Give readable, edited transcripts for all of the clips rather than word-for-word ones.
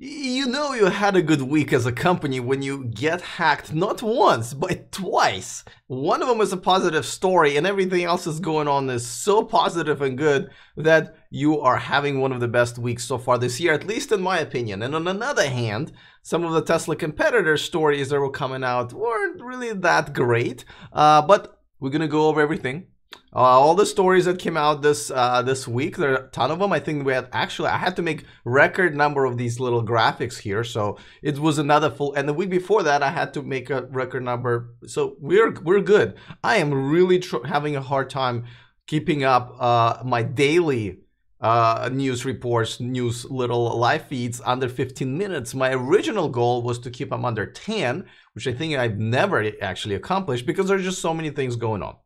You know you had a good week as a company when you get hacked not once, but twice. One of them is a positive story and everything else is going on is so positive and good that you are having one of the best weeks so far this year, at least in my opinion. And on another hand, some of the Tesla competitor stories that were coming out weren't really that great, but we're going to go over everything. All the stories that came out this week, there are a ton of them. I think I had to make record number of these little graphics here, so it was another full. And the week before that, I had to make a record number. So we're good. I am really having a hard time keeping up my daily news reports, news little live feeds under 15 minutes. My original goal was to keep them under 10, which I think I've never actually accomplished because there's just so many things going on.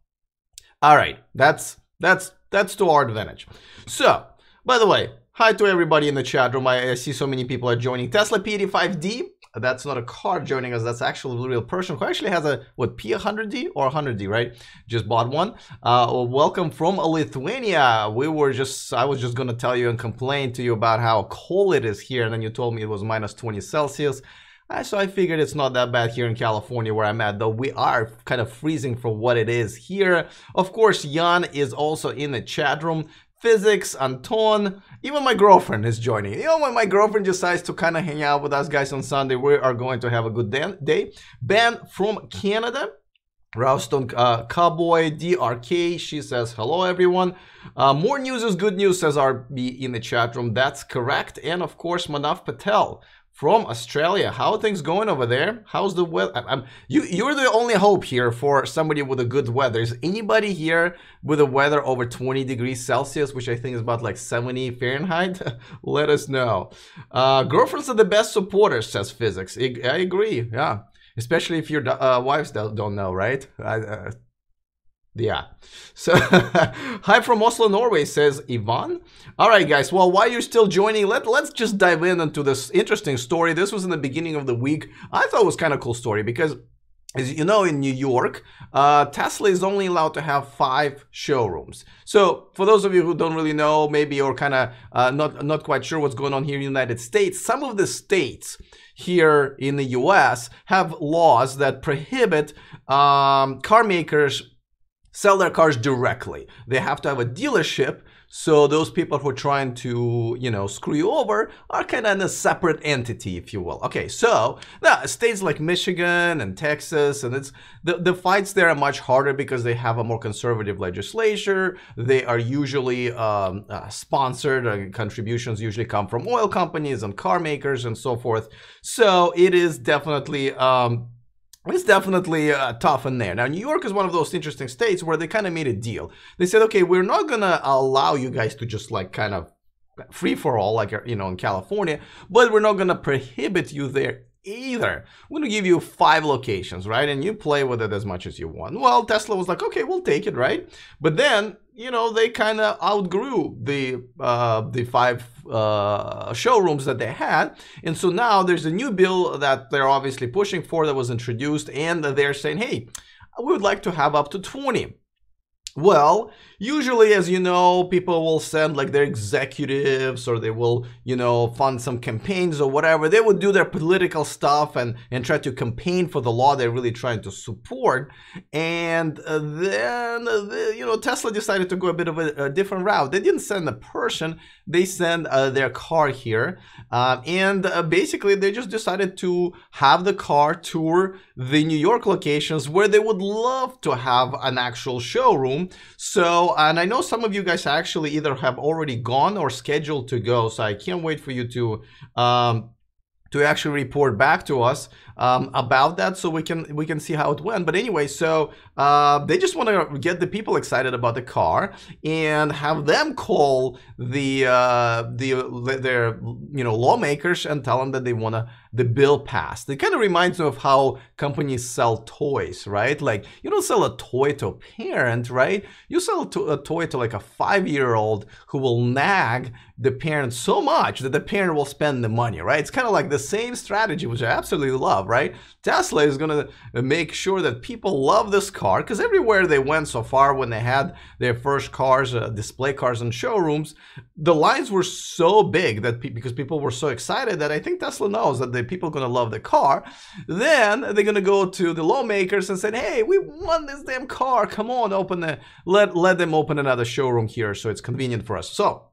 All right, that's to our advantage. So, by the way, hi to everybody in the chat room. I see so many people are joining. Tesla P85D, that's not a car joining us. That's actually a real person who actually has a, what, P100D or 100D, right? Just bought one. Welcome from Lithuania. I was just going to tell you and complain to you about how cold it is here. And then you told me it was minus 20 Celsius. So I figured it's not that bad here in California where I'm at, though we are kind of freezing for what it is here. Of course, Jan is also in the chat room. Physics, Anton, even my girlfriend is joining. You know, when my girlfriend decides to kind of hang out with us guys on Sunday, we are going to have a good day. Ben from Canada. Ralston Cowboy DRK, she says hello everyone. More news is good news, says RB in the chat room. That's correct. And of course, Manav Patel from Australia. How are things going over there? How's the weather? You're the only hope here for somebody with a good weather. Is anybody here with a weather over 20 degrees Celsius, which I think is about like 70 Fahrenheit? Let us know. Girlfriends are the best supporters, says Physics. I agree, yeah. Especially if your wives don't know, right? Yeah. So, hi from Oslo, Norway, says Ivan. All right, guys. Well, while you're still joining, let's just dive into this interesting story. This was in the beginning of the week. I thought it was kind of cool story because, as you know, in New York, Tesla is only allowed to have 5 showrooms. So for those of you who don't really know, maybe you're kind of not quite sure what's going on here in the United States, some of the states here in the US have laws that prohibit car makers sell their cars directly. They have to have a dealership. So those people who are trying to, you know, screw you over are kind of in a separate entity, if you will. Okay, so now states like Michigan and Texas, and it's the fights there are much harder because they have a more conservative legislature. They are usually sponsored. Contributions usually come from oil companies and car makers and so forth. So it is definitely tough in there. Now, New York is one of those interesting states where they kind of made a deal. They said, okay, we're not going to allow you guys to just like kind of free for all, like, you know, in California, but we're not going to prohibit you there either. We're going to give you 5 locations, right? And you play with it as much as you want. Well, Tesla was like, okay, we'll take it, right? But then, you know, they kind of outgrew the 5 showrooms that they had. And so now there's a new bill that they're obviously pushing for that was introduced. And they're saying, hey, we would like to have up to 20. Well, usually, as you know, people will send like their executives or they will, you know, fund some campaigns or whatever. They would do their political stuff and try to campaign for the law they're really trying to support. And then, you know, Tesla decided to go a bit of a different route. They didn't send a person. They sent their car here. Basically, they just decided to have the car tour the New York locations where they would love to have an actual showroom. So, and I know some of you guys actually either have already gone or scheduled to go. So I can't wait for you to actually report back to us about that, so we can see how it went. But anyway, so they just want to get the people excited about the car and have them call their you know, lawmakers and tell them that they want the bill passed. It kind of reminds me of how companies sell toys, right? Like, you don't sell a toy to a parent, right? You sell a toy to like a 5-year-old who will nag the parent so much that the parent will spend the money, right? It's kind of like the same strategy, which I absolutely love, right? Tesla is going to make sure that people love this car, because everywhere they went so far when they had their first cars, display cars in showrooms, the lines were so big that because people were so excited that I think Tesla knows that the people are going to love the car. Then they're going to go to the lawmakers and say, hey, we want this damn car. Come on, let them open another showroom here so it's convenient for us. So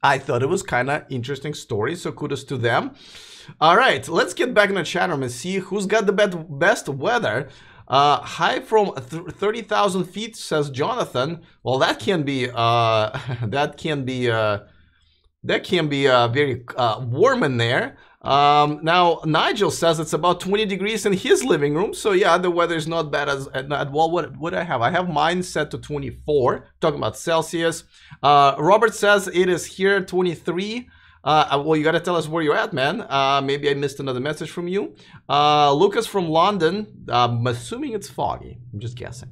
I thought it was kind of interesting story, so kudos to them. All right, let's get back in the chat room and see who's got the best weather. High from 30,000 feet, says Jonathan. Well, that can be very warm in there. Now Nigel says it's about 20 degrees in his living room. So yeah, the weather is not bad as well. What do I have? I have mine set to 24. Talking about Celsius. Robert says it is here 23. Well, you got to tell us where you're at, man. Maybe I missed another message from you. Lucas from London. I'm assuming it's foggy. I'm just guessing.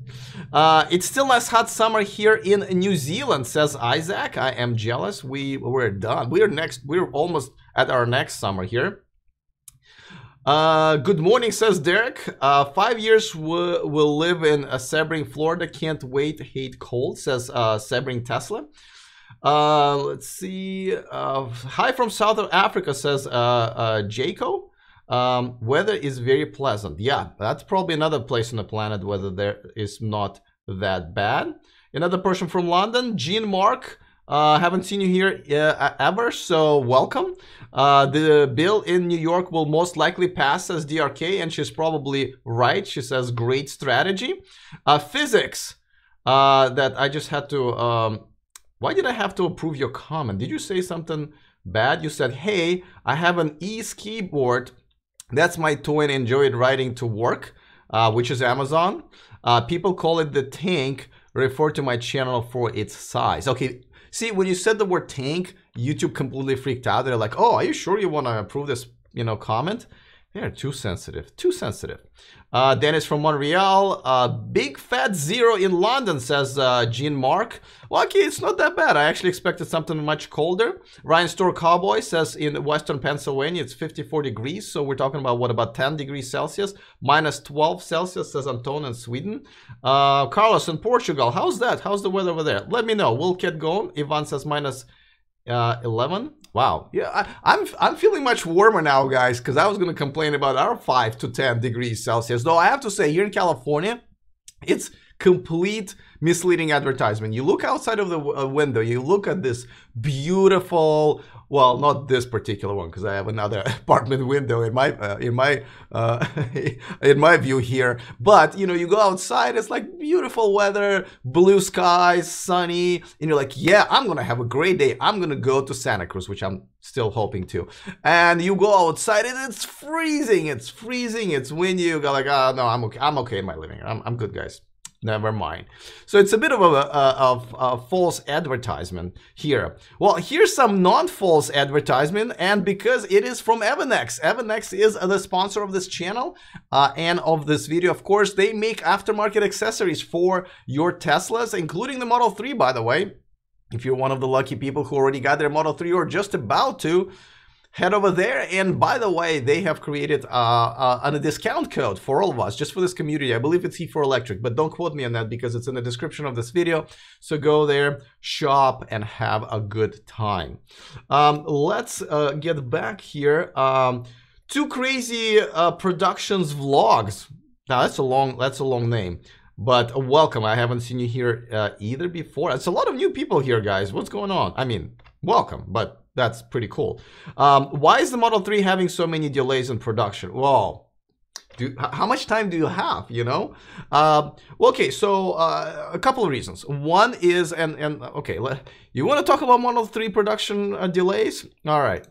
It's still nice hot summer here in New Zealand, says Isaac. I am jealous. We're done. We're almost at our next summer here. Good morning, says Derek. 5 years will live in Sebring, Florida. Can't wait. Hate cold, says Sebring Tesla. Let's see. Hi from South Africa, says Jaco. Weather is very pleasant. Yeah, that's probably another place on the planet where there is not that bad. Another person from London, Jean Mark. Haven't seen you here ever, so welcome. The bill in New York will most likely pass, says DRK, and she's probably right. She says great strategy. Physics. That I just had to. Why did I have to approve your comment? Did you say something bad? You said, hey, I have an e-skateboard. That's my toy and enjoy it riding to work, which is Amazon. People call it the tank. Refer to my channel for its size. Okay, see, when you said the word tank, YouTube completely freaked out. They're like, oh, are you sure you want to approve this, comment? They're too sensitive, too sensitive. Dennis from Montreal. Big Fat Zero in London, says Jean Mark. Well, okay, it's not that bad. I actually expected something much colder. Ryan Store Cowboy says in Western Pennsylvania, it's 54 degrees. So we're talking about, what, about 10 degrees Celsius? Minus 12 Celsius, says Anton in Sweden. Carlos in Portugal. How's that? How's the weather over there? Let me know. We'll get going. Ivan says minus 11. Wow. Yeah, I'm feeling much warmer now, guys, because I was going to complain about our 5 to 10 degrees Celsius. Though I have to say, here in California, it's complete misleading advertisement. You look outside of the window, you look at this beautiful, well, not this particular one, because I have another apartment window in my view here. But you go outside, it's like beautiful weather, blue skies, sunny, and you're like, yeah, I'm gonna have a great day. I'm gonna go to Santa Cruz, which I'm still hoping to. And you go outside and it's freezing. It's freezing. It's windy. You go like, oh no, I'm okay. I'm okay in my living room. I'm good, guys. Never mind. So it's a bit of a false advertisement here. Well, here's some non-false advertisement, and because it is from Evanex. Evanex is the sponsor of this channel and of this video. Of course, they make aftermarket accessories for your Teslas, including the Model 3, by the way. If you're one of the lucky people who already got their Model 3 or just about to, head over there. And by the way, they have created a discount code for all of us, just for this community. I believe it's E4 Electric, but don't quote me on that because it's in the description of this video. So go there, shop, and have a good time. Let's get back here. Two Crazy Productions Vlogs. Now that's a long name. But welcome. I haven't seen you here either before. It's a lot of new people here, guys. What's going on? I mean, welcome, but that's pretty cool. Why is the Model 3 having so many delays in production? Well, how much time do you have, well, okay, so a couple of reasons. One is, okay, you want to talk about Model 3 production delays? All right.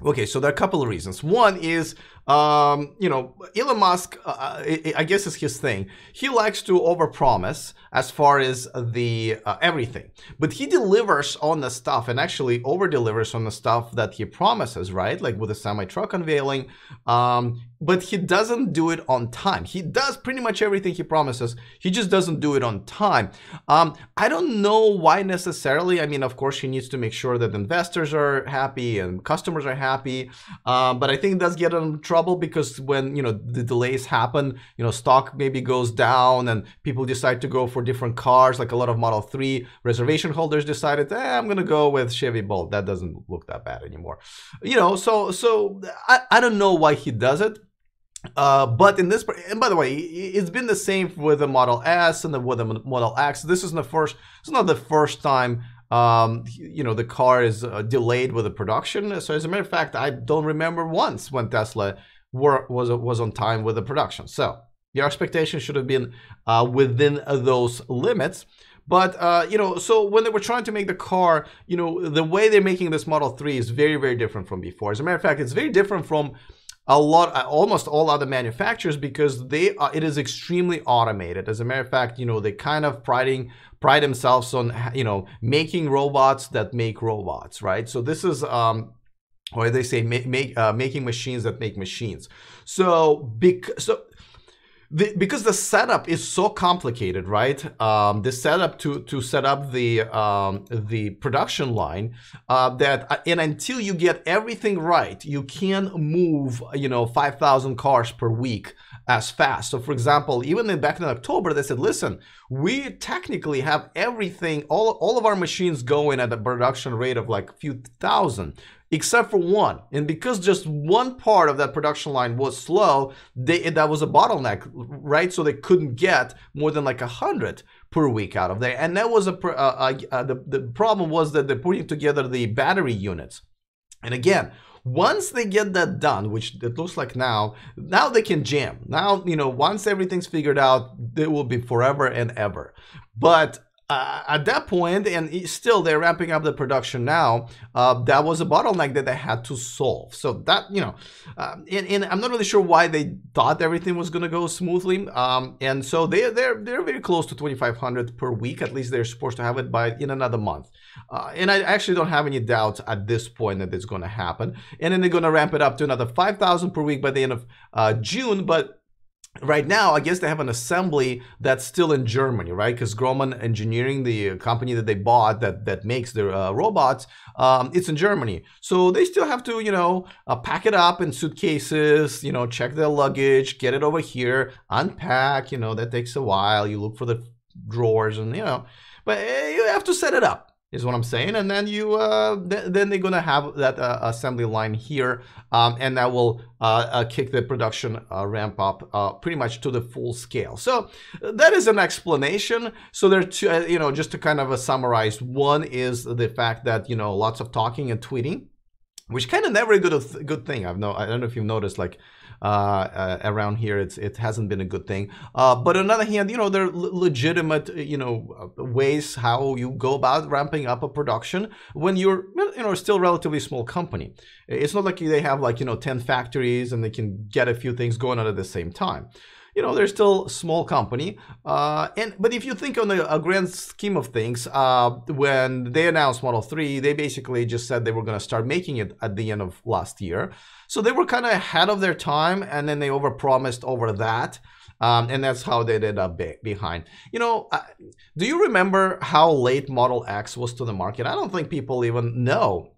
Okay, so there are a couple of reasons. One is You know, Elon Musk, I guess is his thing. He likes to overpromise as far as the everything, but he delivers on the stuff and actually over delivers on the stuff that he promises, right? Like with the semi-truck unveiling. But he doesn't do it on time. He does pretty much everything he promises. He just doesn't do it on time. I don't know why necessarily. I mean, of course, he needs to make sure that investors are happy and customers are happy. But I think it does get in trouble because when, you know, the delays happen, you know, stock maybe goes down and people decide to go for different cars. Like a lot of Model 3 reservation holders decided, I'm going to go with Chevy Bolt. That doesn't look that bad anymore. You know, so I don't know why he does it. But in this, and by the way, it's been the same with the Model S and with the Model X. This isn't the first. It's not the first time. You know, the car is delayed with the production. So as a matter of fact, I don't remember once when Tesla was on time with the production. So your expectation should have been within those limits. But, you know, so when they were trying to make the car, you know, the way they're making this Model 3 is very, very different from before. As a matter of fact, it's very different from almost all other manufacturers because it is extremely automated. As a matter of fact, you know, they kind of pride themselves on, you know, making robots that make robots, right? So this is, or they say making machines that make machines. So because the setup is so complicated, right? The setup to set up the production line, and until you get everything right, you can move, you know, 5,000 cars per week as fast. So for example, even back in October, they said, listen, we technically have everything, all of our machines going at a production rate of like a few thousand, except for one. And because just one part of that production line was slow, that was a bottleneck, right? So they couldn't get more than like 100 per week out of there. And that was the problem was that they're putting together the battery units. And again, once they get that done, which it looks like now they can jam. Now, you know, once everything's figured out, they will be forever and ever. But at that point, and still they're ramping up the production now, that was a bottleneck that they had to solve. So that, you know, and I'm not really sure why they thought everything was going to go smoothly. And so they're very close to 2,500 per week. At least they're supposed to have it in another month. And I actually don't have any doubts at this point that it's going to happen. And then they're going to ramp it up to another 5,000 per week by the end of June. But right now, I guess they have an assembly that's still in Germany, right? Because Grumman Engineering, the company that they bought that makes the robots, it's in Germany. So they still have to, you know, pack it up in suitcases, you know, check their luggage, get it over here, unpack, you know, that takes a while. You look for the drawers and, you know, but you have to set it up, is what I'm saying. And then you then they're gonna have that assembly line here, and that will kick the production ramp up pretty much to the full scale. So that is an explanation. So there are two, you know, just to kind of summarize. One is the fact that, you know, lots of talking and tweeting, which kind of never a good thing. I don't know if you've noticed, like around here, it hasn't been a good thing. But on the other hand, you know, there are legitimate, you know, ways how you go about ramping up a production when you're, you know, still a relatively small company. It's not like they have like, you know, 10 factories and they can get a few things going on at the same time. You know, they're still a small company. But if you think on a grand scheme of things, when they announced Model 3, they basically just said they were going to start making it at the end of last year. So they were kind of ahead of their time, and then they overpromised over that. And that's how they ended up behind. You know, do you remember how late Model X was to the market? I don't think people even know.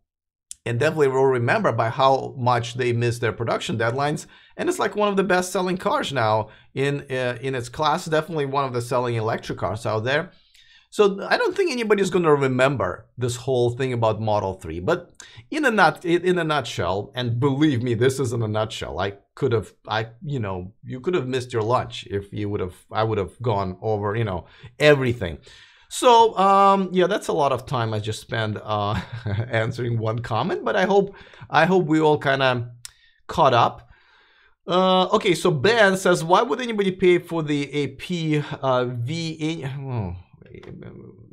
And definitely will remember by how much they missed their production deadlines. And it's like one of the best-selling cars now in its class. Definitely one of the selling electric cars out there. So I don't think anybody's going to remember this whole thing about Model 3. But in a nutshell, and believe me, this isn't a nutshell. You know, you could have missed your lunch if I would have gone over, you know, everything. So, yeah, that's a lot of time I just spent answering one comment, but I hope we all kind of caught up. Okay, so Ben says, why would anybody pay for the AP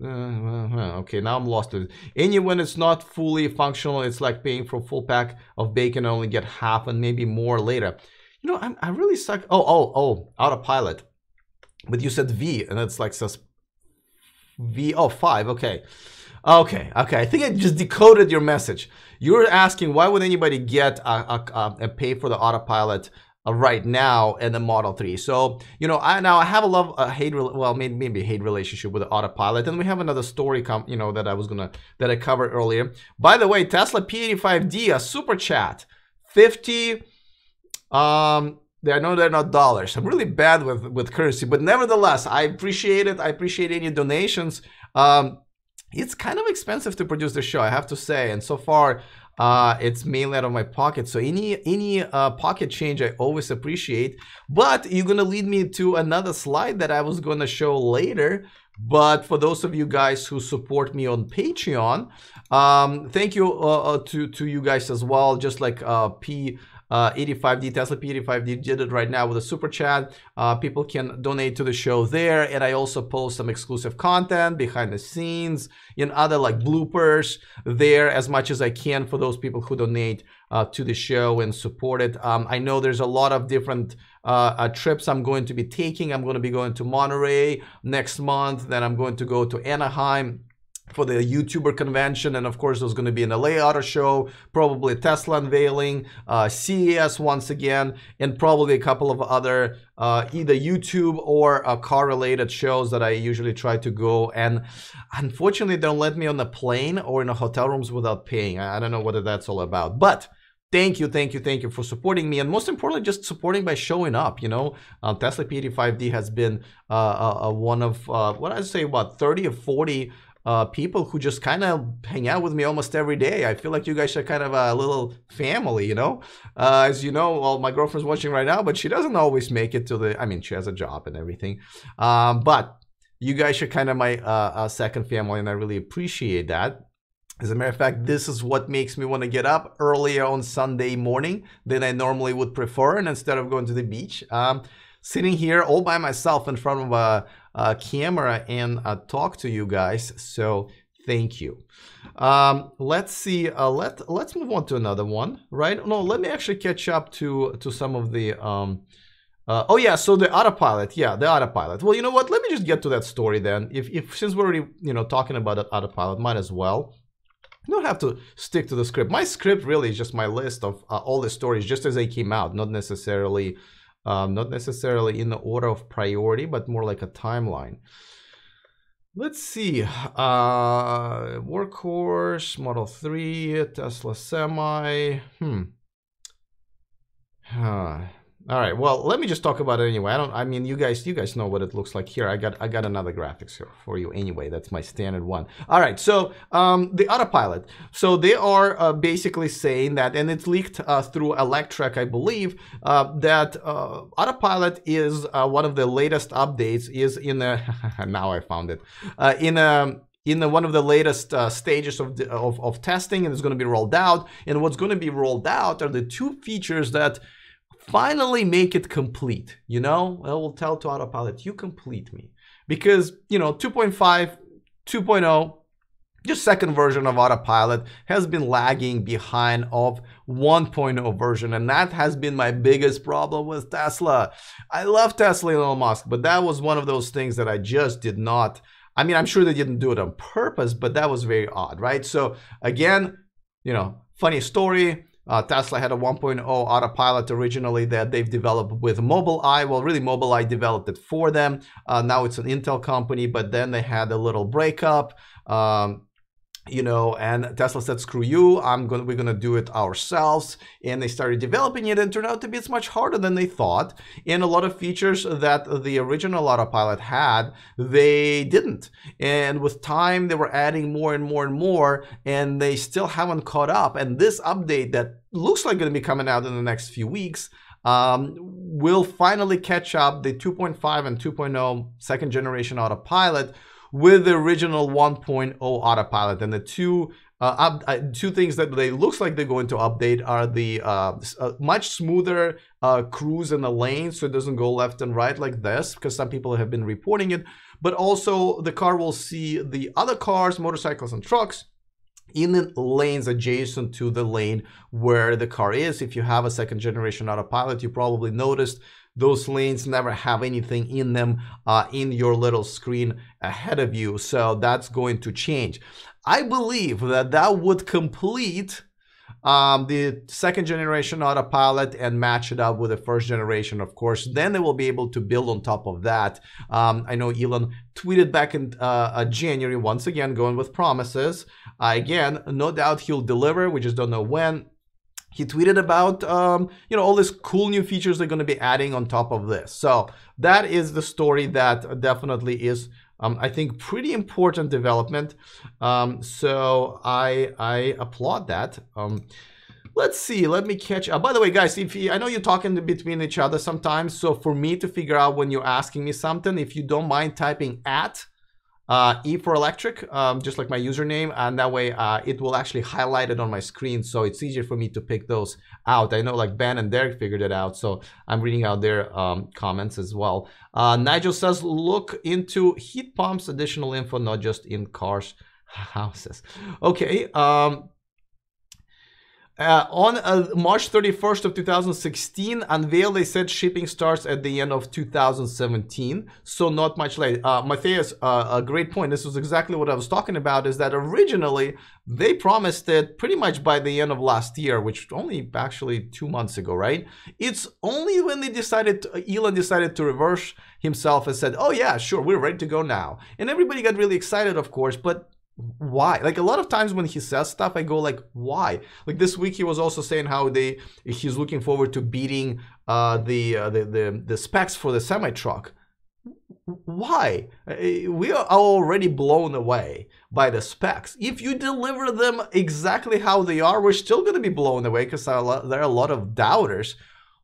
okay, now I'm lost. And when it's not fully functional, it's like paying for a full pack of bacon and only get half and maybe more later. You know, I really suck. Oh, Autopilot. But you said V, and it's like says V. Oh, 5. Okay. I think I just decoded your message. You're asking why would anybody get a pay for the Autopilot right now in the Model 3. So, you know, I have a love-hate, well, maybe a hate relationship with the Autopilot. And we have another story, you know, that I covered earlier. By the way, Tesla P85D, a super chat, 50. I know they're not dollars. I'm really bad with currency, but nevertheless, I appreciate it. I appreciate any donations. It's kind of expensive to produce the show, I have to say, and so far, it's mainly out of my pocket. So any pocket change I always appreciate. But you're gonna lead me to another slide that I was gonna show later. But for those of you guys who support me on Patreon, thank you to you guys as well. Just like P85D, Tesla P85D did it right now with a super chat. People can donate to the show there, and I also post some exclusive content behind the scenes and other like bloopers there as much as I can for those people who donate to the show and support it. I know there's a lot of different trips I'm going to be taking. I'm going to be going to Monterey next month, then I'm going to go to Anaheim for the YouTuber convention, and of course there's going to be an LA Auto Show, probably Tesla unveiling, CES once again, and probably a couple of other either YouTube or car related shows that I usually try to go, and unfortunately they don't let me on the plane or in the hotel rooms without paying. I don't know what that's all about, but thank you for supporting me, and most importantly, just supporting by showing up. You know, Tesla P85D has been one of what I'd say about 30 or 40 people who just kind of hang out with me almost every day. I feel like you guys are kind of a little family, you know. As you know, well, my girlfriend's watching right now, but she doesn't always make it to the, I mean, she has a job and everything. But you guys are kind of my second family, and I really appreciate that. As a matter of fact, this is what makes me want to get up earlier on Sunday morning than I normally would prefer. And instead of going to the beach, sitting here all by myself in front of a camera and talk to you guys. So thank you. Let's see. Let's move on to another one, right? No, let me actually catch up to some of the. Oh yeah, so the Autopilot. Yeah, the Autopilot. Well, you know what? Let me just get to that story then. If since we're already talking about the Autopilot, might as well. You don't have to stick to the script. My script really is just my list of all the stories just as they came out, not necessarily in the order of priority, but more like a timeline. Let's see. Workhorse, Model 3, Tesla Semi. All right. Well, let me just talk about it anyway. I mean, you guys know what it looks like here. I got another graphics here for you anyway. That's my standard one. All right. So the Autopilot. So they are basically saying that, and it's leaked through Electrek, I believe, that Autopilot is one of the latest updates. Is in the now I found it in one of the latest stages of testing, and it's going to be rolled out. And what's going to be rolled out are the two features that finally make it complete. I will tell to Autopilot, you complete me, because 2.5, 2.0, just second version of Autopilot has been lagging behind of 1.0 version, and that has been my biggest problem with Tesla. I love Tesla and Elon Musk, but that was one of those things that I just did not. I mean, I'm sure they didn't do it on purpose, but that was very odd, right? So again, funny story. Tesla had a 1.0 Autopilot originally that they've developed with Mobileye. Well, really, Mobileye developed it for them. Now it's an Intel company, but then they had a little breakup. And Tesla said, screw you, we're gonna do it ourselves. And they started developing it, and it turned out to be it's much harder than they thought. And a lot of features that the original Autopilot had, they didn't. And with time, they were adding more and more and more, and they still haven't caught up. And this update that looks like gonna be coming out in the next few weeks will finally catch up the 2.5 and 2.0 second generation Autopilot with the original 1.0 Autopilot, and the two two things that they looks like they're going to update are the much smoother cruise in the lane, so it doesn't go left and right like this, because some people have been reporting it. But also the car will see the other cars, motorcycles and trucks, in the lanes adjacent to the lane where the car is. If you have a second generation Autopilot, you probably noticed those lanes never have anything in them in your little screen ahead of you. So that's going to change. I believe that that would complete the second generation Autopilot and match it up with the first generation, of course. Then they will be able to build on top of that. I know Elon tweeted back in January, once again, going with promises. Again, no doubt he'll deliver. We just don't know when. He tweeted about, all these cool new features they're going to be adding on top of this. So that is the story that definitely is, I think, pretty important development. So I applaud that. Let's see. Let me catch up. By the way, guys, I know you're talking between each other sometimes. So for me to figure out when you're asking me something, if you don't mind typing at E for electric, just like my username, and that way it will actually highlight it on my screen, so it's easier for me to pick those out. I know like Ben and Derek figured it out, so I'm reading out their comments as well. Nigel says, look into heat pumps, additional info, not just in cars, houses. Okay. On March 31st of 2016, unveiled, they said shipping starts at the end of 2017, so not much late. Matthias, a great point. This was exactly what I was talking about, is that originally they promised it pretty much by the end of last year, which only actually 2 months ago, right? It's only when they decided, Elon decided to reverse himself and said, oh yeah, sure, we're ready to go now. And everybody got really excited, of course, but why? Like a lot of times when he says stuff, I go like, why? Like this week he was also saying how he's looking forward to beating the specs for the semi truck. Why? We are already blown away by the specs. If you deliver them exactly how they are, we're still going to be blown away because there are a lot of doubters.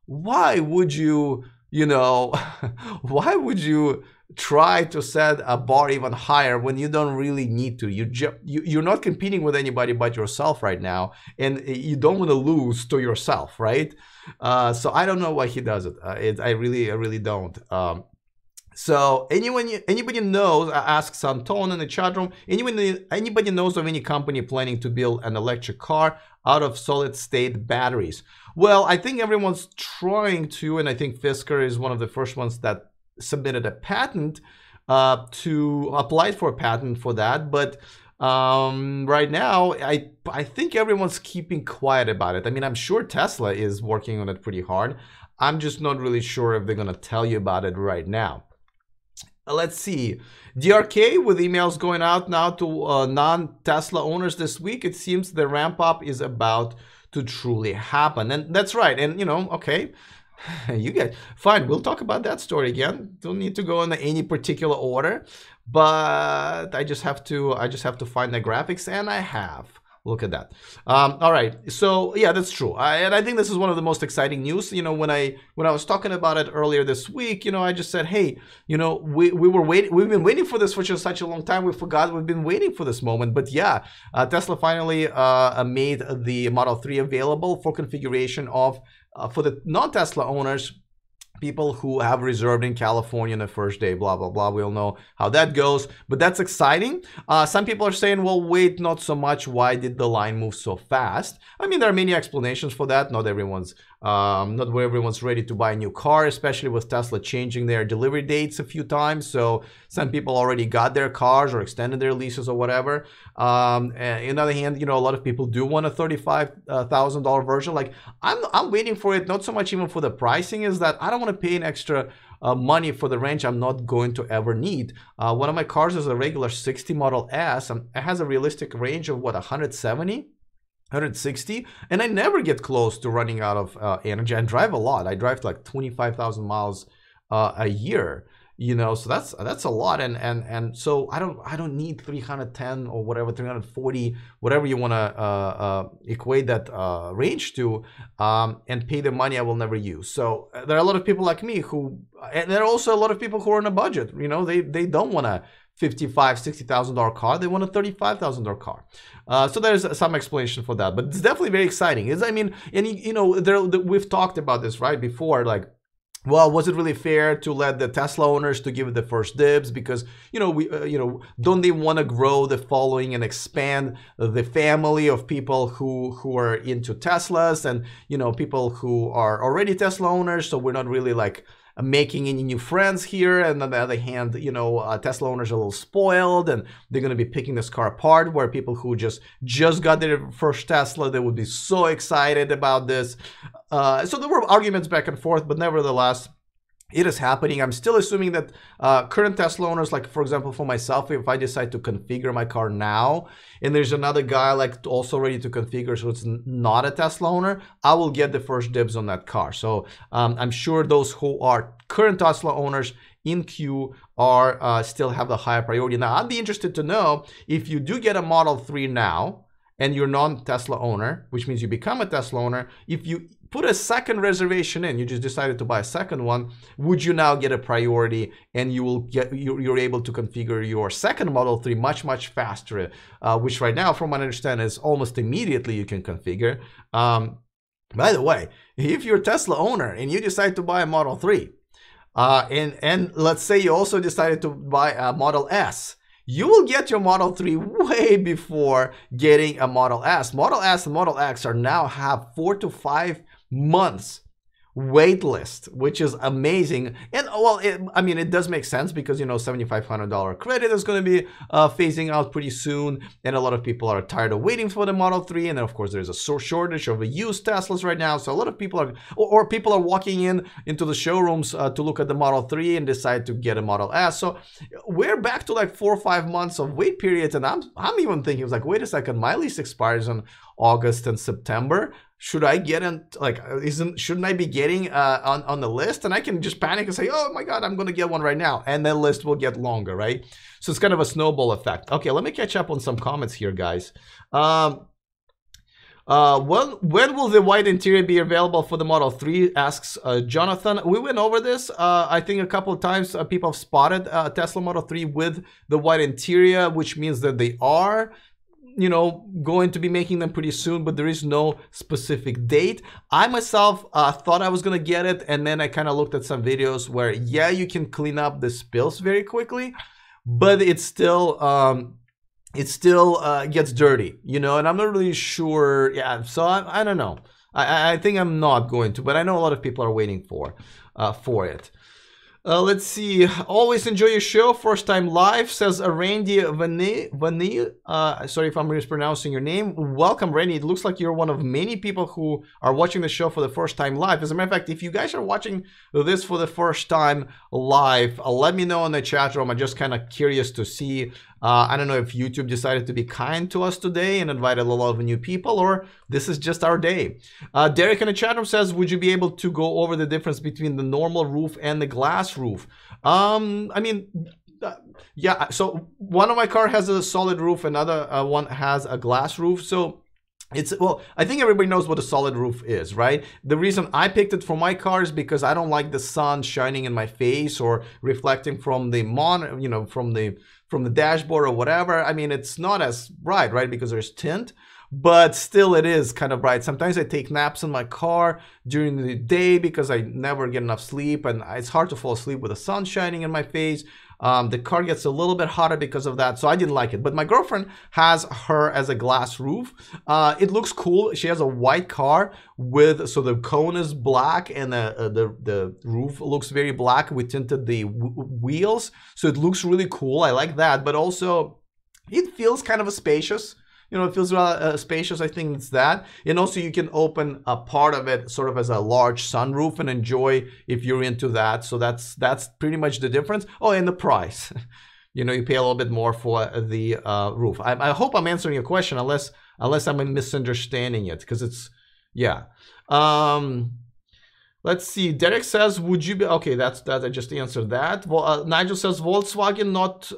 Why would you, why would you try to set a bar even higher when you don't really need to? You're not competing with anybody but yourself right now, and you don't want to lose to yourself, right? So I don't know why he does it. I really don't. So anybody knows, asks Anton in the chat room, anybody knows of any company planning to build an electric car out of solid state batteries? Well, I think everyone's trying to, and I think Fisker is one of the first ones that submitted a patent to apply for a patent for that. But right now, I think everyone's keeping quiet about it. I mean, I'm sure Tesla is working on it pretty hard. I'm just not really sure if they're going to tell you about it right now. Let's see. DRK with emails going out now to non-Tesla owners this week. It seems the ramp up is about to truly happen. And that's right. And, okay, you guys, fine. We'll talk about that story again. Don't need to go in any particular order, but I just have to find the graphics, and I have. Look at that. All right. So yeah, that's true. And I think this is one of the most exciting news. When I was talking about it earlier this week, I just said, hey, we've been waiting for this for just such a long time. We forgot we've been waiting for this moment. But yeah, Tesla finally made the Model 3 available for configuration of for the non-Tesla owners, people who have reserved in California on the first day, blah, blah, blah. We all know how that goes, but that's exciting. Some people are saying, well, wait, not so much. Why did the line move so fast? I mean, there are many explanations for that. Not everyone's ready to buy a new car, especially with Tesla changing their delivery dates a few times. So some people already got their cars or extended their leases or whatever. On the other hand, a lot of people do want a $35,000 version. Like I'm waiting for it, not so much even for the pricing, is that I don't want to pay an extra money for the range I'm not going to ever need. One of my cars is a regular 60 Model S, and it has a realistic range of what, 170? 160, and I never get close to running out of energy. I drive a lot. I drive like 25,000 miles a year, so that's a lot. And so I don't need 310 or whatever, 340, whatever you want to equate that range to, and pay the money I will never use. So there are a lot of people like me and there are also a lot of people who are on a budget. They don't want to $60,000 car. They want a $35,000 car. So there's some explanation for that, but it's definitely very exciting. I mean, and you know, we've talked about this right before, like, well, was it really fair to let the Tesla owners to give it the first dibs? Because, you know, don't they want to grow the following and expand the family of people who are into Teslas, and, you know, people who are already Tesla owners? So we're not really like making any new friends here. And on the other hand, you know, Tesla owners are a little spoiled, and they're going to be picking this car apart, where people who just got their first Tesla, they would be so excited about this. So there were arguments back and forth, but nevertheless, it is happening. I'm still assuming that current Tesla owners, like for example, for myself, if I decide to configure my car now, and there's another guy like also ready to configure, so it's not a Tesla owner, I will get the first dibs on that car. So I'm sure those who are current Tesla owners in queue are still have a higher priority. Now, I'd be interested to know if you do get a Model 3 now, and you're non-Tesla owner, which means you become a Tesla owner, if you put a second reservation in, you just decided to buy a second one, would you now get a priority, and you will get, you're able to configure your second Model 3 much faster, which right now, from what I understand, is almost immediately you can configure. By the way, if you're a Tesla owner and you decide to buy a Model 3, and let's say you also decided to buy a Model S, you will get your Model 3 way before getting a Model S. Model S and Model X are now have 4 to 5 months wait list, which is amazing. And well, I mean, it does make sense because, you know, $7,500 credit is going to be phasing out pretty soon, and a lot of people are tired of waiting for the Model 3. And then of course there's a shortage of used Teslas right now, so a lot of people are, or people are walking into the showrooms to look at the Model 3 and decide to get a Model S. So we're back to like 4 or 5 months of wait periods, and I'm even thinking, it's like, wait a second, my lease expires in August and September. Should I get in, like, shouldn't I be getting on the list? And I can just panic and say, oh my God, I'm going to get one right now. And the list will get longer, right? So it's kind of a snowball effect. Okay, let me catch up on some comments here, guys. When will the white interior be available for the Model 3, asks Jonathan. We went over this, I think a couple of times. People have spotted Tesla Model 3 with the white interior, which means that they are, you know, going to be making them pretty soon, but there is no specific date. I myself thought I was gonna get it, and then I kind of looked at some videos where, yeah, you can clean up the spills very quickly, but it still gets dirty, you know, and I'm not really sure. Yeah, so I don't know. I think I'm not going to, but I know a lot of people are waiting for it. Let's see. Always enjoy your show. First time live, says Randy Vanille. Sorry if I'm mispronouncing your name. Welcome, Randy. It looks like you're one of many people who are watching the show for the first time live. As a matter of fact, if you guys are watching this for the first time live, let me know in the chat room. I'm just kind of curious to see. I don't know if YouTube decided to be kind to us today and invited a lot of new people, or this is just our day. Derek in the chat room says, would you be able to go over the difference between the normal roof and the glass roof? I mean, yeah, so one of my car has a solid roof, another one has a glass roof. So it's, well, I think everybody knows what a solid roof is, right? The reason I picked it for my car is because I don't like the sun shining in my face or reflecting from the from the dashboard or whatever. I mean, it's not as bright, right? Because there's tint, but still it is kind of bright. Sometimes I take naps in my car during the day because I never get enough sleep, and it's hard to fall asleep with the sun shining in my face. The car gets a little bit hotter because of that, so I didn't like it. But my girlfriend has her as a glass roof. It looks cool. She has a white car with, so the cone is black and the roof looks very black. We tinted the wheels, so it looks really cool. I like that, but also it feels kind of spacious. You know, it feels spacious. I think it's that. And also you can open a part of it sort of as a large sunroof and enjoy if you're into that. So that's pretty much the difference. Oh, and the price. You know, you pay a little bit more for the roof. I hope I'm answering your question, unless I'm misunderstanding it, because it's, yeah. Let's see. Derek says, would you be, okay, that I just answered that. Well, Nigel says, Volkswagen not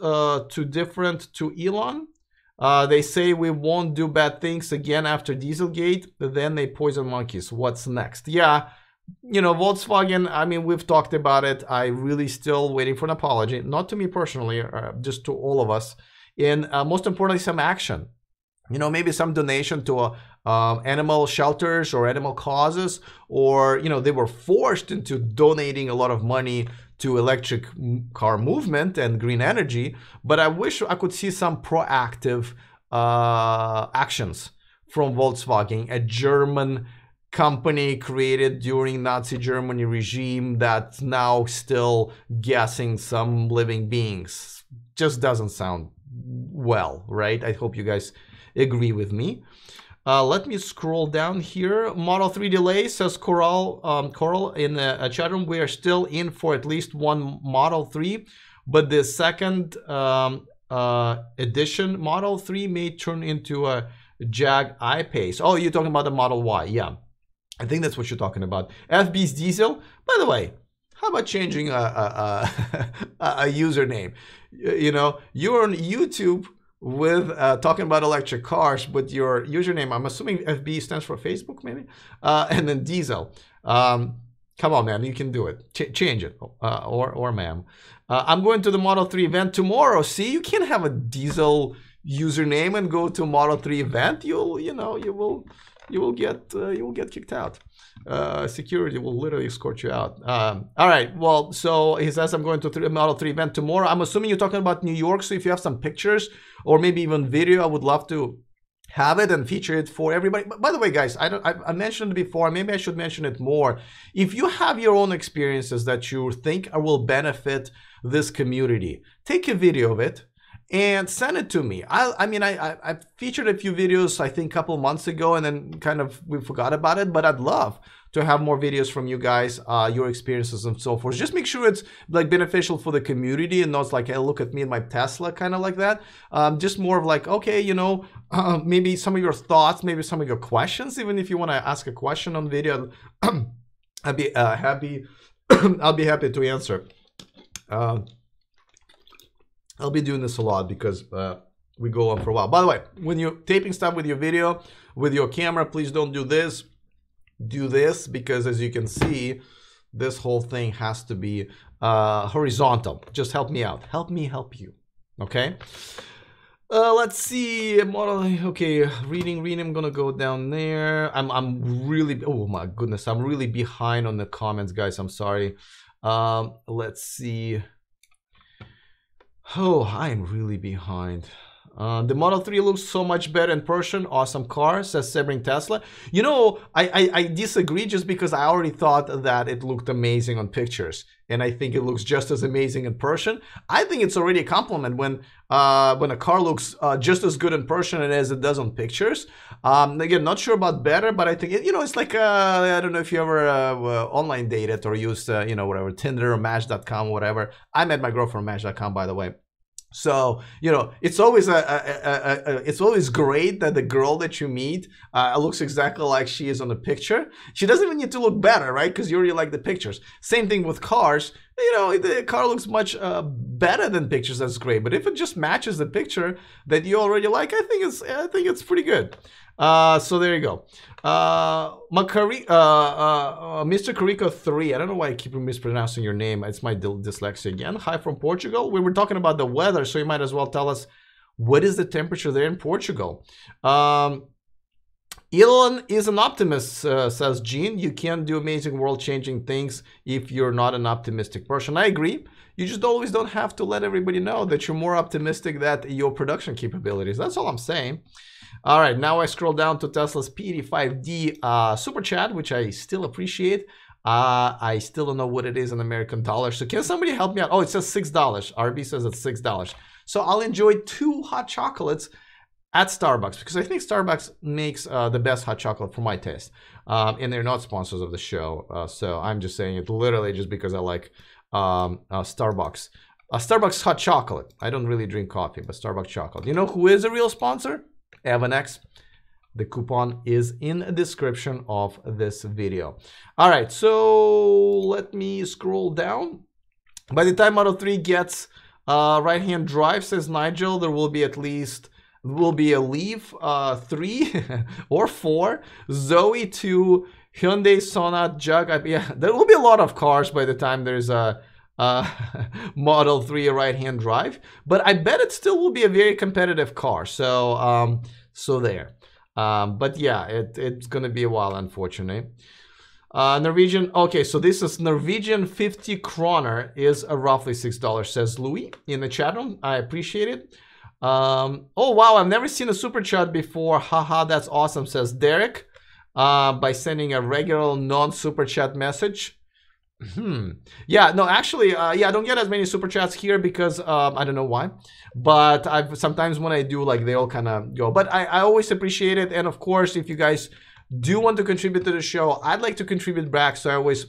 too different to Elon. They say we won't do bad things again after Dieselgate, then they poison monkeys. What's next? Yeah, you know, Volkswagen, I mean, we've talked about it. I really still waiting for an apology, not to me personally, just to all of us. And most importantly, some action. You know, maybe some donation to animal shelters or animal causes, or, you know, they were forced into donating a lot of money to electric car movement and green energy. But I wish I could see some proactive actions from Volkswagen, a German company created during Nazi Germany regime that's now still gassing some living beings. Just doesn't sound well, right? I hope you guys agree with me. Let me scroll down here. Model 3 delay, says Coral in the chat room. We are still in for at least one Model 3, but the second edition Model 3 may turn into a Jag I-Pace. Oh, you're talking about the Model Y. Yeah, I think that's what you're talking about. FB's diesel. By the way, how about changing a username? You know, you're on YouTube with talking about electric cars, but your username, I'm assuming FB stands for Facebook, maybe, and then diesel. Come on, man, you can do it. Change it, or ma'am. I'm going to the Model 3 event tomorrow. See, you can't have a diesel username and go to Model 3 event. You will get kicked out. Security will literally escort you out. All right, well, so he says I'm going to Model 3 event tomorrow. I'm assuming you're talking about New York, so if you have some pictures or maybe even video, I would love to have it and feature it for everybody. But by the way, guys, I mentioned it before, maybe I should mention it more. If you have your own experiences that you think will benefit this community, take a video of it and send it to me. I mean, I featured a few videos, I think a couple months ago, and then kind of we forgot about it, but I'd love to have more videos from you guys, your experiences and so forth. Just make sure it's like beneficial for the community and not like, hey, look at me and my Tesla, kind of like that. Just more of like, okay, you know, maybe some of your thoughts, maybe some of your questions, even if you want to ask a question on video, I'd be happy, I'll be happy to answer. I'll be doing this a lot because we go on for a while. By the way, when you're taping stuff with your video, with your camera, please don't do this. Do this, because as you can see, this whole thing has to be horizontal. Just help me out. Help me help you. Okay? Let's see. Model. Okay, reading. I'm gonna go down there. I'm really. Oh my goodness, I'm really behind on the comments, guys. I'm sorry. Let's see. Oh, I'm really behind. The Model 3 looks so much better in person. Awesome car, says Sebring Tesla. You know, I disagree just because I already thought that it looked amazing on pictures. And I think it looks just as amazing in person. I think it's already a compliment when a car looks just as good in person as it does on pictures. Again, not sure about better, but I think, you know, it's like, I don't know if you ever online dated or used, you know, whatever, Tinder or Match.com, whatever. I met my girlfriend on Match.com, by the way. So, you know, it's always it's always great that the girl that you meet looks exactly like she is on the picture. She doesn't even need to look better, right? Because you already like the pictures. Same thing with cars. You know, the car looks much better than pictures. That's great. But if it just matches the picture that you already like, I think it's pretty good. So there you go. Mr. Carico 3. I don't know why I keep mispronouncing your name. It's my dyslexia again. Hi from Portugal. We were talking about the weather, so you might as well tell us what is the temperature there in Portugal. Elon is an optimist, says Gene. You can't do amazing world-changing things if you're not an optimistic person. I agree. You just always don't have to let everybody know that you're more optimistic than your production capabilities. That's all I'm saying. All right, now I scroll down to Tesla's P85D super chat, which I still appreciate. I still don't know what it is in American dollars. So can somebody help me out? Oh, it says $6. RB says it's $6. So I'll enjoy 2 hot chocolates at Starbucks, because I think Starbucks makes the best hot chocolate for my taste. And they're not sponsors of the show. So I'm just saying it literally just because I like Starbucks. Starbucks hot chocolate. I don't really drink coffee, but Starbucks chocolate. You know who is a real sponsor? Evanex. The coupon is in the description of this video. All right, so let me scroll down. By the time Model 3 gets right-hand drive, says Nigel, there will be at least a Leaf 3 or 4, Zoe 2, Hyundai Sonata Jug. Yeah, there will be a lot of cars by the time there's a Model 3 right-hand drive, but I bet it still will be a very competitive car. So, there. But yeah, it's gonna be a while, unfortunately. Norwegian. Okay, so this is Norwegian 50 kroner is roughly $6, says Louis in the chat room. I appreciate it. Oh wow, I've never seen a super chat before. Haha, that's awesome, says Derek. By sending a regular non-super chat message. Yeah, no, actually, yeah, I don't get as many super chats here because I don't know why, but I've sometimes when I do, like, they all kind of go. But I always appreciate it, and of course, if you guys do want to contribute to the show, I'd like to contribute back. So I always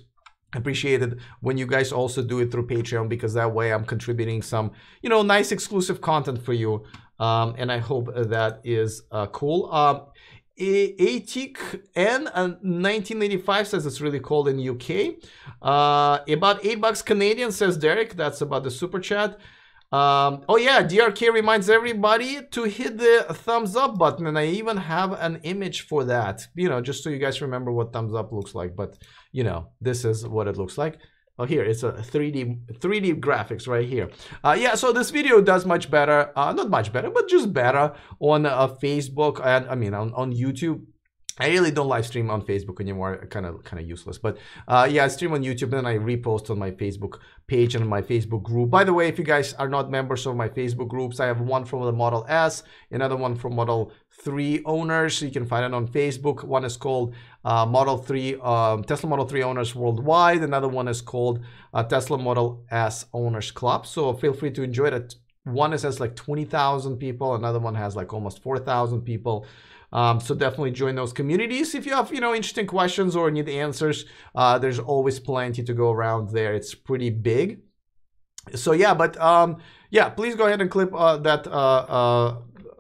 appreciate it when you guys also do it through Patreon, because that way I'm contributing some, you know, nice exclusive content for you. And I hope that is cool. Atik N 1985 says it's really cold in UK. About $8 Canadian, says Derek. That's about the super chat. Oh yeah, DRK reminds everybody to hit the thumbs up button, and I even have an image for that, you know, just so you guys remember what thumbs up looks like. But you know, this is what it looks like. Oh, here it's a 3D graphics right here. Yeah, so this video does much better, not much better, but just better on Facebook, and I mean on YouTube. I really don't live stream on Facebook anymore, kind of useless. But yeah, I stream on YouTube, and then I repost on my Facebook page and my Facebook group. By the way, if you guys are not members of my Facebook groups, I have one from the Model S, another one from Model 3 owners. So you can find it on Facebook. One is called Tesla Model 3 Owners Worldwide. Another one is called Tesla Model S Owners Club. So feel free to enjoy it. One has like 20,000 people. Another one has like almost 4,000 people. So definitely join those communities if you have, you know, interesting questions or need answers. There's always plenty to go around there. It's pretty big. So yeah, but yeah, please go ahead and click that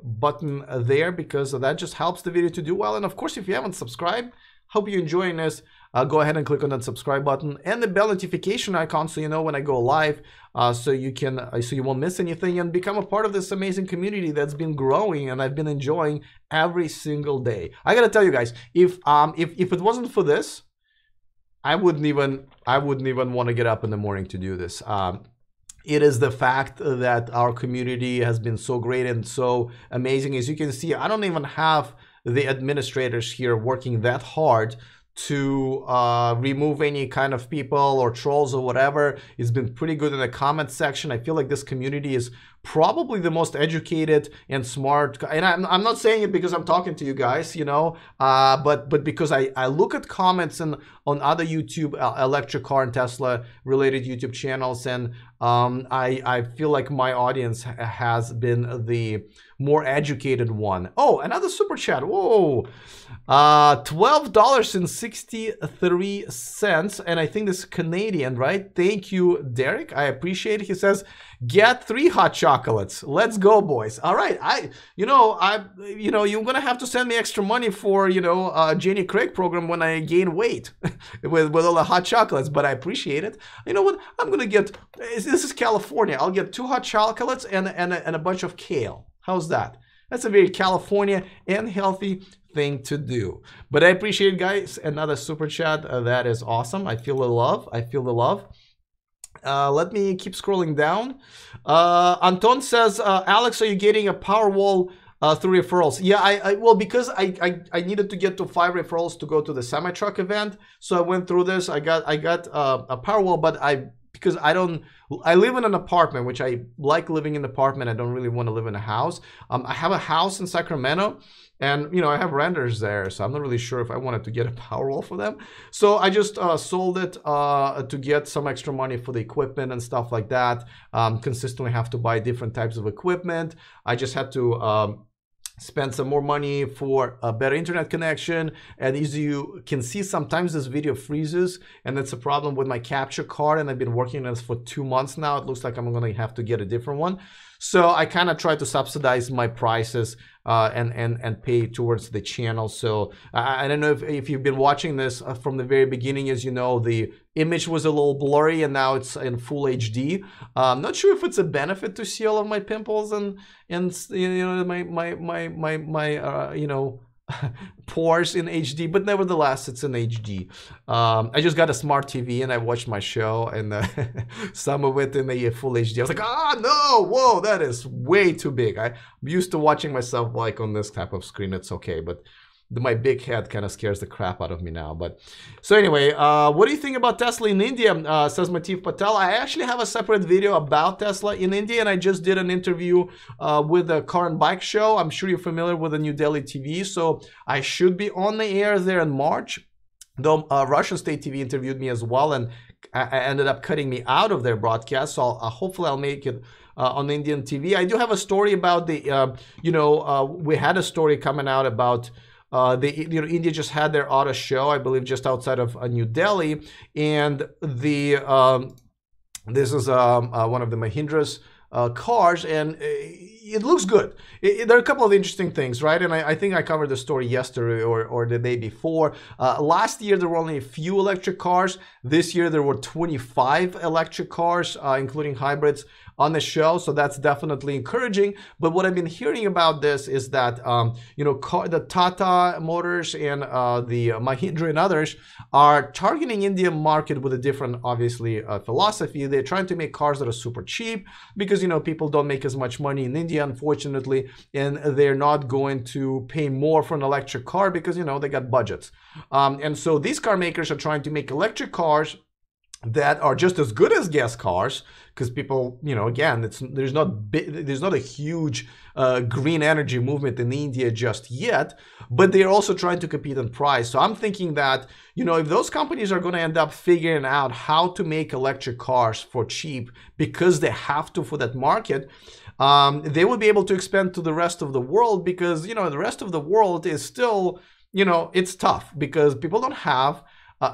button there, because that just helps the video to do well. And of course, if you haven't subscribed, hope you're enjoying this. Go ahead and click on that subscribe button and the bell notification icon, so you know when I go live, so you won't miss anything, and become a part of this amazing community that's been growing and I've been enjoying every single day. I gotta tell you guys, if it wasn't for this, I wouldn't even want to get up in the morning to do this. It is the fact that our community has been so great and so amazing. As you can see, I don't even have the administrators here working that hard to remove any kind of people or trolls or whatever. It's been pretty good in the comment section. I feel like this community is probably the most educated and smart, and I'm not saying it because I'm talking to you guys, you know, but because I look at comments on other YouTube electric car and Tesla related YouTube channels, and I feel like my audience has been the more educated one. Oh, another super chat. Whoa. $12.63, and I think this is Canadian, right? Thank you, Derek. I appreciate it. He says, get 3 hot chocolates. Let's go, boys. All right. you're gonna have to send me extra money for, Jenny Craig program when I gain weight with all the hot chocolates, but I appreciate it. You know what? I'm gonna get, this is California. I'll get 2 hot chocolates and a bunch of kale. How's that? That's a very California and healthy thing to do. But I appreciate it, guys. Another super chat. That is awesome. I feel the love. Let me keep scrolling down. Anton says, Alex, are you getting a Powerwall through referrals? Yeah, well, because I needed to get to 5 referrals to go to the semi-truck event. So I went through this. I got a Powerwall, but because I live in an apartment, which I like living in an apartment. I don't really want to live in a house. I have a house in Sacramento, and I have renters there, so I'm not really sure if I wanted to get a Powerwall for them. So I just sold it to get some extra money for the equipment and stuff like that. Consistently have to buy different types of equipment. I just had to spend some more money for a better internet connection. And as you can see, sometimes this video freezes, and that's a problem with my capture card, and I've been working on this for 2 months now. It looks like I'm gonna have to get a different one. So I kind of try to subsidize my prices and pay towards the channel. So I don't know if you've been watching this from the very beginning. As you know, the image was a little blurry, and now it's in full HD. I'm not sure if it's a benefit to see all of my pimples and my pours in HD, but nevertheless, it's in HD. I just got a smart TV and I watched my show and some of it in a full HD. I was like, ah, no, whoa, that is way too big. I'm used to watching myself like on this type of screen. It's okay, but my big head kind of scares the crap out of me now. But so anyway, what do you think about Tesla in India? Says Matif Patel. I actually have a separate video about Tesla in India, and I just did an interview with the Car and Bike Show. I'm sure you're familiar with the New Delhi TV, so I should be on the air there in March. Though Russian State TV interviewed me as well, and I ended up cutting me out of their broadcast. So hopefully I'll make it on Indian TV. I do have a story about the, we had a story coming out about India just had their auto show, I believe, just outside of New Delhi, and this is one of the Mahindra's cars, and it looks good. There are a couple of interesting things, right? And I think I covered the story yesterday or the day before. Last year, there were only a few electric cars. This year, there were 25 electric cars, including hybrids, on the show. So that's definitely encouraging. But what I've been hearing about this is that, the Tata Motors and the Mahindra and others are targeting Indian market with a different, obviously, philosophy. They're trying to make cars that are super cheap because, people don't make as much money in India, unfortunately, and they're not going to pay more for an electric car because, they got budgets. And so these car makers are trying to make electric cars that are just as good as gas cars, because people, again, there's not a huge green energy movement in India just yet, but they're also trying to compete on price. So I'm thinking that, if those companies are going to end up figuring out how to make electric cars for cheap because they have to for that market, they will be able to expand to the rest of the world because, the rest of the world is still, it's tough because people don't have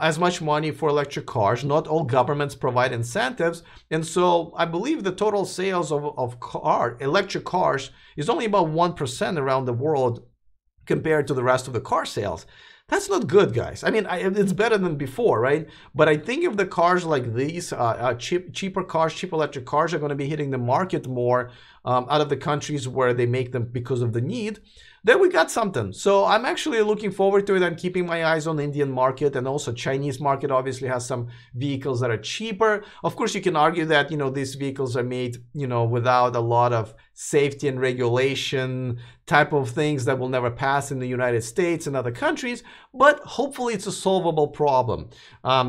as much money for electric cars. Not all governments provide incentives. And so I believe the total sales of electric cars is only about 1% around the world compared to the rest of the car sales. That's not good, guys. I mean, it's better than before, right? But I think if the cars like these, cheaper cars, cheap electric cars are going to be hitting the market more out of the countries where they make them because of the need, then we got something. So I'm actually looking forward to it. I'm keeping my eyes on the Indian market, and also Chinese market obviously has some vehicles that are cheaper. Of course, you can argue that, these vehicles are made, without a lot of safety and regulation type of things that will never pass in the United States and other countries, but hopefully it's a solvable problem.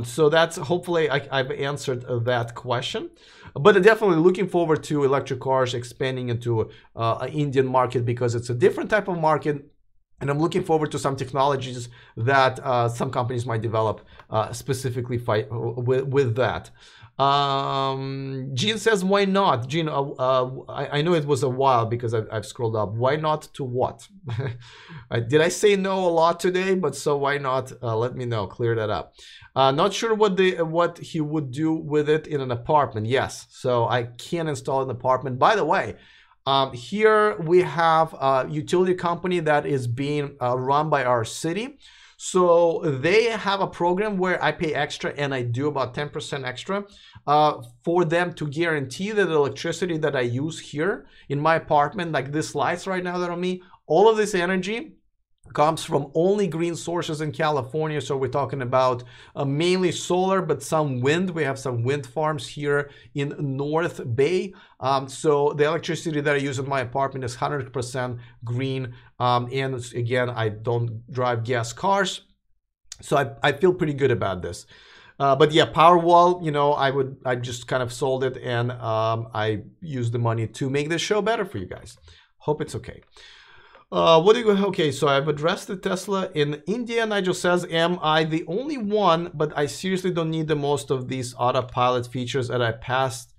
So that's hopefully I've answered that question. But definitely looking forward to electric cars expanding into an Indian market because it's a different type of market. And I'm looking forward to some technologies that some companies might develop specifically with that. Gene says, why not? Gene, I know it was a while because I've scrolled up. Why not to what? Did I say no a lot today? But so why not? Let me know. Clear that up. Not sure what he would do with it in an apartment. Yes, so I can install an apartment. By the way, here we have a utility company that is being run by our city. So they have a program where I pay extra, and I do about 10% extra for them to guarantee that the electricity that I use here in my apartment, like this lights right now that are on me, all of this energy comes from only green sources in California. So we're talking about mainly solar, but some wind. We have some wind farms here in North Bay. So the electricity that I use in my apartment is 100% green. And again, I don't drive gas cars. So I feel pretty good about this. But yeah, Powerwall, I just kind of sold it, and I used the money to make this show better for you guys. Hope it's okay. Okay, so I've addressed the Tesla in India. Nigel says, am I the only one, but I seriously don't need the most of these autopilot features that I passed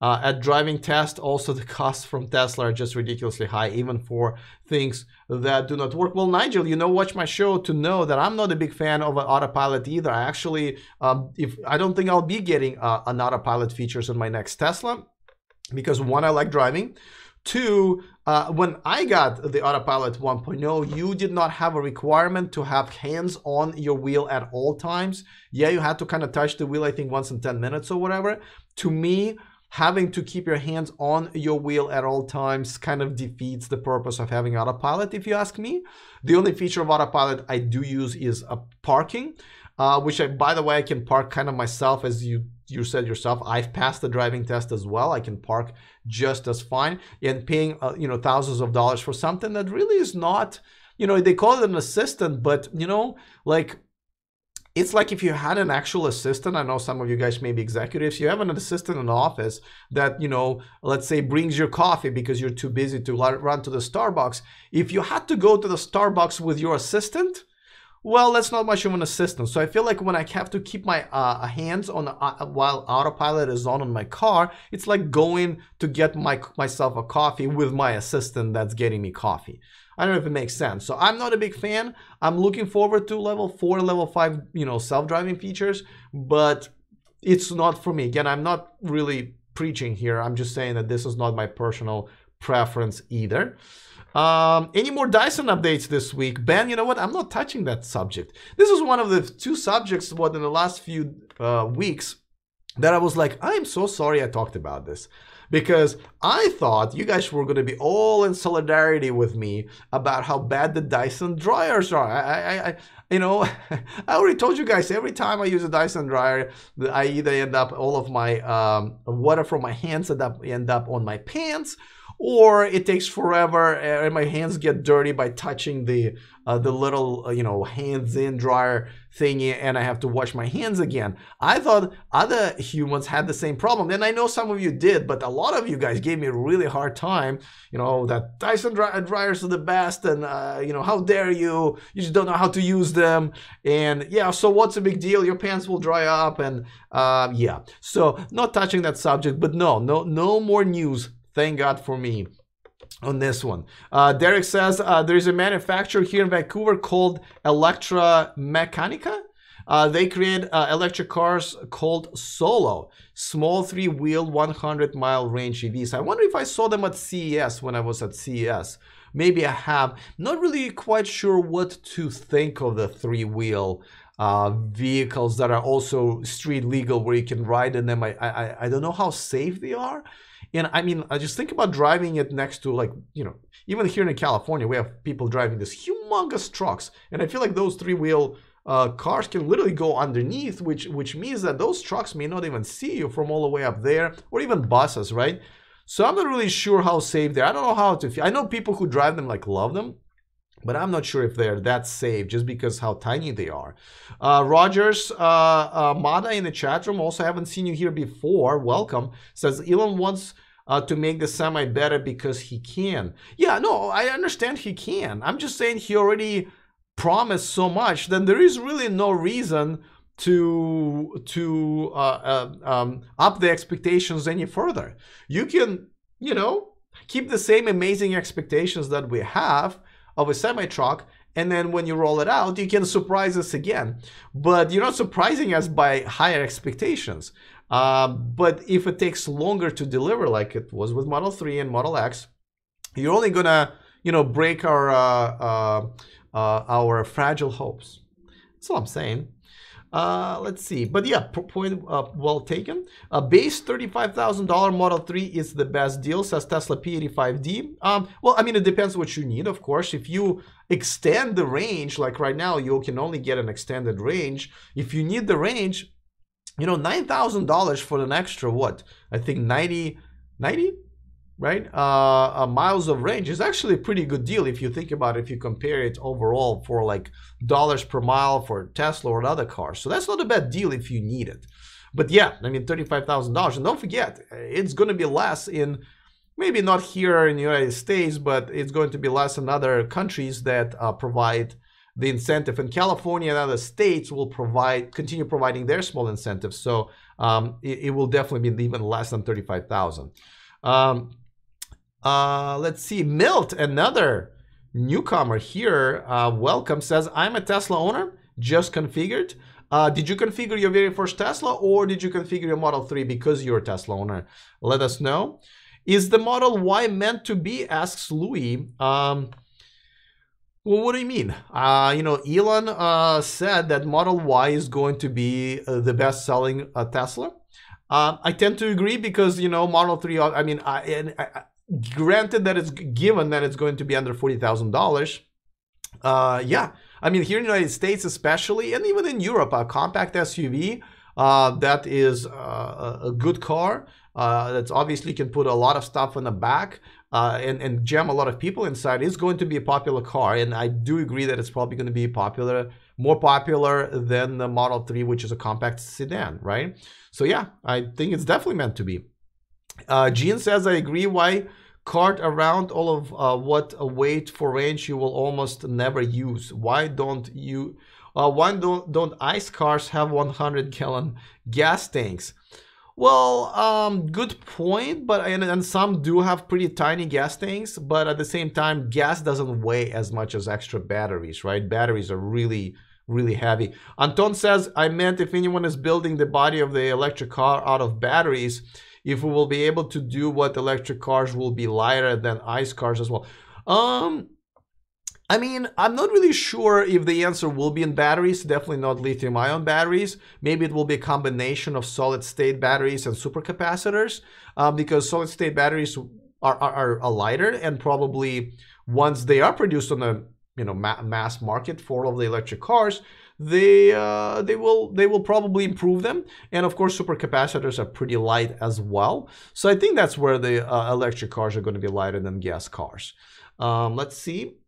at driving test. Also, the costs from Tesla are just ridiculously high, even for things that do not work. Well, Nigel, watch my show to know that I'm not a big fan of an autopilot either. I actually, I don't think I'll be getting an autopilot features in my next Tesla because one, I like driving. Two, when I got the Autopilot 1.0, you did not have a requirement to have hands on your wheel at all times. Yeah, you had to kind of touch the wheel, I think, once in 10 minutes or whatever. To me, having to keep your hands on your wheel at all times kind of defeats the purpose of having Autopilot, if you ask me. The only feature of Autopilot I do use is parking, which by the way, I can park kind of myself, as you said yourself. I've passed the driving test as well. I can park just as fine, and paying thousands of dollars for something that really is not, they call it an assistant, but like, it's like if you had an actual assistant. I know some of you guys may be executives. You have an assistant in the office that, let's say brings your coffee because you're too busy to run to the Starbucks. If you had to go to the Starbucks with your assistant, well, that's not much of an assistant. So I feel like when I have to keep my hands on while Autopilot is on my car, it's like going to get myself a coffee with my assistant that's getting me coffee. I don't know if it makes sense. So I'm not a big fan. I'm looking forward to level 4, level 5, self-driving features, but it's not for me. Again, I'm not really preaching here. I'm just saying that this is not my personal preference either. Any more Dyson updates this week? Ben, you know what? I'm not touching that subject. This is one of the 2 subjects in the last few weeks that I was like, I'm so sorry I talked about this. Because I thought you guys were going to be all in solidarity with me about how bad the Dyson dryers are. I already told you guys, every time I use a Dyson dryer, I either end up, all of my water from my hands end up on my pants, or it takes forever and my hands get dirty by touching the little hands-in dryer thingy, and I have to wash my hands again. I thought other humans had the same problem, and I know some of you did, but a lot of you guys gave me a really hard time, that Dyson dryers are the best, and how dare you just don't know how to use them, and yeah, so what's the big deal? Your pants will dry up, and yeah, so not touching that subject. But no more news, thank God for me, on this one. Derek says there's a manufacturer here in Vancouver called Electramechanica. They create electric cars called Solo, small 3-wheel 100-mile range EVs. I wonder if I saw them at CES when I was at CES. Maybe I have. Not really quite sure what to think of the 3-wheel vehicles that are also street legal, where you can ride in them. I don't know how safe they are. And I mean, I just think about driving it next to, like, even here in California, we have people driving these humongous trucks. And I feel like those 3-wheel cars can literally go underneath, which means that those trucks may not even see you from all the way up there, or even buses, right? So I'm not really sure how safe they are. I don't know how to feel. I know people who drive them love them, but I'm not sure if they're that safe just because how tiny they are. Rogers Mada in the chat room, also haven't seen you here before, welcome, says Elon wants to make the semi better because he can. Yeah, no, I understand he can. I'm just saying he already promised so much, then there is really no reason to up the expectations any further. You can, keep the same amazing expectations that we have of a semi-truck, and then when you roll it out, you can surprise us again. But you're not surprising us by higher expectations. But if it takes longer to deliver, like it was with Model 3 and Model X, you're only gonna, break our fragile hopes. That's all I'm saying. Let's see. But yeah, point well taken. Base $35,000 Model 3 is the best deal, says Tesla P85D. Well, I mean, it depends what you need, of course. If you extend the range, like right now, you can only get an extended range. If you need the range, $9,000 for an extra, what? I think 90, right? Miles of range is actually a pretty good deal if you think about it, if you compare it overall for like dollars per mile for Tesla or other cars. So that's not a bad deal if you need it. But yeah, I mean, $35,000. And don't forget, it's going to be less in, maybe not here in the United States, but it's going to be less in other countries that provide the incentive. And California and other states will continue providing their small incentives. So it will definitely be even less than $35,000. Let's see, Milt, another newcomer here, welcome, says, I'm a Tesla owner, just configured. Did you configure your very first Tesla, or did you configure your Model 3 because you're a Tesla owner? Let us know. Is the Model Y meant to be, asks Louis. Well, what do you mean? Elon said that Model Y is going to be the best-selling Tesla. I tend to agree because, you know, Model 3, I mean, granted that it's given that it's going to be under $40,000. Yeah, I mean, here in the United States especially, and even in Europe, a compact SUV that is a good car that's obviously can put a lot of stuff in the back and jam a lot of people inside is going to be a popular car. And I do agree that it's probably going to be popular, more popular than the Model 3, which is a compact sedan, right? So yeah, I think it's definitely meant to be. Gene says, I agree. Why cart around all of what a weight for range you will almost never use? Why don't ICE cars have 100-gallon gas tanks? Well, good point, but and some do have pretty tiny gas tanks, but at the same time, gas doesn't weigh as much as extra batteries, right? Batteries are really heavy. Anton says, I meant if anyone is building the body of the electric car out of batteries, if we will be able to do what electric cars will be lighter than ICE cars as well. I mean, I'm not really sure if the answer will be in batteries. Definitely not lithium-ion batteries. Maybe it will be a combination of solid-state batteries and supercapacitors, because solid-state batteries are lighter, and probably once they are produced on the mass market for all of the electric cars, they will probably improve them. And of course, supercapacitors are pretty light as well. So I think that's where the electric cars are going to be lighter than gas cars. Let's see.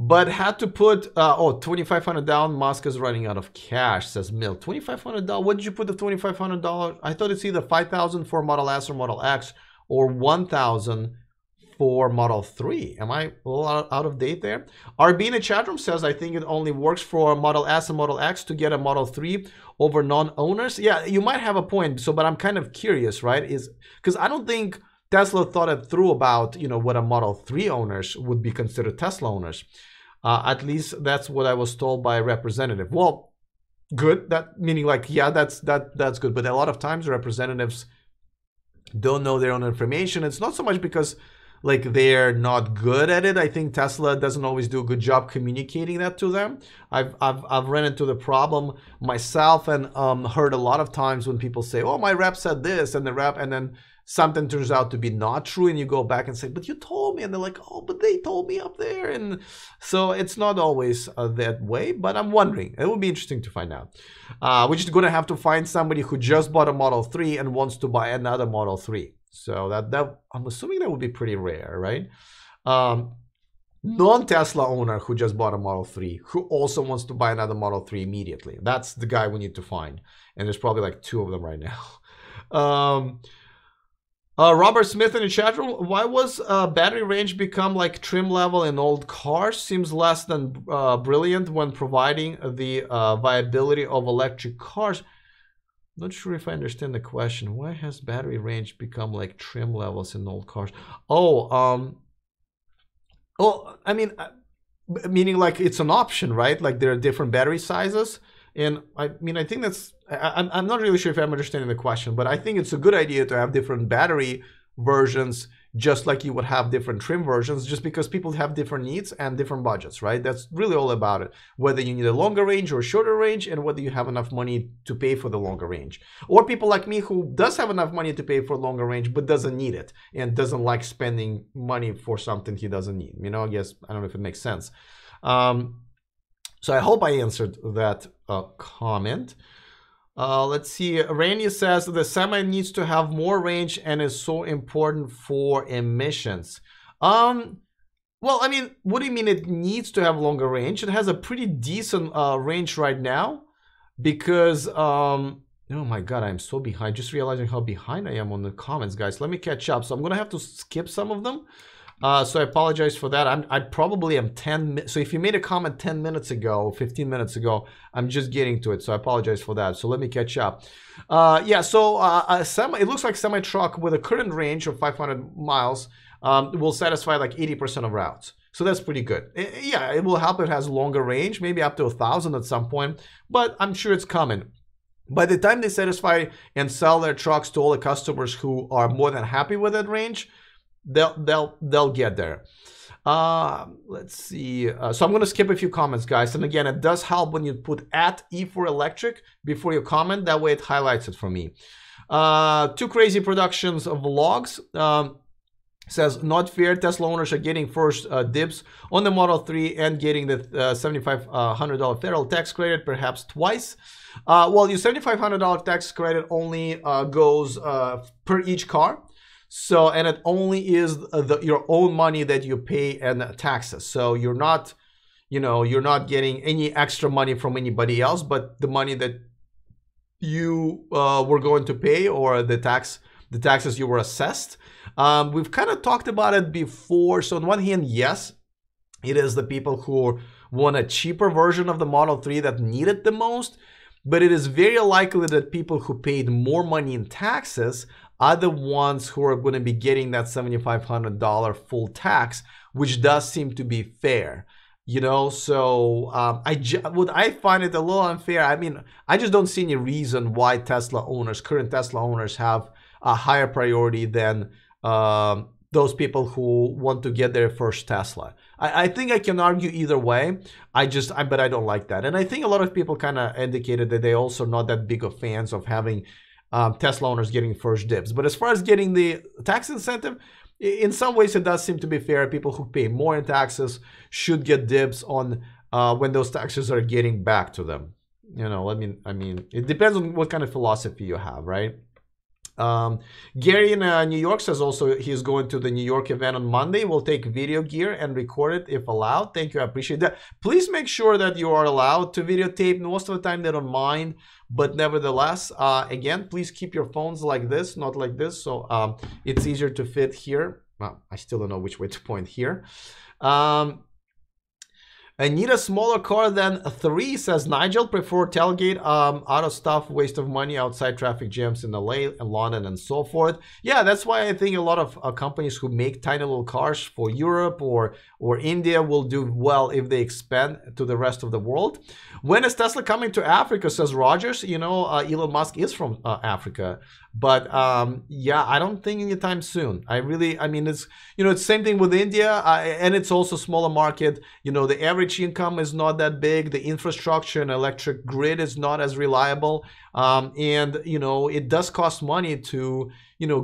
But had to put, $2,500 down. Musk is running out of cash, says Mill. $2,500. What did you put the $2,500? I thought it's either $5,000 for Model S or Model X, or $1,000 for Model 3. Am I a little out of date there? RB in the chat room says, I think it only works for Model S and Model X to get a Model 3 over non-owners. Yeah, you might have a point. So, but I'm kind of curious, right? Is because I don't think Tesla thought it through about, what a Model 3 owners would be considered Tesla owners. At least that's what I was told by a representative. Well, good. That meaning like, yeah, that's good. But a lot of times representatives don't know their own information. It's not so much because like they're not good at it. I think Tesla doesn't always do a good job communicating that to them. I've run into the problem myself, and heard a lot of times when people say, oh, my rep said this, and then something turns out to be not true, and you go back and say, but you told me, and they're like, oh, but they told me up there. And so it's not always that way, but I'm wondering. It would be interesting to find out. We're just going to have to find somebody who just bought a Model 3 and wants to buy another Model 3. So that I'm assuming that would be pretty rare, right? Non-Tesla owner who just bought a Model 3, who also wants to buy another Model 3 immediately. That's the guy we need to find. And there's probably like 2 of them right now. Robert Smith in the chat room, why was battery range become like trim level in old cars? Seems less than brilliant when providing the viability of electric cars. Not sure if I understand the question. Why has battery range become like trim levels in old cars? Oh, I mean, meaning like it's an option, right? Like there are different battery sizes. And I mean, I think that's, I'm not really sure if I'm understanding the question, but I think it's a good idea to have different battery versions, just like you would have different trim versions, just because people have different needs and different budgets, right? That's really all about it. Whether you need a longer range or a shorter range, and whether you have enough money to pay for the longer range. Or people like me who does have enough money to pay for a longer range, but doesn't need it and doesn't like spending money for something he doesn't need. I guess, I don't know if it makes sense. So I hope I answered that comment. Let's see. Randy says the Semi needs to have more range and is so important for emissions. Well, I mean, what do you mean it needs to have longer range? It has a pretty decent range right now because, oh my God, I'm so behind. Just realizing how behind I am on the comments, guys. Let me catch up. So I'm going to have to skip some of them. So I apologize for that. I probably am 10. So if you made a comment 10 minutes ago, 15 minutes ago, I'm just getting to it. So I apologize for that. So let me catch up. Yeah, so it looks like semi truck with a current range of 500 miles will satisfy like 80% of routes. So that's pretty good. Yeah, it will help. It has longer range, maybe up to 1,000 at some point, but I'm sure it's coming. By the time they satisfy and sell their trucks to all the customers who are more than happy with that range, they'll get there. Let's see. So I'm going to skip a few comments, guys. And again, it does help when you put @E4Electric before your comment. That way it highlights it for me. Two Crazy Productions vlogs. Says, not fair. Tesla owners are getting first dibs on the Model 3 and getting the $7,500 federal tax credit, perhaps twice. Well, your $7,500 tax credit only goes per each car. So, and it only is your own money that you pay and taxes. So you're not, you're not getting any extra money from anybody else, but the money that you were going to pay, or the taxes you were assessed. We've kind of talked about it before. So on one hand, yes, it is the people who want a cheaper version of the Model 3 that need it the most, but it is very likely that people who paid more money in taxes are the ones who are going to be getting that $7,500 full tax, which does seem to be fair. So I find it a little unfair. I mean, I just don't see any reason why current Tesla owners have a higher priority than those people who want to get their first Tesla. I think I can argue either way. But I don't like that. And I think a lot of people kind of indicated that they also not that big of fans of having Tesla owners getting first dibs. But as far as getting the tax incentive, in some ways it does seem to be fair. People who pay more in taxes should get dibs on when those taxes are getting back to them. I mean, it depends on what kind of philosophy you have, right? Gary in New York says also he's going to the New York event on Monday. We'll take video gear and record it if allowed. Thank you. I appreciate that. Please make sure that you are allowed to videotape. Most of the time they don't mind, but nevertheless, again, please keep your phones like this, not like this. So it's easier to fit here. Well, I still don't know which way to point here. I need a smaller car than 3, says Nigel. Prefer tailgate, out of stuff, waste of money, outside traffic jams in LA and London and so forth. Yeah, that's why I think a lot of companies who make tiny little cars for Europe or India will do well if they expand to the rest of the world. When is Tesla coming to Africa, says Rogers. Elon Musk is from Africa. But yeah, I don't think anytime soon. I mean, it's, it's same thing with India, and it's also smaller market. The average income is not that big. The infrastructure and electric grid is not as reliable. And, it does cost money to,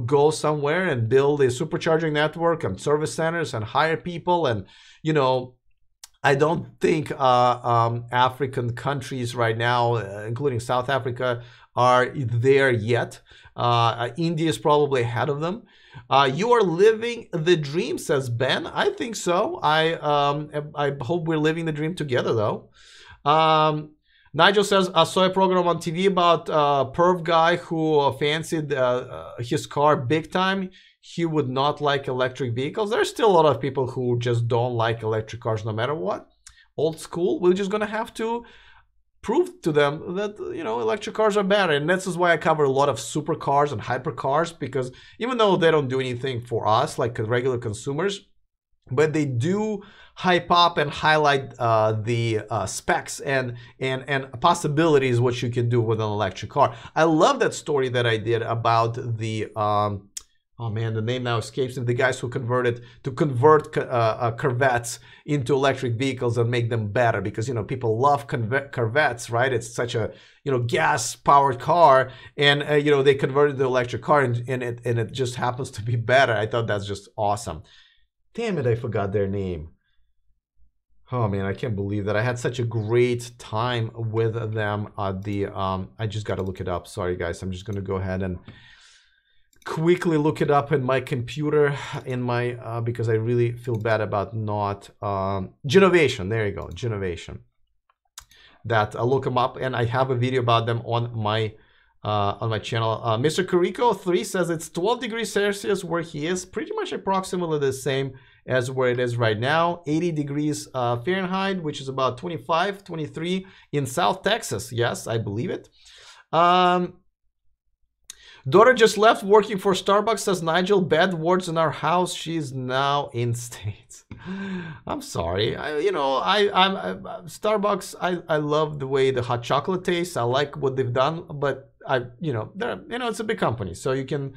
go somewhere and build a supercharging network and service centers and hire people. And, I don't think African countries right now, including South Africa, are there yet. India is probably ahead of them. You are living the dream, says Ben. I think so. I hope we're living the dream together, though. Nigel says, I saw a program on TV about a perv guy who fancied his car big time. He would not like electric vehicles. There's still a lot of people who just don't like electric cars no matter what. Old school. We're just going to have to prove to them that, electric cars are better. And this is why I cover a lot of supercars and hypercars, because even though they don't do anything for us like regular consumers, but they do hype up and highlight the specs and possibilities what you can do with an electric car. I love that story that I did about the oh man, the name now escapes me. The guys who convert Corvettes into electric vehicles and make them better, because people love Corvettes, right? It's such a gas-powered car, and they converted the electric car, and it just happens to be better. I thought that's just awesome. Damn it, I forgot their name. Oh man, I can't believe that. I had such a great time with them at the I just got to look it up. Sorry guys, I'm just gonna go ahead and quickly look it up in my computer in my because I really feel bad about not Genovation. There you go, Genovation. That I'll look them up, and I have a video about them on my channel. Mr. Carico 3 says it's 12 degrees Celsius where he is, pretty much approximately the same as where it is right now. 80 degrees Fahrenheit, which is about 25, 23 in South Texas. Yes, I believe it. Daughter just left working for Starbucks, says Nigel. Bad words in our house. She's now in States. I'm sorry. Starbucks. I love the way the hot chocolate tastes. I like what they've done, but it's a big company, so you can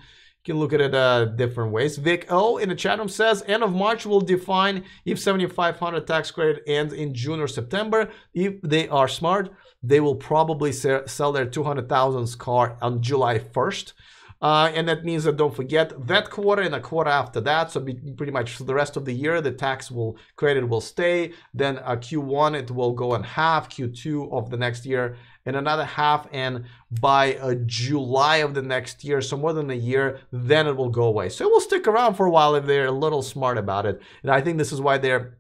You can look at it different ways. Vic O in the chat room says, end of March will define if 7,500 tax credit ends in June or September. If they are smart, they will probably sell their 200,000th car on July 1st. And that means that, don't forget, that quarter and a quarter after that, so pretty much for the rest of the year, the tax credit will stay. Then Q1, it will go in half, Q2 of the next year, and another half, and by July of the next year, so more than a year, then it will go away. So it will stick around for a while if they're a little smart about it. And I think this is why they're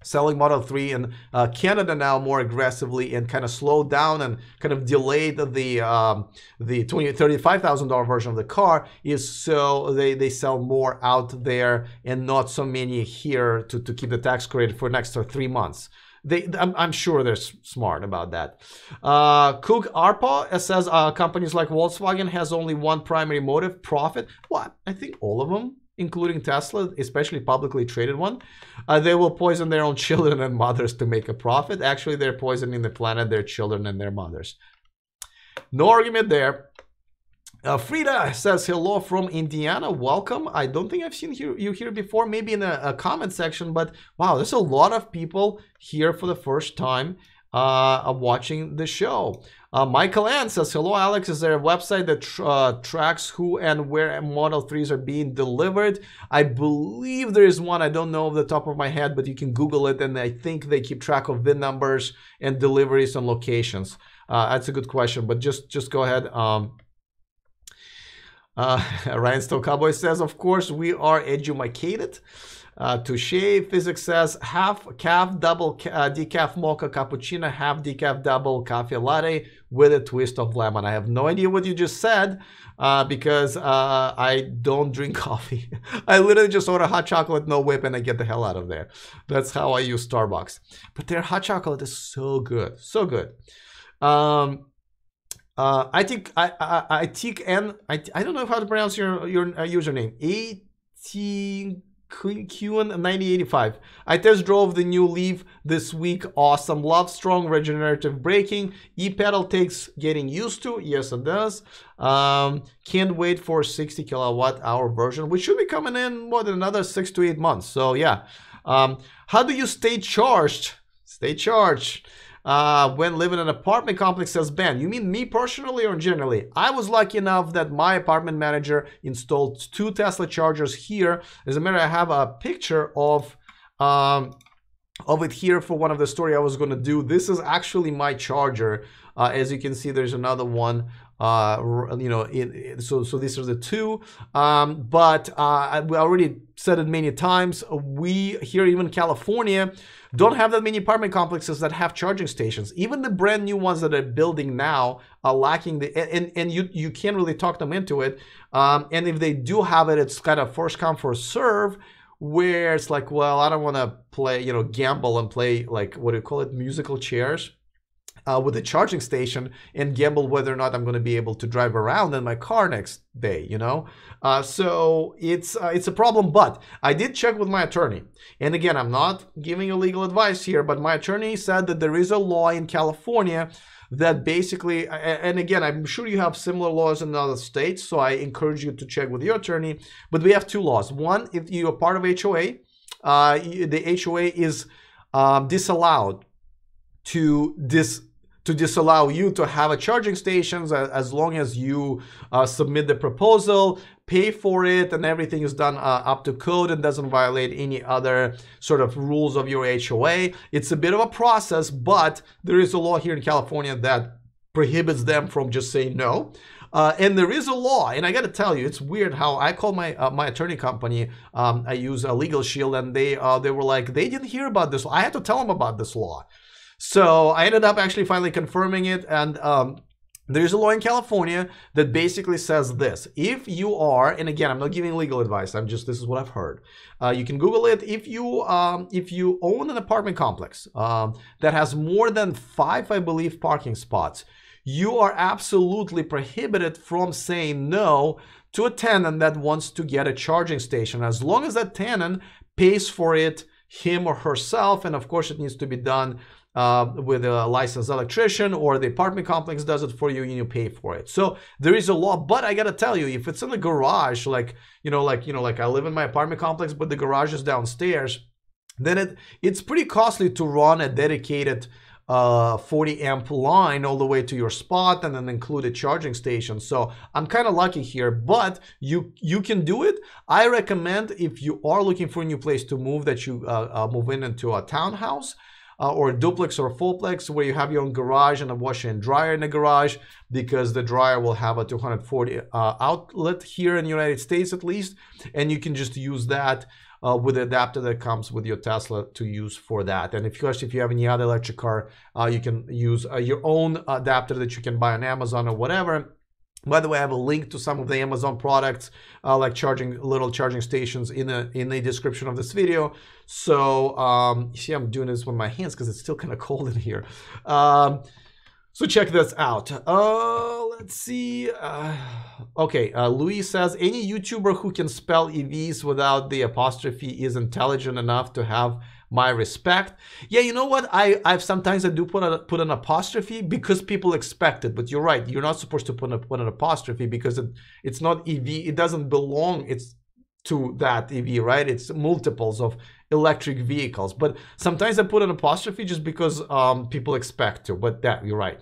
selling Model 3 in Canada now more aggressively, and kind of slowed down and kind of delayed the $35,000 version of the car, is so they sell more out there and not so many here to keep the tax credit for next 3 months. I'm sure they're smart about that. Cook Arpa says companies like Volkswagen has only one primary motive, profit. What? I think all of them, including Tesla, especially publicly traded one, they will poison their own children and mothers to make a profit. Actually, they're poisoning the planet, their children, and their mothers. No argument there. Frida says, hello from Indiana. Welcome. I don't think I've seen you here before, maybe in a comment section, but wow, there's a lot of people here for the first time watching the show. Michael Ann says, hello, Alex. Is there a website that tracks who and where Model 3s are being delivered? I believe there is one. I don't know off the top of my head, but you can Google it, and I think they keep track of VIN numbers and deliveries and locations. That's a good question, but just go ahead. Ryan Stowe Cowboy says, of course, we are edumacated. Touche. Physics says, half calf double decaf mocha cappuccino, half decaf double cafe latte with a twist of lemon. I have no idea what you just said because I don't drink coffee. I literally just order hot chocolate, no whip, and I get the hell out of there. That's how I use Starbucks. But their hot chocolate is so good, so good. I think I don't know how to pronounce your username. Q9085. I test drove the new Leaf this week. Awesome. Love strong regenerative braking. E-pedal takes getting used to. Yes, it does. Can't wait for 60 kilowatt hour version, which should be coming in more than another 6 to 8 months. So yeah. How do you stay charged? Stay charged. When living in an apartment complex, says Ben. You mean me personally or generally? I was lucky enough that my apartment manager installed 2 Tesla chargers here. As a matter, I have a picture of it here for one of the story I was going to do. This is actually my charger. As you can see, there's another one. So these are the 2. But I already said it many times. We here, even California, don't have that many apartment complexes that have charging stations. Even the brand new ones that are building now are lacking the, and you can't really talk them into it. And if they do have it, it's kind of first come, first serve, where it's like, well, I don't want to play, gamble and play, like, what do you call it, musical chairs with a charging station and gamble whether or not I'm going to be able to drive around in my car next day, so it's a problem. But I did check with my attorney, and again, I'm not giving you legal advice here, but my attorney said that there is a law in California that basically, and again, I'm sure you have similar laws in other states, so I encourage you to check with your attorney. But we have 2 laws. One, if you are part of HOA, the HOA is disallowed to disallow you to have a charging stations as long as you submit the proposal, pay for it, and everything is done up to code and doesn't violate any other sort of rules of your HOA. It's a bit of a process, but there is a law here in California that prohibits them from just saying no. And there is a law, and I got to tell you, it's weird how I called my my attorney company. I use a Legal Shield, and they were like, they didn't hear about this. I had to tell them about this law. So I ended up actually finally confirming it, and there's a law in California that basically says this: if you are, and again, I'm not giving legal advice, this is what I've heard. You can Google it. If you own an apartment complex that has more than 5, I believe, parking spots, you are absolutely prohibited from saying no to a tenant that wants to get a charging station, as long as that tenant pays for it him or herself, and of course it needs to be done with a licensed electrician, or the apartment complex does it for you and you pay for it. So there is a law, but I gotta tell you, if it's in the garage, like I live in my apartment complex, but the garage is downstairs, then it's pretty costly to run a dedicated 40 amp line all the way to your spot and then include a charging station. So I'm kind of lucky here, but you can do it. I recommend, if you are looking for a new place to move, that you move into a townhouse or a duplex or a fourplex where you have your own garage and a washer and dryer in the garage, because the dryer will have a 240 outlet here in the United States at least, and you can just use that with the adapter that comes with your Tesla to use for that. And if you have any other electric car, you can use your own adapter that you can buy on Amazon or whatever. By the way, I have a link to some of the Amazon products, like little charging stations in the description of this video. So you see, I'm doing this with my hands because it's still kind of cold in here. So check this out. Let's see. Okay, Louis says, any YouTuber who can spell EVs without the apostrophe is intelligent enough to have my respect. Yeah, you know what? Sometimes I do put an apostrophe because people expect it. But you're right. You're not supposed to put an apostrophe because it's not EV. It doesn't belong. It's to that EV, right? It's multiples of electric vehicles. But sometimes I put an apostrophe just because people expect to. But you're right.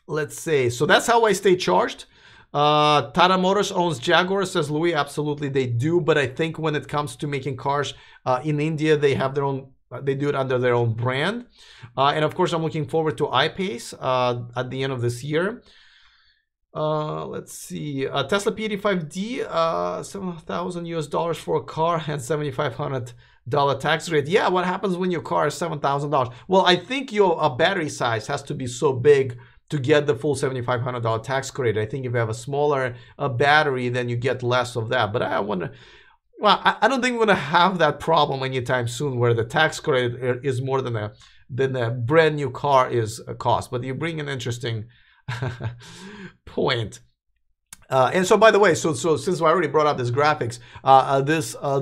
Let's see. So that's how I stay charged. Tata Motors owns Jaguar, says Louis. Absolutely, they do. But I think when it comes to making cars in India, they have their own. They do it under their own brand. And of course, I'm looking forward to iPace at the end of this year. Let's see. Tesla P85D, $7,000 US for a car and $7,500 tax rate. Yeah, what happens when your car is $7,000? Well, I think your battery size has to be so big to get the full $7,500 tax credit. I think if you have a smaller battery, then you get less of that. But I wonder. Well, I don't think we're gonna have that problem anytime soon, where the tax credit is more than a brand new car is a cost. But you bring an interesting point. And so, by the way, so since I already brought up this graphics,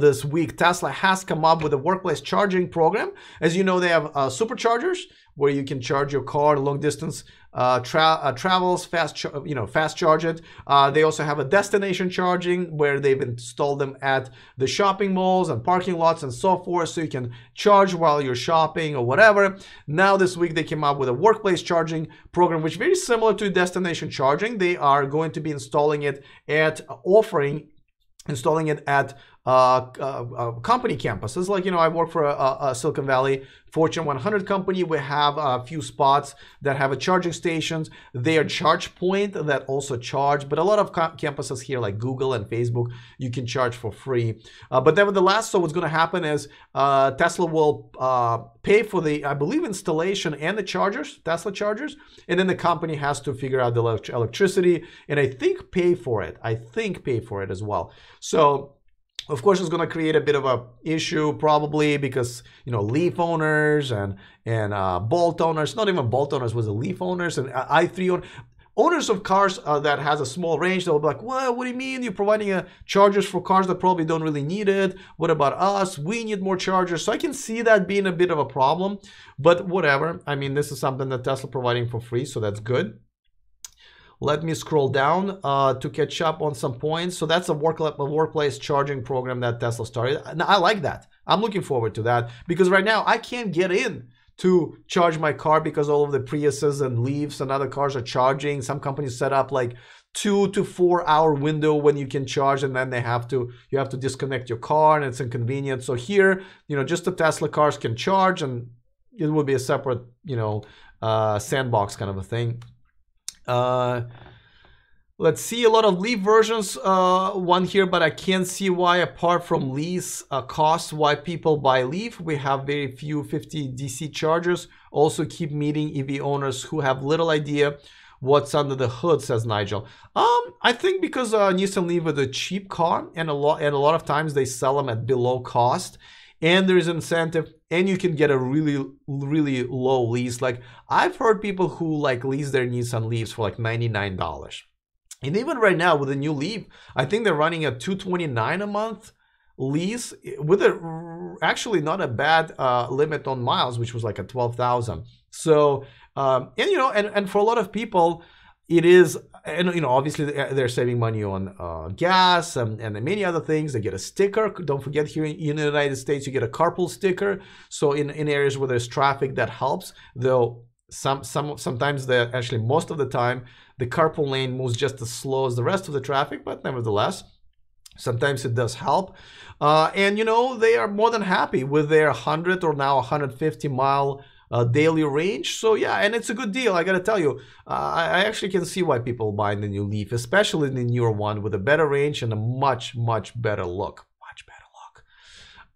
this week Tesla has come up with a workplace charging program. As you know, they have superchargers where you can charge your car long distance travels, fast charge it. They also have a destination charging where they've installed them at the shopping malls and parking lots and so forth, so you can charge while you're shopping or whatever. Now this week they came up with a workplace charging program, which is very similar to destination charging. They are going to be installing it at company campuses. Like, I work for a Silicon Valley Fortune 100 company. We have a few spots that have a charging stations. They are charge point that also charge, but a lot of campuses here, like Google and Facebook, you can charge for free. But nevertheless, so what's going to happen is Tesla will pay for the, I believe, installation and the chargers, Tesla chargers, and then the company has to figure out the electricity and I think pay for it. As well. So of course, it's going to create a bit of a issue probably because, Leaf owners and Bolt owners, not even Bolt owners, was the Leaf owners and i3 owners of cars that has a small range. They'll be like, well, what do you mean you're providing chargers for cars that probably don't really need it? What about us? We need more chargers. So I can see that being a bit of a problem, but whatever. I mean, this is something that Tesla providing for free, so that's good. Let me scroll down to catch up on some points. So that's a workplace charging program that Tesla started. Now, I like that. I'm looking forward to that because right now I can't get in to charge my car because all of the Priuses and Leafs and other cars are charging. Some companies set up like 2 to 4 hour window when you can charge, and then you have to disconnect your car, and it's inconvenient. So here, just the Tesla cars can charge, and it will be a separate, sandbox kind of a thing. Let's see, a lot of Leaf versions, one here, but I can't see why, apart from Lease costs, why people buy Leaf. We have very few 50 DC chargers. Also keep meeting EV owners who have little idea what's under the hood, says Nigel. I think because Nissan Leaf is a cheap car, and a lot of times they sell them at below cost, and there's incentive, and you can get a really, really low lease. Like, I've heard people who lease their Nissan Leafs for like $99. And even right now with the new Leaf, I think they're running at $229 a month Lease with actually not a bad limit on miles, which was like a 12,000. So and and for a lot of people, it is, and obviously they're saving money on gas and many other things. They get a sticker. Don't forget, here in the United States, you get a carpool sticker. So in areas where there's traffic, that helps. Though sometimes, actually most of the time, the carpool lane moves just as slow as the rest of the traffic, but nevertheless, sometimes it does help. And they are more than happy with their 100 or now 150 mile daily range. So yeah, and it's a good deal. I gotta tell you, I actually can see why people buy the new Leaf, especially the newer one with a better range and a much better look.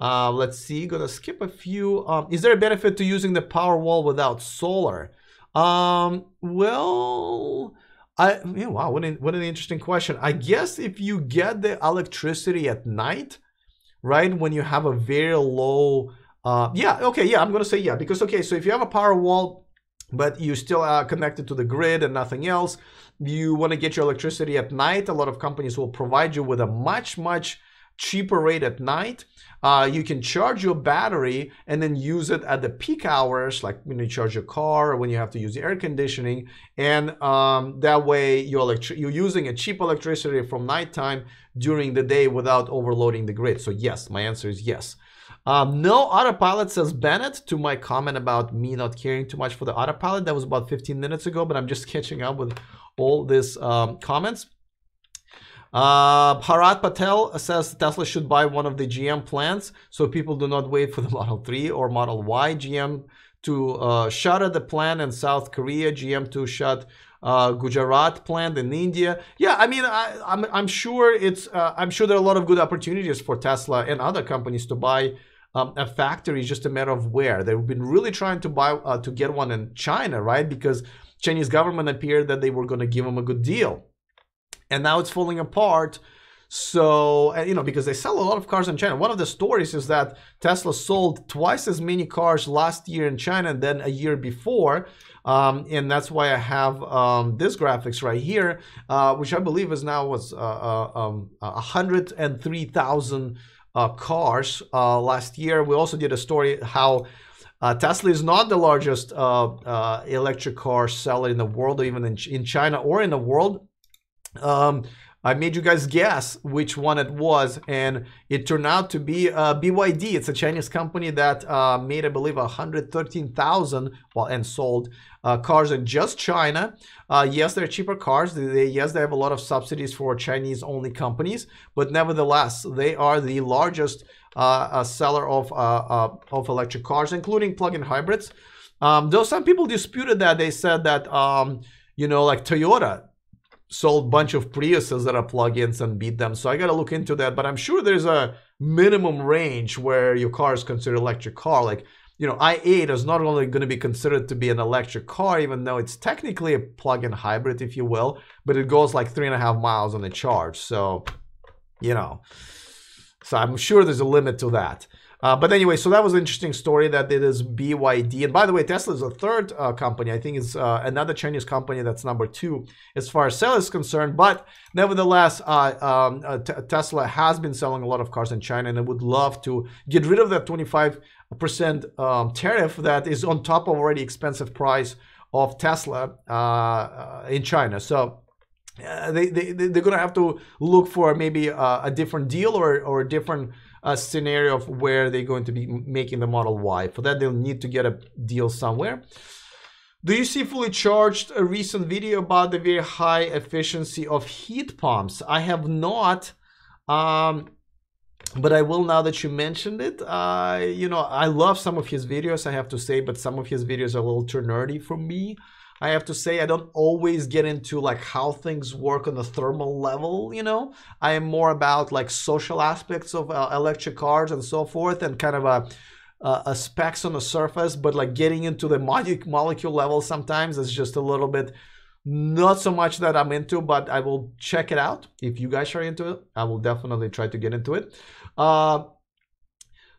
Let's see, gonna skip a few. Is there a benefit to using the Powerwall without solar? Well, wow, what an interesting question. I guess if you get the electricity at night, right, when you have a very low yeah, okay, yeah, I'm gonna say yeah, because okay, so if you have a Powerwall but you still are connected to the grid and nothing else, you want to get your electricity at night, a lot of companies will provide you with a much cheaper rate at night. You can charge your battery and then use it at the peak hours, like when you charge your car or when you have to use the air conditioning, and that way you're using a cheap electricity from nighttime during the day without overloading the grid. So yes, my answer is yes. No Autopilot, says Bennett, to my comment about me not caring too much for the Autopilot. That was about 15 minutes ago, but I'm just catching up with all these comments. Bharat Patel says Tesla should buy one of the GM plants so people do not wait for the Model 3 or Model Y. GM to shutter the plant in South Korea. GM to shut Gujarat plant in India. Yeah, I mean, I'm sure I'm sure there are a lot of good opportunities for Tesla and other companies to buy a factory. It's just a matter of where. They've been really trying to buy to get one in China, right? Because Chinese government appeared that they were going to give them a good deal. And now it's falling apart. So, because they sell a lot of cars in China. One of the stories is that Tesla sold twice as many cars last year in China than a year before. And that's why I have this graphics right here, which I believe is now 103,000 cars last year. We also did a story how Tesla is not the largest electric car seller in the world, or even in China or in the world. I made you guys guess which one it was, and it turned out to be BYD. It's a Chinese company that made, I believe, 113,000 and sold cars in just China. Yes, they're cheaper cars. Yes, they have a lot of subsidies for Chinese-only companies, but nevertheless, they are the largest seller of electric cars, including plug-in hybrids. Though some people disputed that. They said that, like Toyota sold a bunch of Priuses that are plug-ins and beat them. So I got to look into that. But I'm sure there's a minimum range where your car is considered electric car. Like, i8 is not only going to be considered to be an electric car, even though it's technically a plug-in hybrid, if you will, but it goes like 3.5 miles on the charge. So, so I'm sure there's a limit to that. But anyway, so that was an interesting story that it is BYD. And by the way, Tesla is a third company. I think it's another Chinese company that's number 2 as far as sales is concerned. But nevertheless, Tesla has been selling a lot of cars in China, and I would love to get rid of that 25% tariff that is on top of already expensive price of Tesla in China. So they're going to have to look for maybe a different deal or a different scenario of where they're going to be making the Model Y. For that, they'll need to get a deal somewhere. Do you see fully charged? A recent video about the very high efficiency of heat pumps. I have not, but I will now that you mentioned it. I love some of his videos, I have to say, but some of his videos are a little too nerdy for me. I have to say, I don't always get into like how things work on the thermal level, I am more about like social aspects of electric cars and so forth, and kind of a specs on the surface, but like getting into the molecule level sometimes is just a little bit not so much that I'm into, but I will check it out. If you guys are into it, I will definitely try to get into it.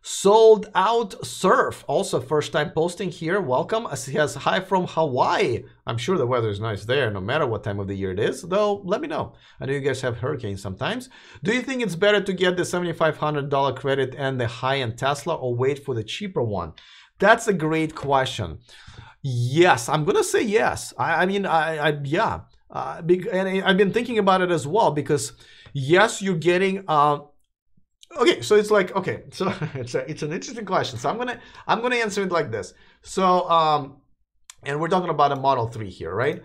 Sold out surf, also first time posting here. Welcome. He has hi from Hawaii. I'm sure the weather is nice there no matter what time of the year it is, though. Let me know. I know you guys have hurricanes sometimes. Do you think it's better to get the $7,500 credit and the high-end Tesla, or wait for the cheaper one? That's a great question. Yes, I'm gonna say yes. Yeah. And I've been thinking about it as well, because yes, you're getting okay, so it's like, okay, so it's an interesting question. So I'm gonna answer it like this. So and we're talking about a Model 3 here, right?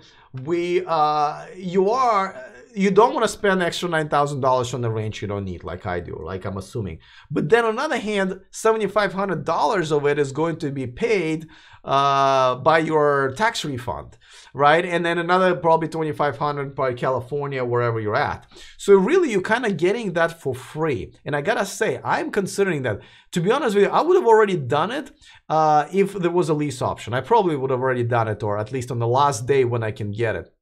You don't want to spend extra $9,000 on the range you don't need, like I do, like I'm assuming. But then on the other hand, $7,500 of it is going to be paid by your tax refund, right? And then another probably $2,500 by California, wherever you're at. So really, you're kind of getting that for free. And I gotta say, I'm considering that. To be honest with you, I would have already done it if there was a lease option. I probably would have already done it, or at least on the last day when I can get it.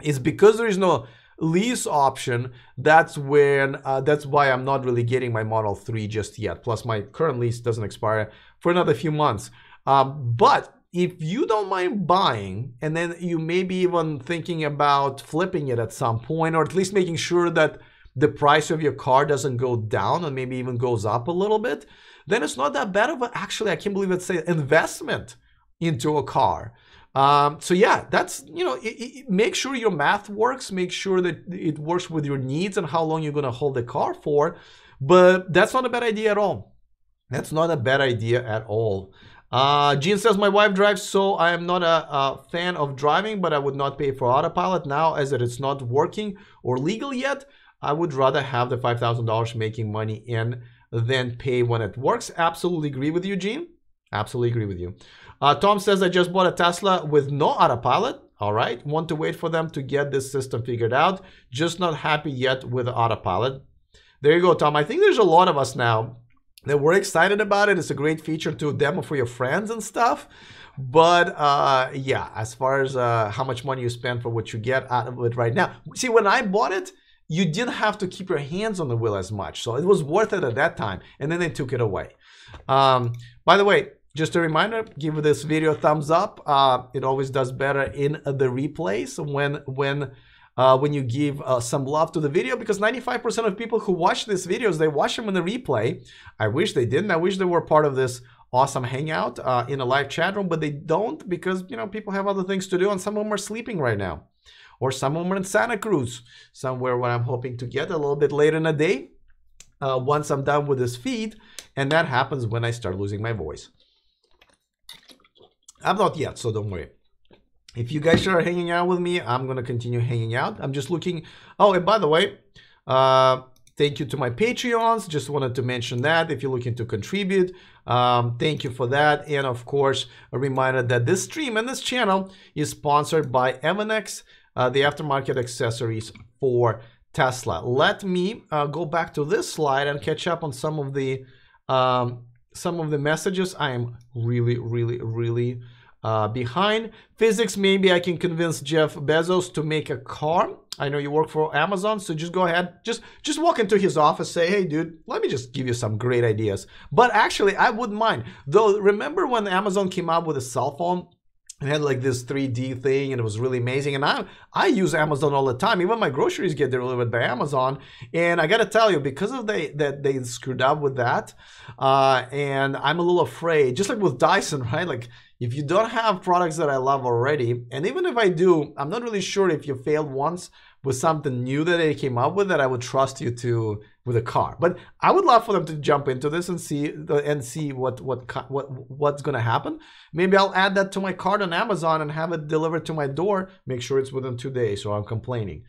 It's because there is no lease option, that's why I'm not really getting my Model 3 just yet. Plus my current lease doesn't expire for another few months. But if you don't mind buying, and then you may be even thinking about flipping it at some point, or at least making sure that the price of your car doesn't go down and maybe even goes up a little bit, then it's not that bad of actually, I can't believe it's an investment into a car. So yeah, that's, make sure your math works, make sure that it works with your needs and how long you're going to hold the car for. But that's not a bad idea at all. That's not a bad idea at all. Gene says, my wife drives, so I am not a fan of driving, but I would not pay for Autopilot now as it's not working or legal yet. I would rather have the $5,000 making money in than pay when it works. Absolutely agree with you, Gene. Absolutely agree with you. Tom says, I just bought a Tesla with no Autopilot. All right. Want to wait for them to get this system figured out. Just not happy yet with Autopilot. There you go, Tom. I think there's a lot of us now that we're excited about it. It's a great feature to demo for your friends and stuff. But yeah, as far as how much money you spend for what you get out of it right now. See, when I bought it, you didn't have to keep your hands on the wheel as much. So it was worth it at that time. And then they took it away. By the way, just a reminder, give this video a thumbs up. It always does better in the replays when you give some love to the video, because 95% of people who watch these videos, they watch them in the replay. I wish they didn't. I wish they were part of this awesome hangout in a live chat room, but they don't, because people have other things to do, and some of them are sleeping right now, or some of them are in Santa Cruz, somewhere where I'm hoping to get a little bit later in the day once I'm done with this feed, and that happens when I start losing my voice. I'm not yet, so don't worry. If you guys are hanging out with me, I'm going to continue hanging out. I'm just looking. Oh, and by the way, thank you to my Patreons. Just wanted to mention that if you're looking to contribute, thank you for that. And of course, a reminder that this stream and this channel is sponsored by Evanex, the aftermarket accessories for Tesla. Let me go back to this slide and catch up on some of the messages. I am really behind. Physics, maybe I can convince Jeff Bezos to make a car. I know you work for Amazon, so just go ahead. Just walk into his office, say, hey, dude, let me just give you some great ideas. But actually, I wouldn't mind. Though, remember when Amazon came out with a cell phone? It had like this 3D thing, and it was really amazing. And I use Amazon all the time. Even my groceries get delivered by Amazon. And I got to tell you, because of that they screwed up with that, and I'm a little afraid, just like with Dyson, right? Like, if you don't have products that I love already, and even if I do, I'm not really sure if you failed once with something new that they came up with, that I would trust you with a car. But I would love for them to jump into this and see what's going to happen. Maybe I'll add that to my cart on Amazon and have it delivered to my door. Make sure it's within 2 days, so I'm complaining.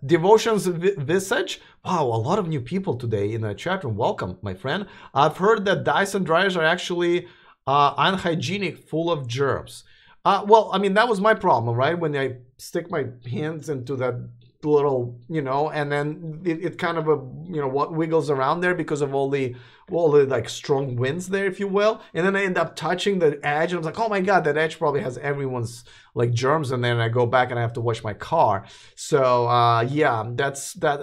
Devotions Visage. Wow, a lot of new people today in the chat room. Welcome, my friend. I've heard that Dyson dryers are actually unhygienic, full of germs. Well, I mean, that was my problem, right? When I stick my hands into that little, you know, and then it kind of what wiggles around there because of all the like strong winds there, if you will. And then I end up touching the edge, and I was like, oh my god, that edge probably has everyone's like germs in there, and I go back and I have to wash my car. So yeah, that's that.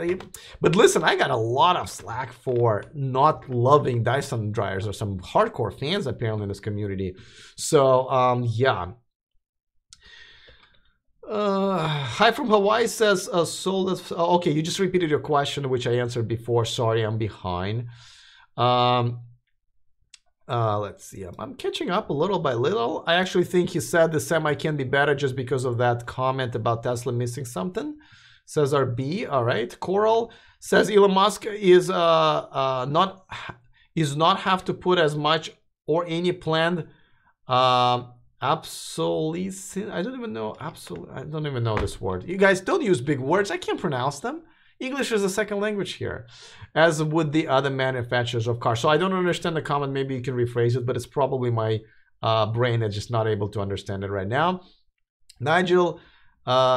But listen, I got a lot of slack for not loving Dyson dryers. There's some hardcore fans apparently in this community. So yeah. Hi from Hawaii says okay, you just repeated your question, which I answered before. Sorry, I'm behind. Let's see. I'm catching up a little by little. I actually think he said the semi can be better just because of that comment about Tesla missing something. Says RB. All right. Coral says Elon Musk is not have to put as much or any planned obsolescence. I don't even know I don't even know this word. You guys don't use big words. I can't pronounce them. English is a second language here, as would the other manufacturers of cars. So I don't understand the comment. Maybe you can rephrase it, but it's probably my brain that's just not able to understand it right now. Nigel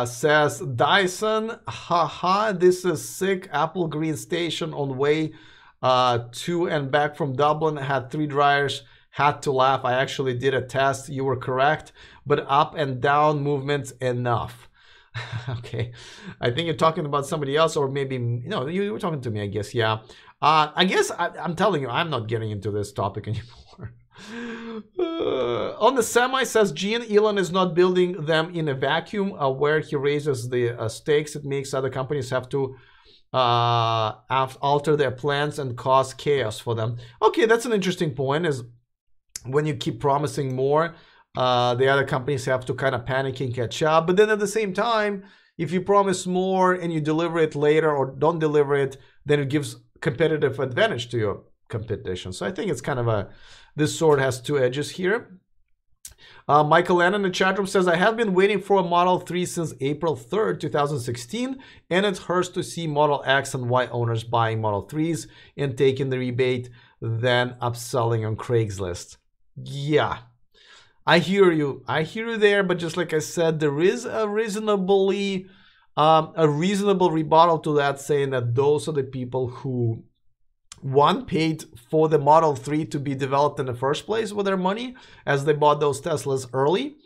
says Dyson, haha, this is sick. Apple Green Station on way to and back from Dublin had 3 dryers. Had to laugh. I actually did a test. You were correct, but up and down movements enough. Okay, I think you're talking about somebody else, or maybe no, you were talking to me, I guess. Yeah, I guess I'm telling you, I'm not getting into this topic anymore. On the semi, says Gene, Elon is not building them in a vacuum. Where he raises the stakes, it makes other companies have to alter their plans and cause chaos for them. Okay, that's an interesting point. Is when you keep promising more, the other companies have to kind of panic and catch up. But then at the same time, if you promise more and you deliver it later or don't deliver it, then it gives competitive advantage to your competition. So I think it's kind of this sword has 2 edges here. Michael Ann in the chat room says, I have been waiting for a Model 3 since April 3rd, 2016, and it hurts to see Model X and Y owners buying Model 3s and taking the rebate, then upselling on Craigslist. Yeah, I hear you. I hear you there, but just like I said, there is a reasonable rebuttal to that, saying that those are the people who, one, paid for the Model 3 to be developed in the first place with their money, as they bought those Teslas early.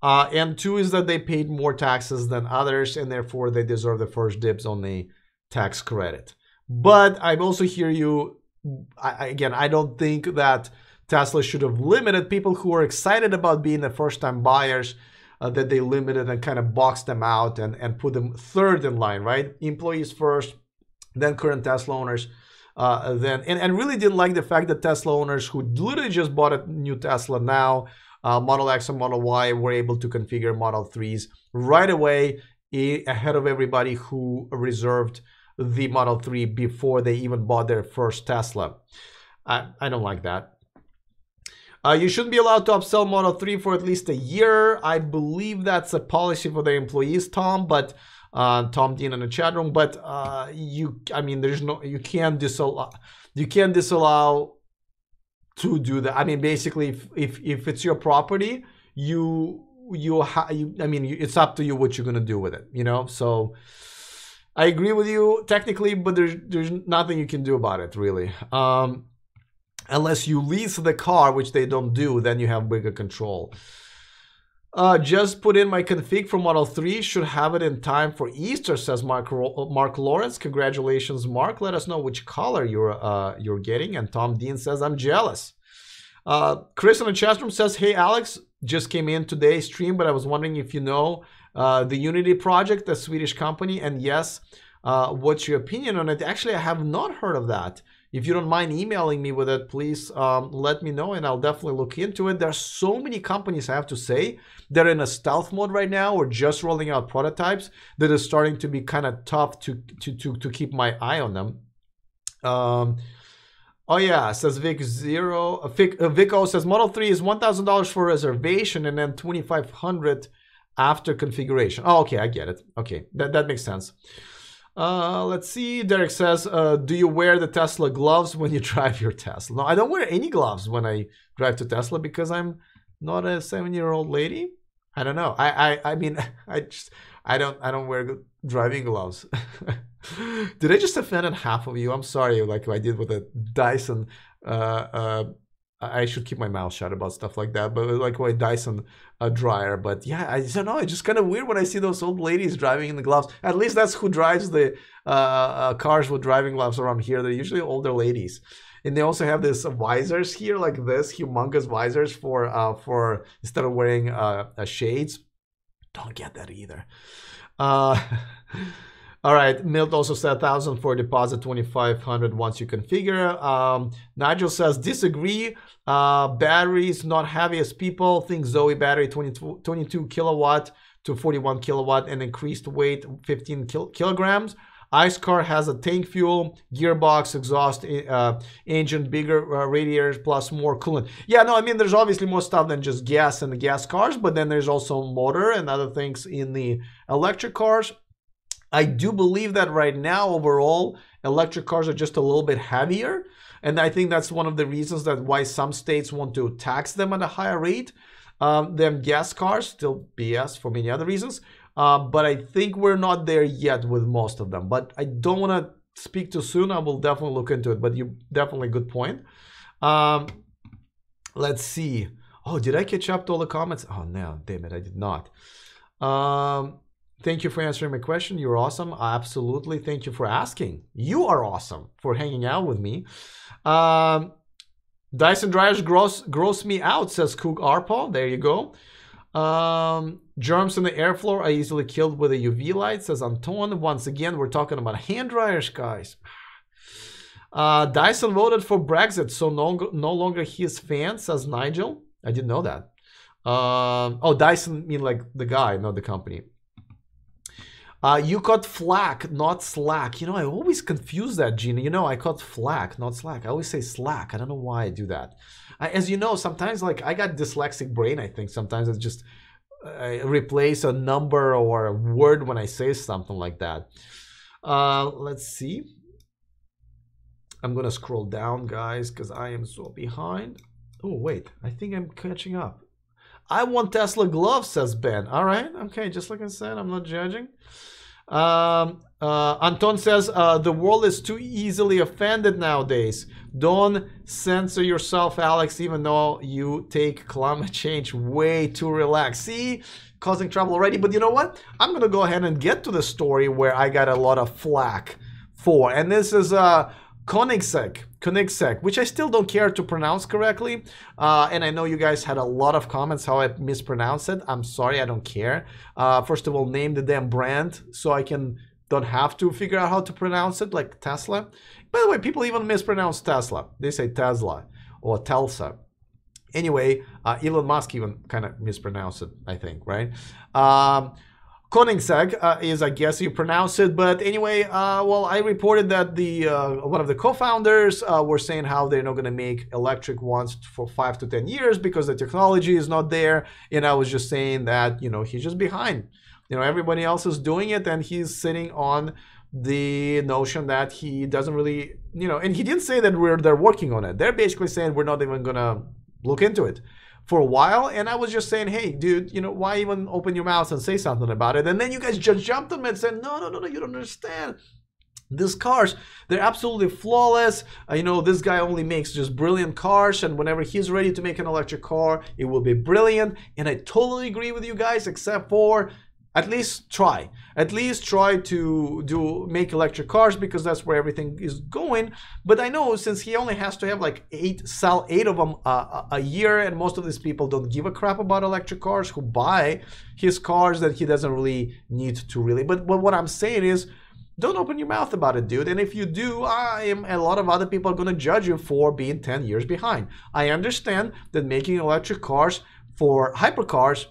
And 2 is that they paid more taxes than others, and therefore they deserve the first dibs on the tax credit. But I also hear you, again, I don't think that Tesla should have limited people who are excited about being the first-time buyers, that they limited and kind of boxed them out and put them third in line, right? Employees first, then current Tesla owners, and really didn't like the fact that Tesla owners who literally just bought a new Tesla now, Model X and Model Y, were able to configure Model 3s right away ahead of everybody who reserved the Model 3 before they even bought their first Tesla. I don't like that. You shouldn't be allowed to upsell Model 3 for at least a year. I believe that's a policy for the employees, Tom, but Tom Dean in the chat room. But you can't disallow to do that. I mean, basically, if it's your property, it's up to you what you're gonna do with it. You know, so I agree with you technically, but there's nothing you can do about it really. Unless you lease the car, which they don't do, then you have bigger control. Just put in my config for Model 3. Should have it in time for Easter, says Mark Lawrence. Congratulations, Mark. Let us know which color you're getting. And Tom Dean says, I'm jealous. Chris in the chat room says, hey, Alex, just came in today's stream, but I was wondering if you know the Unity project, the Swedish company. And yes, what's your opinion on it? Actually, I have not heard of that. If you don't mind emailing me with it, please let me know, and I'll definitely look into it. There are so many companies, I have to say, that are in a stealth mode right now or just rolling out prototypes that is starting to be kind of tough to keep my eye on them. Oh yeah, says Vic Zero. Vico says Model 3 is $1,000 for reservation and then $2,500 after configuration. Oh, okay, I get it. Okay, that makes sense. Let's see. Derek says, do you wear the Tesla gloves when you drive your Tesla? No, I don't wear any gloves when I drive to Tesla because I'm not a 7-year-old lady. I don't know. I mean, I don't wear good driving gloves. Did I just offend half of you? I'm sorry, like I did with the Dyson. I should keep my mouth shut about stuff like that, but like my Dyson dryer. But yeah, I don't know. It's just kind of weird when I see those old ladies driving in the gloves. At least that's who drives the cars with driving gloves around here. They're usually older ladies. And they also have this visors here, like this, humongous visors for instead of wearing shades. Don't get that either. All right, Milt also said 1,000 for a deposit, 2,500 once you configure. Nigel says disagree. Batteries not heavy as people think. Zoe battery 22 kilowatt to 41 kilowatt and increased weight 15 kilograms. Ice car has a tank fuel, gearbox, exhaust, engine, bigger radiators, plus more coolant. Yeah, no, I mean, there's obviously more stuff than just gas in the gas cars, but then there's also motor and other things in the electric cars. I do believe that right now, overall, electric cars are just a little bit heavier. And I think that's one of the reasons that why some states want to tax them at a higher rate than gas cars. Still BS for many other reasons. But I think we're not there yet with most of them. But I don't want to speak too soon. I will definitely look into it. But you definitely good point. Let's see. Oh, did I catch up to all the comments? Oh, no, damn it, I did not. Thank you for answering my question. You're awesome. Absolutely. Thank you for asking. You are awesome for hanging out with me. Dyson dryers gross me out, says Cook Arpaw. There you go. Germs in the airflow are easily killed with a UV light, says Anton. Once again, we're talking about hand dryers, guys. Dyson voted for Brexit, so no longer his fan, says Nigel. I didn't know that. Oh, Dyson mean like the guy, not the company. You caught flack, not slack. You know, I always confuse that, Gina. You know, I caught flack, not slack. I always say slack. I don't know why I do that. As you know, sometimes, like, I got dyslexic brain, I think. Sometimes it's just replace a number or a word when I say something like that. Let's see. I'm going to scroll down, guys, because I am so behind. Oh, wait. I think I'm catching up. I want Tesla gloves, says Ben. All right. Okay. Just like I said, I'm not judging. Anton says, the world is too easily offended nowadays. Don't censor yourself, Alex, even though you take climate change way too relaxed. See, causing trouble already. But you know what? I'm going to go ahead and get to the story where I got a lot of flack for. And this is Koenigsegg, which I still don't care to pronounce correctly. And I know you guys had a lot of comments how I mispronounced it. I'm sorry, I don't care. First of all, name the damn brand so I don't have to figure out how to pronounce it, like Tesla. By the way, people even mispronounce Tesla. They say Tesla or Telsa. Anyway, Elon Musk even kind of mispronounced it, I think, right? Koenigsegg is, I guess you pronounce it, but anyway, well, I reported that the one of the co-founders were saying how they're not going to make electric ones for 5 to 10 years because the technology is not there, and I was just saying that, you know, he's just behind. You know, everybody else is doing it, and he's sitting on the notion that he doesn't really, you know, and he didn't say that they're working on it. They're basically saying we're not even going to look into it for a while. And I was just saying, hey, dude, you know, why even open your mouth and say something about it? And then you guys just jumped on me and said, no, you don't understand. These cars, they're absolutely flawless. You know, this guy only makes just brilliant cars, and whenever he's ready to make an electric car, it will be brilliant. And I totally agree with you guys, except for at least try to make electric cars, because that's where everything is going. But I know since he only has to have like sell eight of them a year, and most of these people don't give a crap about electric cars who buy his cars, that he doesn't really need to really. But what I'm saying is, don't open your mouth about it, dude. And if you do, a lot of other people are going to judge you for being 10 years behind. I understand that making electric cars for hypercars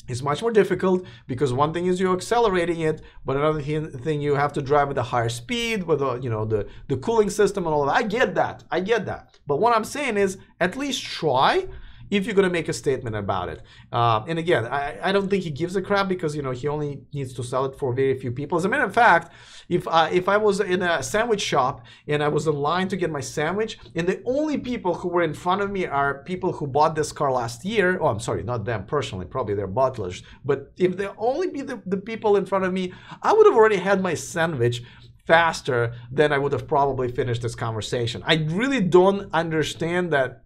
is much more difficult, because one thing is you're accelerating it, but another thing you have to drive at a higher speed with the cooling system and all of that. I get that. But what I'm saying is, at least try. if you're going to make a statement about it. And again, I don't think he gives a crap because, you know, he only needs to sell it for very few people. As a matter of fact, if I was in a sandwich shop and I was in line to get my sandwich, and the only people who were in front of me are people who bought this car last year, oh, I'm sorry, not them personally, probably they're butlers, but if they only be the people in front of me, I would have already had my sandwich faster than I would have probably finished this conversation. I really don't understand that,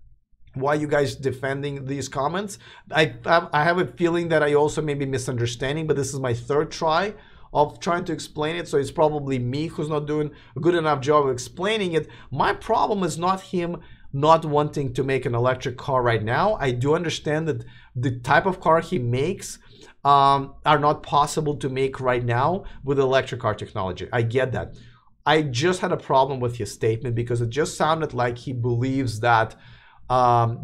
why you guys defending these comments. I have a feeling that I also may be misunderstanding, but this is my third try of trying to explain it, so it's probably me who's not doing a good enough job of explaining it. My problem is not him not wanting to make an electric car right now. I do understand that the type of car he makes are not possible to make right now with electric car technology. I get that. I just had a problem with his statement because it just sounded like he believes that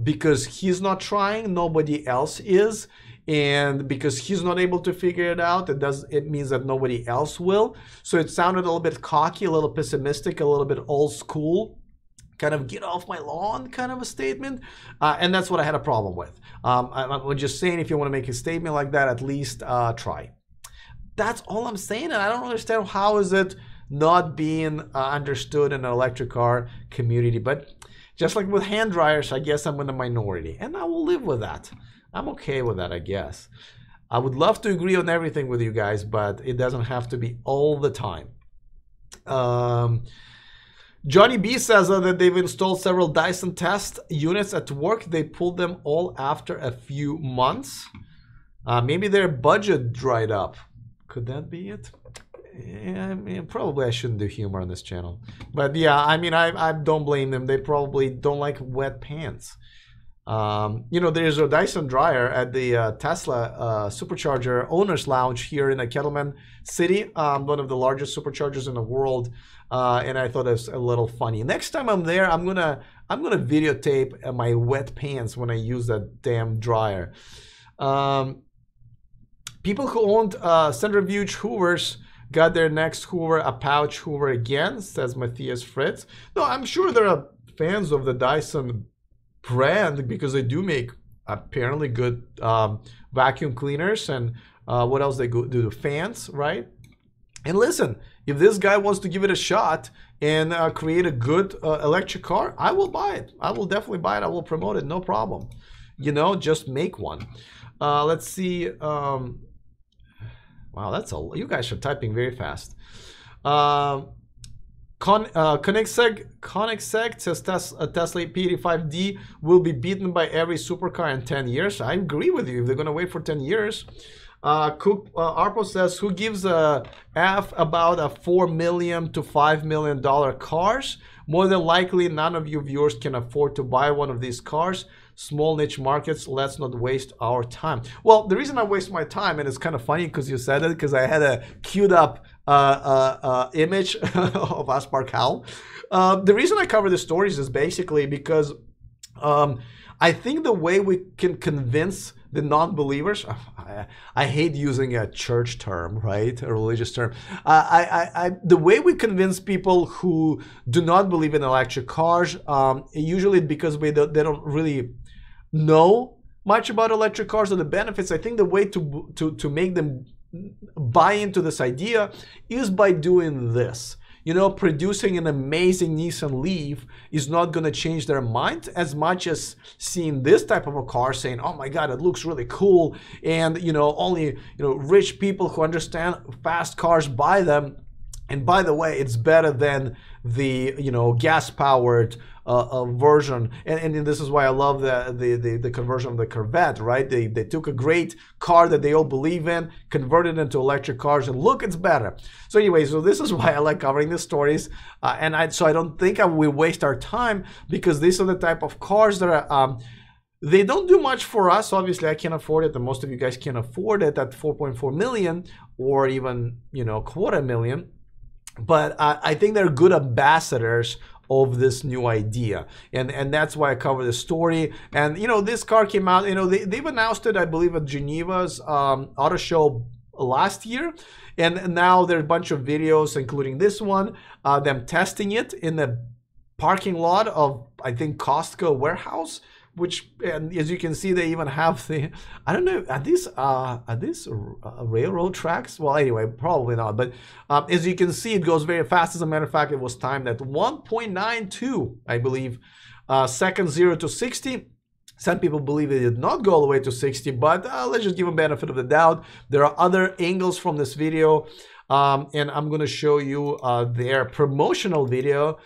because he's not trying, nobody else is, and because he's not able to figure it out, it means that nobody else will. So it sounded a little bit cocky, a little pessimistic, a little bit old school, kind of get off my lawn kind of a statement, and that's what I had a problem with. I'm just saying, if you want to make a statement like that, at least try. That's all I'm saying, and I don't understand how is it not being understood in the electric car community. But just like with hand dryers, I guess I'm in the minority, and I will live with that. I'm okay with that, I guess. I would love to agree on everything with you guys, but it doesn't have to be all the time. Johnny B says that they've installed several Dyson test units at work. They pulled them all after a few months. Maybe their budget dried up. Could that be it? Yeah, I mean, probably I shouldn't do humor on this channel. But yeah, I mean, I don't blame them. They probably don't like wet pants. You know, there's a Dyson dryer at the Tesla supercharger owners lounge here in Kettleman City, one of the largest superchargers in the world, and I thought it was a little funny. Next time I'm there, I'm gonna videotape my wet pants when I use that damn dryer. People who owned centrifuge hoovers got their next hoover a pouch hoover again, says Matthias Fritz. No, I'm sure there are fans of the Dyson brand because they do make apparently good vacuum cleaners, and what else they do? Fans, right? And listen, if this guy wants to give it a shot and create a good electric car, I will buy it. I will definitely buy it. I will promote it, no problem. You know, just make one. Let's see. Wow, that's you guys are typing very fast. Koenigsegg says Tesla P85D will be beaten by every supercar in 10 years. I agree with you if they're going to wait for 10 years. Arpo says, who gives a F about a $4 million to $5 million cars? More than likely, none of you viewers can afford to buy one of these cars. Small niche markets, let's not waste our time. Well, the reason I waste my time, and it's kind of funny because you said it, because I had a queued up image of Aspar Cow. The reason I cover the stories is basically because I think the way we can convince the non-believers, I hate using a church term, right? A religious term. The way we convince people who do not believe in electric cars, usually because they don't really know much about electric cars or the benefits. I think the way to make them buy into this idea is by doing this. You know, producing an amazing Nissan Leaf is not going to change their mind as much as seeing this type of a car saying, oh my God, it looks really cool. And, you know, only, rich people who understand fast cars buy them. And by the way, it's better than the, gas-powered version. And this is why I love the conversion of the Corvette, right? They took a great car that they all believe in, converted it into electric cars, and look, it's better. So anyway, so this is why I like covering these stories. So I don't think we waste our time, because these are the type of cars that are, they don't do much for us. Obviously, I can't afford it, and most of you guys can't afford it at 4.4 million or even, $250,000. But I think they're good ambassadors of this new idea, and that's why I cover the story. And this car came out, they've announced it, I believe, at Geneva's auto show last year, and now there's a bunch of videos, including this one, them testing it in the parking lot of, I think, Costco warehouse, which, and as you can see, they even have the, I don't know, are these railroad tracks? Well, anyway, probably not. But as you can see, it goes very fast. As a matter of fact, it was timed at 1.92, I believe, seconds 0 to 60. Some people believe it did not go all the way to 60, but let's just give them benefit of the doubt. There are other angles from this video, and I'm going to show you their promotional video,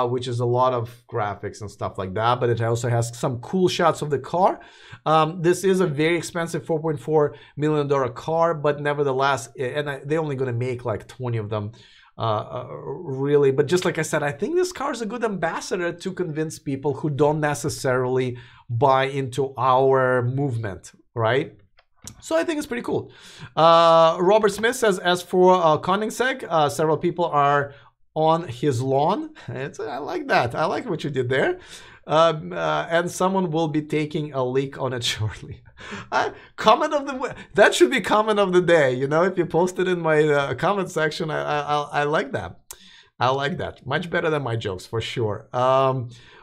which is a lot of graphics and stuff like that, but it also has some cool shots of the car. This is a very expensive $4.4 million car, but nevertheless, and they're only going to make like 20 of them. Really, but just like I said, I think this car is a good ambassador to convince people who don't necessarily buy into our movement, right? So I think it's pretty cool. Robert Smith says, as for Koenigsegg, several people are on his lawn. I like that. I like what you did there. And someone will be taking a leak on it shortly. Comment of the, that should be comment of the day. You know, if you post it in my comment section, I like that. I like that. Much better than my jokes for sure.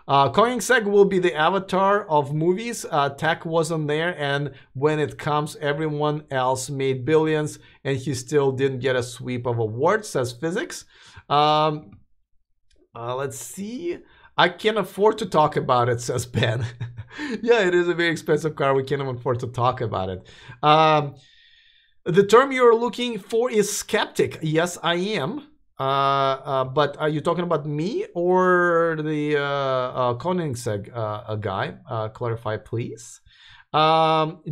Koenigsegg will be the avatar of movies. Tech wasn't there, and when it comes, everyone else made billions, and he still didn't get a sweep of awards, says Physics. Let's see. I can't afford to talk about it, says Ben. Yeah, it is a very expensive car. We can't afford to talk about it. The term you're looking for is skeptic. Yes, I am. But are you talking about me or the Koenigsegg guy? Clarify, please.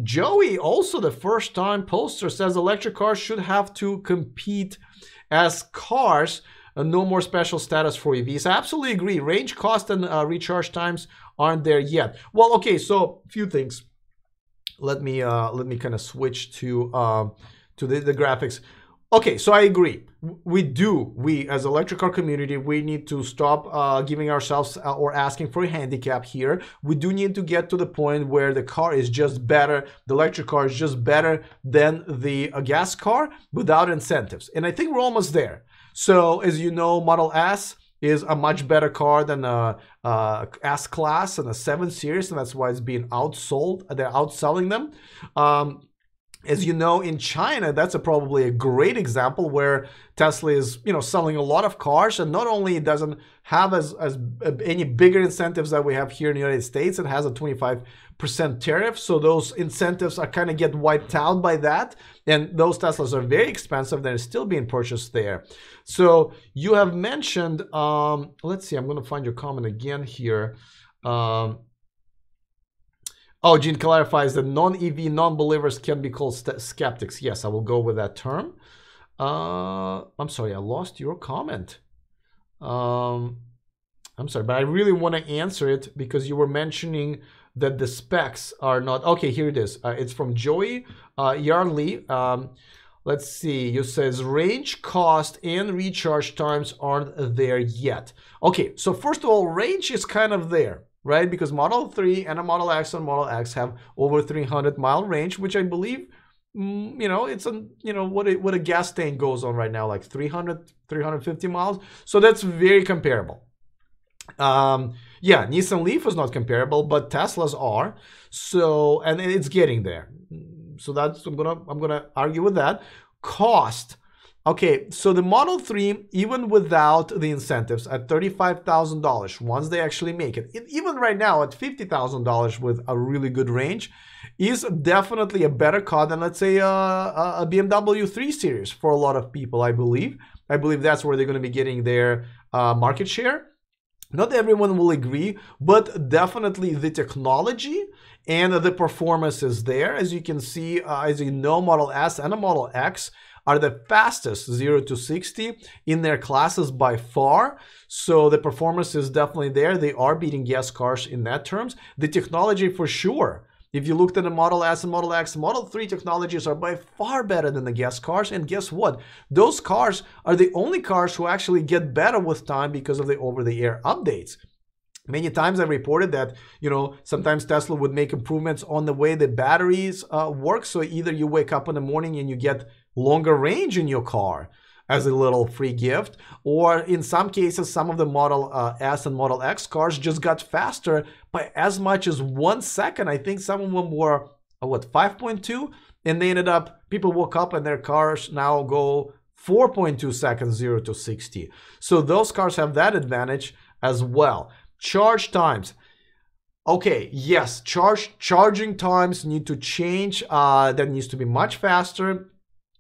Joey, also the first-time poster, says electric cars should have to compete as cars. No more special status for EVs. I absolutely agree. Range, cost, and recharge times aren't there yet. Well, okay, so a few things. Let me kind of switch to the graphics. Okay, so I agree. We as electric car community, we need to stop giving ourselves or asking for a handicap here. We do need to get to the point where the car is just better. The electric car is just better than the gas car without incentives. And I think we're almost there. So as you know, Model S is a much better car than a S-Class and a 7 Series, and that's why it's being outsold. They're outselling them. As you know, in China, that's probably a great example where Tesla is, selling a lot of cars, and not only it doesn't have as any bigger incentives that we have here in the United States, it has a 25% tariff, so those incentives are kind of get wiped out by that, and those Teslas are very expensive. They're still being purchased there. So you have mentioned, let's see, I'm going to find your comment again here. Oh, Gene clarifies that non-EV, non-believers can be called skeptics. Yes, I will go with that term. I'm sorry, I lost your comment. I'm sorry, but I really want to answer it because you were mentioning that the specs are not... Okay, here it is. It's from Joey Yarley. Let's see. You says range, cost, and recharge times aren't there yet. Okay, so first of all, range is kind of there, right? Because Model 3 and a Model X and Model X have over 300-mile range, which I believe, it's what a gas tank goes on right now, like 300, 350 miles. So that's very comparable. Yeah, Nissan Leaf is not comparable, but Teslas are. So, and it's getting there. So that's, I'm gonna argue with that. Cost. Okay, so the Model 3, even without the incentives, at $35,000, once they actually make it, even right now at $50,000 with a really good range, is definitely a better car than, let's say, a BMW 3 Series for a lot of people, I believe. I believe that's where they're going to be getting their market share. Not everyone will agree, but definitely the technology and the performance is there. As you can see, as you know, Model S and a Model X are the fastest 0 to 60 in their classes by far. So the performance is definitely there. They are beating gas cars in that terms. The technology for sure. If you looked at the Model S and Model X, Model 3 technologies are by far better than the gas cars. And guess what? Those cars are the only cars who actually get better with time because of the over-the-air updates. Many times I've reported that, sometimes Tesla would make improvements on the way the batteries work. So either you wake up in the morning and you get longer range in your car, as a little free gift. Or in some cases, some of the Model S and Model X cars just got faster by as much as 1 second. I think some of them were, what, 5.2? And they ended up, people woke up and their cars now go 4.2 seconds, 0 to 60. So those cars have that advantage as well. Charge times. Okay, yes, charging times need to change. That needs to be much faster.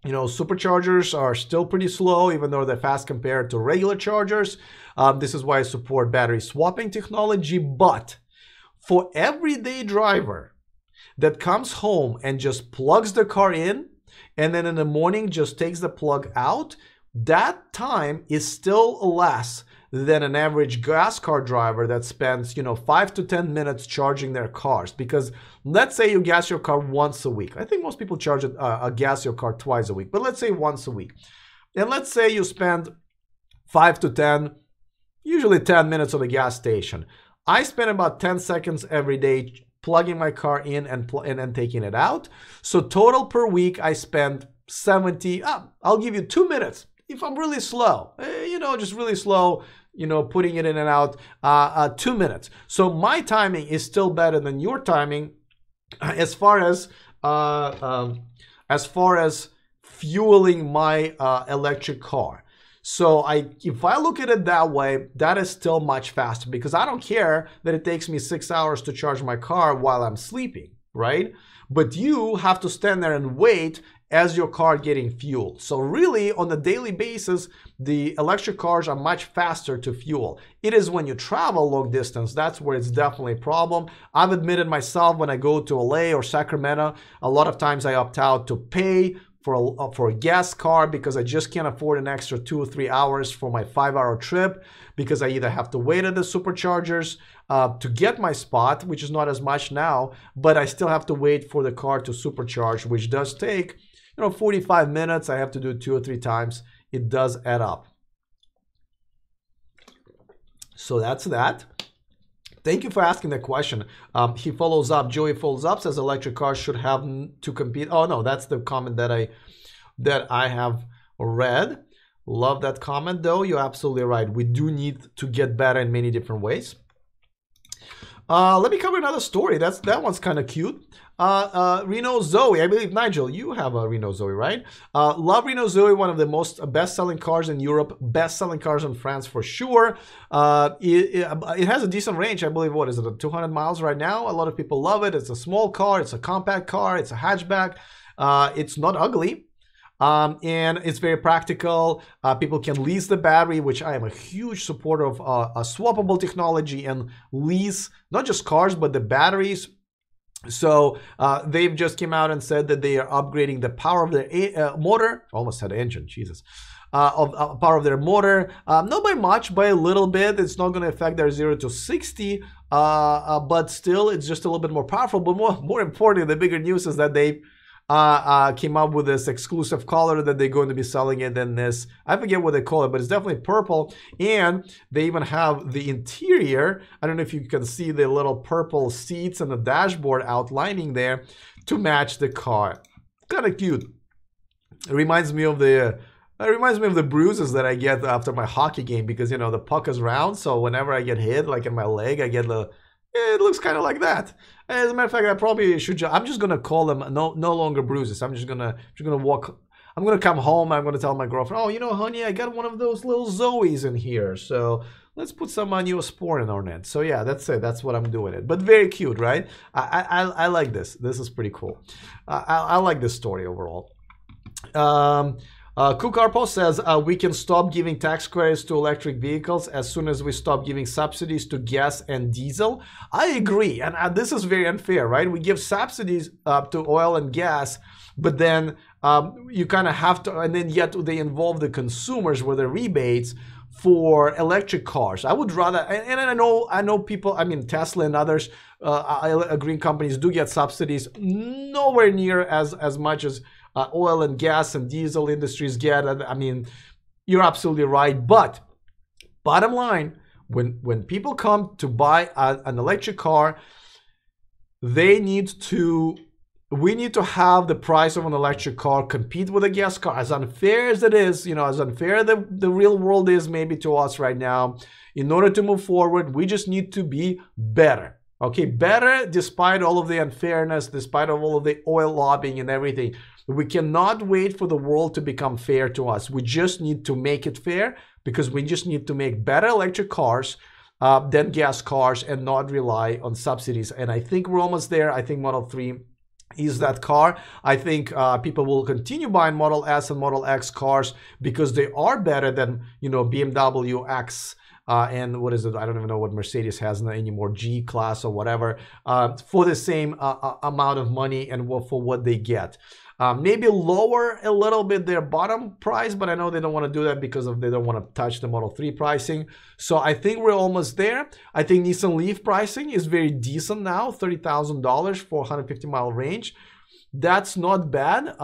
You know, superchargers are still pretty slow, even though they're fast compared to regular chargers. This is why I support battery swapping technology. But for everyday driver that comes home and just plugs the car in, and then in the morning just takes the plug out, that time is still less than an average gas car driver that spends, 5 to 10 minutes charging their cars. Because let's say you gas your car once a week. I think most people gas your car twice a week, but let's say once a week. And let's say you spend 5 to 10, usually 10 minutes at a gas station. I spend about 10 seconds every day plugging my car in and taking it out. So total per week, I spend 70, I'll give you 2 minutes. If I'm really slow, just really slow, putting it in and out, 2 minutes. So my timing is still better than your timing as far as fueling my electric car. So if I look at it that way, that is still much faster, because I don't care that it takes me 6 hours to charge my car while I'm sleeping, right? But you have to stand there and wait as your car getting fueled. So really, on a daily basis, the electric cars are much faster to fuel. It is when you travel long distance, that's where it's definitely a problem. I've admitted myself, when I go to LA or Sacramento, a lot of times I opt out to pay for a gas car, because I just can't afford an extra 2 or 3 hours for my 5-hour trip, because I either have to wait at the superchargers to get my spot, which is not as much now, but I still have to wait for the car to supercharge, which does take 45 minutes. I have to do it 2 or 3 times. It does add up. So that's that. Thank you for asking that question. He follows up. Joey follows up, says electric cars should have to compete. Oh no, that's the comment that I have read. Love that comment though. You're absolutely right. We do need to get better in many different ways. Let me cover another story. That one's kind of cute. Renault Zoe, I believe, Nigel, you have a Renault Zoe, right? Love Renault Zoe, one of the most best-selling cars in Europe, best-selling cars in France for sure. It has a decent range, I believe. What is it, 200 miles right now? A lot of people love it. It's a small car, it's a compact car, it's a hatchback. It's not ugly. And it's very practical. People can lease the battery, which I am a huge supporter of a swappable technology and lease, not just cars, but the batteries. So they've just came out and said that they are upgrading the power of their motor. Almost had engine, Jesus. Power of their motor, not by much, by a little bit. It's not going to affect their 0 to 60, but still, it's just a little bit more powerful. But more importantly, the bigger news is that they came up with this exclusive color that they're going to be selling it in this, I forget what they call it, but it's definitely purple. And they even have the interior. I don't know if you can see the little purple seats and the dashboard outlining there to match the car. Kind of cute. It reminds me of the bruises that I get after my hockey game, because the puck is round, so whenever I get hit, like in my leg, I get it looks kind of like that. As a matter of fact, I probably should. I'm just gonna call them no longer bruises. I'm just gonna walk. I'm gonna come home. I'm gonna tell my girlfriend, oh, honey, I got one of those little Zoes in here. So let's put some Neosporin on it. So yeah, that's it. That's what I'm doing it. But very cute, right? I like this. This is pretty cool. I like this story overall. Kukarpo says we can stop giving tax credits to electric vehicles as soon as we stop giving subsidies to gas and diesel. I agree, and this is very unfair, right? We give subsidies to oil and gas, but then you kind of have to, and then yet they involve the consumers with the rebates for electric cars. I would rather, and I know people, I mean Tesla and others, green companies do get subsidies, nowhere near as much as oil and gas and diesel industries get. I mean, you're absolutely right. But bottom line, when people come to buy an electric car, they need to we need to have the price of an electric car compete with a gas car. As unfair as it is, as unfair the real world is maybe to us right now, in order to move forward, we just need to be better. Okay, better despite all of the unfairness, despite all of the oil lobbying and everything. We cannot wait for the world to become fair to us. We just need to make it fair, because we just need to make better electric cars than gas cars and not rely on subsidies. And I think we're almost there. I think Model 3 is that car. I think people will continue buying Model S and Model X cars because they are better than, BMW X and what is it? I don't even know what Mercedes has anymore, G class or whatever, for the same amount of money and for what they get. Maybe lower a little bit their bottom price, but I know they don't want to do that because they don't want to touch the Model 3 pricing. So I think we're almost there. I think Nissan Leaf pricing is very decent now, $30,000 for 150-mile range. That's not bad.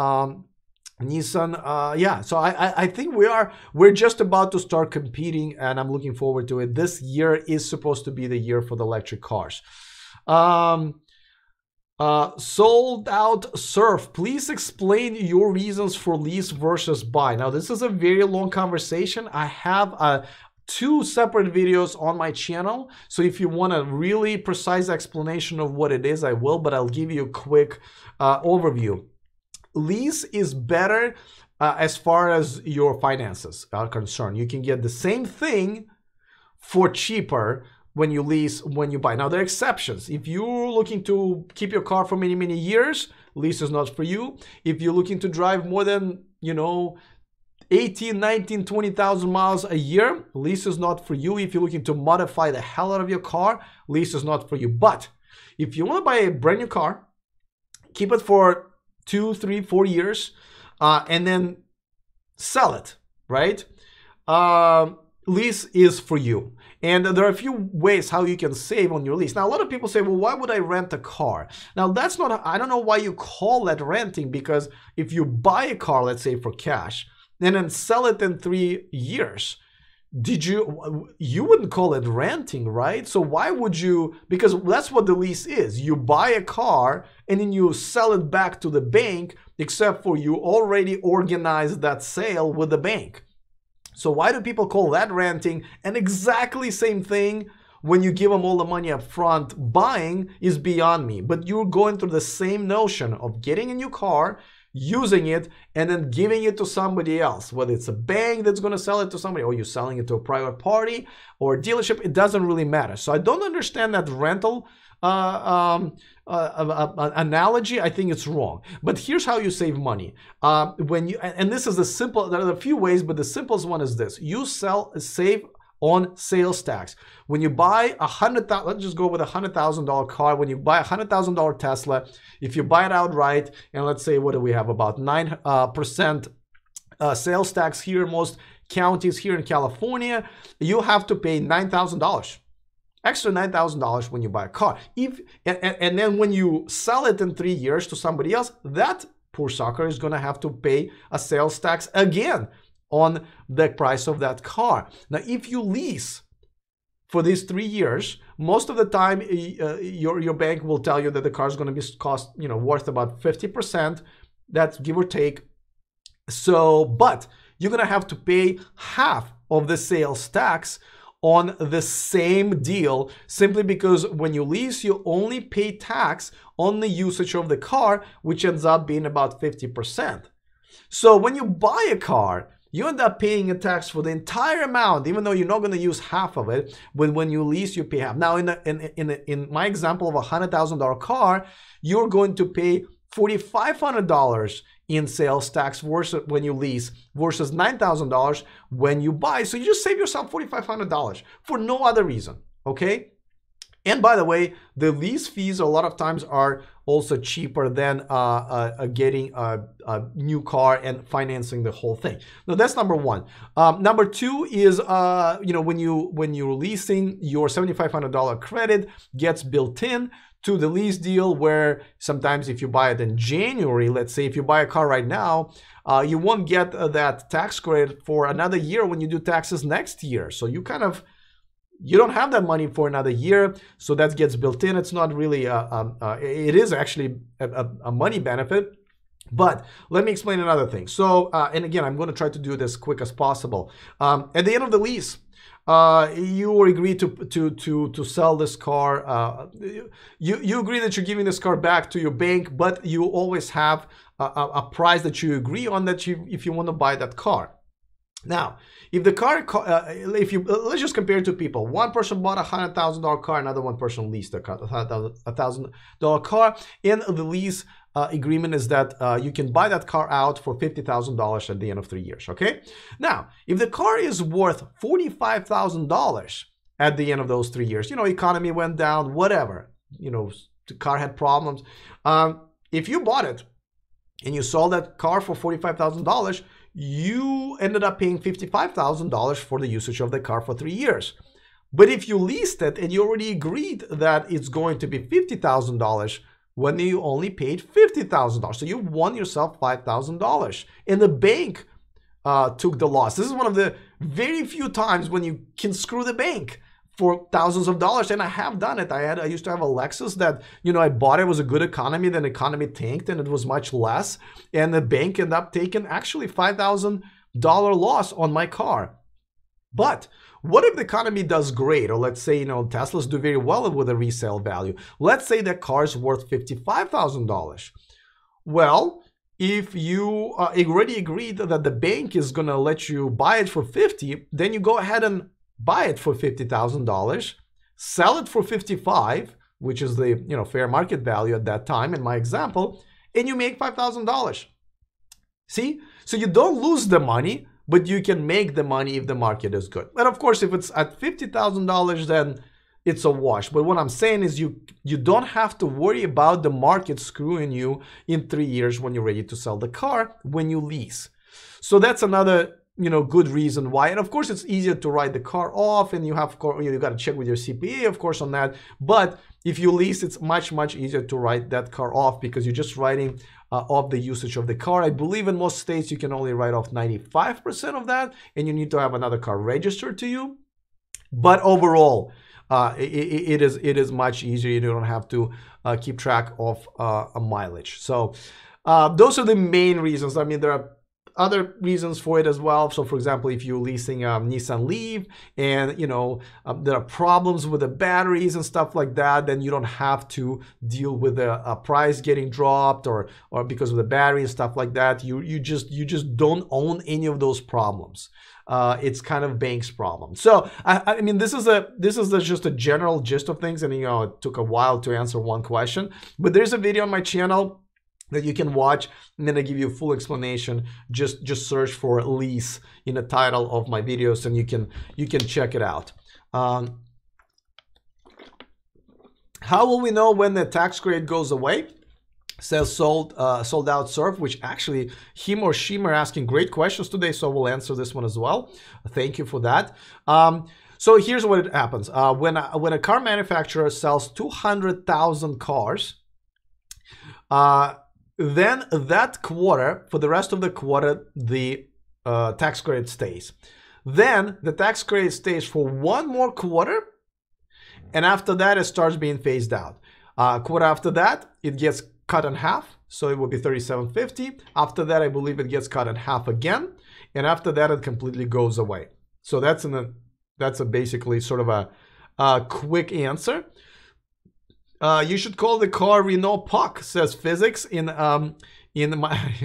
Nissan, yeah, so I think we're just about to start competing, and I'm looking forward to it. This year is supposed to be the year for the electric cars. Sold out Surf, please explain your reasons for lease versus buy. Now, this is a very long conversation. I have 2 separate videos on my channel, so if you want a really precise explanation of what it is, I will, but I'll give you a quick overview. Lease is better as far as your finances are concerned. You can get the same thing for cheaper when you lease, when you buy. Now, there are exceptions. If you're looking to keep your car for many, many years, lease is not for you. If you're looking to drive more than, 18, 19, 20,000 miles a year, lease is not for you. If you're looking to modify the hell out of your car, lease is not for you. But if you want to buy a brand new car, keep it for 2, 3, 4 years, and then sell it, right? Lease is for you. And there are a few ways how you can save on your lease. Now, a lot of people say, well, why would I rent a car? Now, that's not, I don't know why you call that renting, because if you buy a car, let's say for cash, and then sell it in 3 years, you wouldn't call it renting, right? So why would you? Because that's what the lease is. You buy a car and then you sell it back to the bank, except for you already organized that sale with the bank. So why do people call that renting? And exactly same thing when you give them all the money up front, buying is beyond me. But you're going through the same notion of getting a new car, using it, and then giving it to somebody else, whether it's a bank that's going to sell it to somebody, or you're selling it to a private party or a dealership. It doesn't really matter. So I don't understand that rental analogy. I think it's wrong. But here's how you save money. And this is the simple, there are a few ways, but the simplest one is this: you save on sales tax. When you buy let's just go with $100,000 car. When you buy a $100,000 Tesla, if you buy it outright, and let's say, what do we have, about 9% sales tax here, most counties here in California, you have to pay $9,000. Extra $9,000 when you buy a car. And then when you sell it in 3 years to somebody else, that poor sucker is going to have to pay a sales tax again on the price of that car. Now, if you lease for these 3 years, most of the time your bank will tell you that the car is going to be worth about 50%. That's give or take. So, but you're going to have to pay half of the sales tax on the same deal, simply because when you lease, you only pay tax on the usage of the car, which ends up being about 50%. So when you buy a car, you end up paying a tax for the entire amount, even though you're not going to use half of it. When you lease, you pay half. Now, in my example of a $100,000 car, you're going to pay $4,500 in sales tax versus when you lease, versus $9,000 when you buy. So you just save yourself $4,500 for no other reason, okay? And by the way, the lease fees a lot of times are also cheaper than getting a new car and financing the whole thing. Now, that's number one. Number two is when you're leasing, your $7,500 credit gets built in to the lease deal, where sometimes if you buy it in January, let's say if you buy a car right now, you won't get that tax credit for another year when you do taxes next year. So you kind of you don't have that money for another year, so that gets built in. It's not really, it is actually a money benefit. But let me explain another thing. So, and again, I'm going to try to do this quick as possible. At the end of the lease, you agree to sell this car. You agree that you're giving this car back to your bank, but you always have a price that you agree on that if you want to buy that car. Now, if the car, let's just compare two people. One person bought a $100,000 car, another one person leased a $1,000 car. In the lease agreement is that you can buy that car out for $50,000 at the end of 3 years, okay? Now, if the car is worth $45,000 at the end of those 3 years, economy went down, whatever, the car had problems. If you bought it and you sold that car for $45,000, you ended up paying $55,000 for the usage of the car for 3 years. But if you leased it and you already agreed that it's going to be $50,000, when you only paid $50,000, so you won yourself $5,000, and the bank took the loss. This is one of the very few times when you can screw the bank for thousands of dollars, and I have done it. I used to have a Lexus that, I bought it was a good economy, then economy tanked and it was much less, and the bank ended up taking actually $5,000 loss on my car. But what if the economy does great, or let's say, Teslas do very well with a resale value? Let's say that car is worth $55,000. Well, if you already agreed that the bank is going to let you buy it for $50,000, then you go ahead and buy it for $50,000, sell it for $55,000, which is the fair market value at that time in my example, and you make $5,000. See? So you don't lose the money, but you can make the money if the market is good. And of course, if it's at $50,000, then it's a wash. But what I'm saying is you don't have to worry about the market screwing you in 3 years when you're ready to sell the car when you lease. So that's another good reason why. And of course, it's easier to write the car off, and you got to check with your CPA, of course, on that. But if you lease, it's much easier to write that car off because you're just writing off the usage of the car. I believe in most states you can only write off 95% of that, and you need to have another car registered to you. But overall, it is much easier. You don't have to keep track of a mileage. So those are the main reasons. I mean, there are other reasons for it as well. So for example, if you're leasing a Nissan Leaf and there are problems with the batteries and stuff like that, then you don't have to deal with a price getting dropped or because of the battery and stuff like that. You just don't own any of those problems. It's kind of bank's problem. So I mean, this is just a general gist of things, and it took a while to answer one question, but there's a video on my channel that you can watch, and then I give you a full explanation. Just search for Lease in the title of my videos, and you can check it out. How will we know when the tax credit goes away? Says sold out surf, which actually him or she are asking great questions today, so we'll answer this one as well. Thank you for that. So here's what it happens. When a car manufacturer sells 200,000 cars, then that quarter, for the rest of the quarter, the tax credit stays. Then the tax credit stays for one more quarter, and after that it starts being phased out. Quarter after that, it gets cut in half, so it will be $3,750. After that, I believe it gets cut in half again, and after that it completely goes away. So that's basically sort of a quick answer. You should call the car Renault Puck, says Physics. I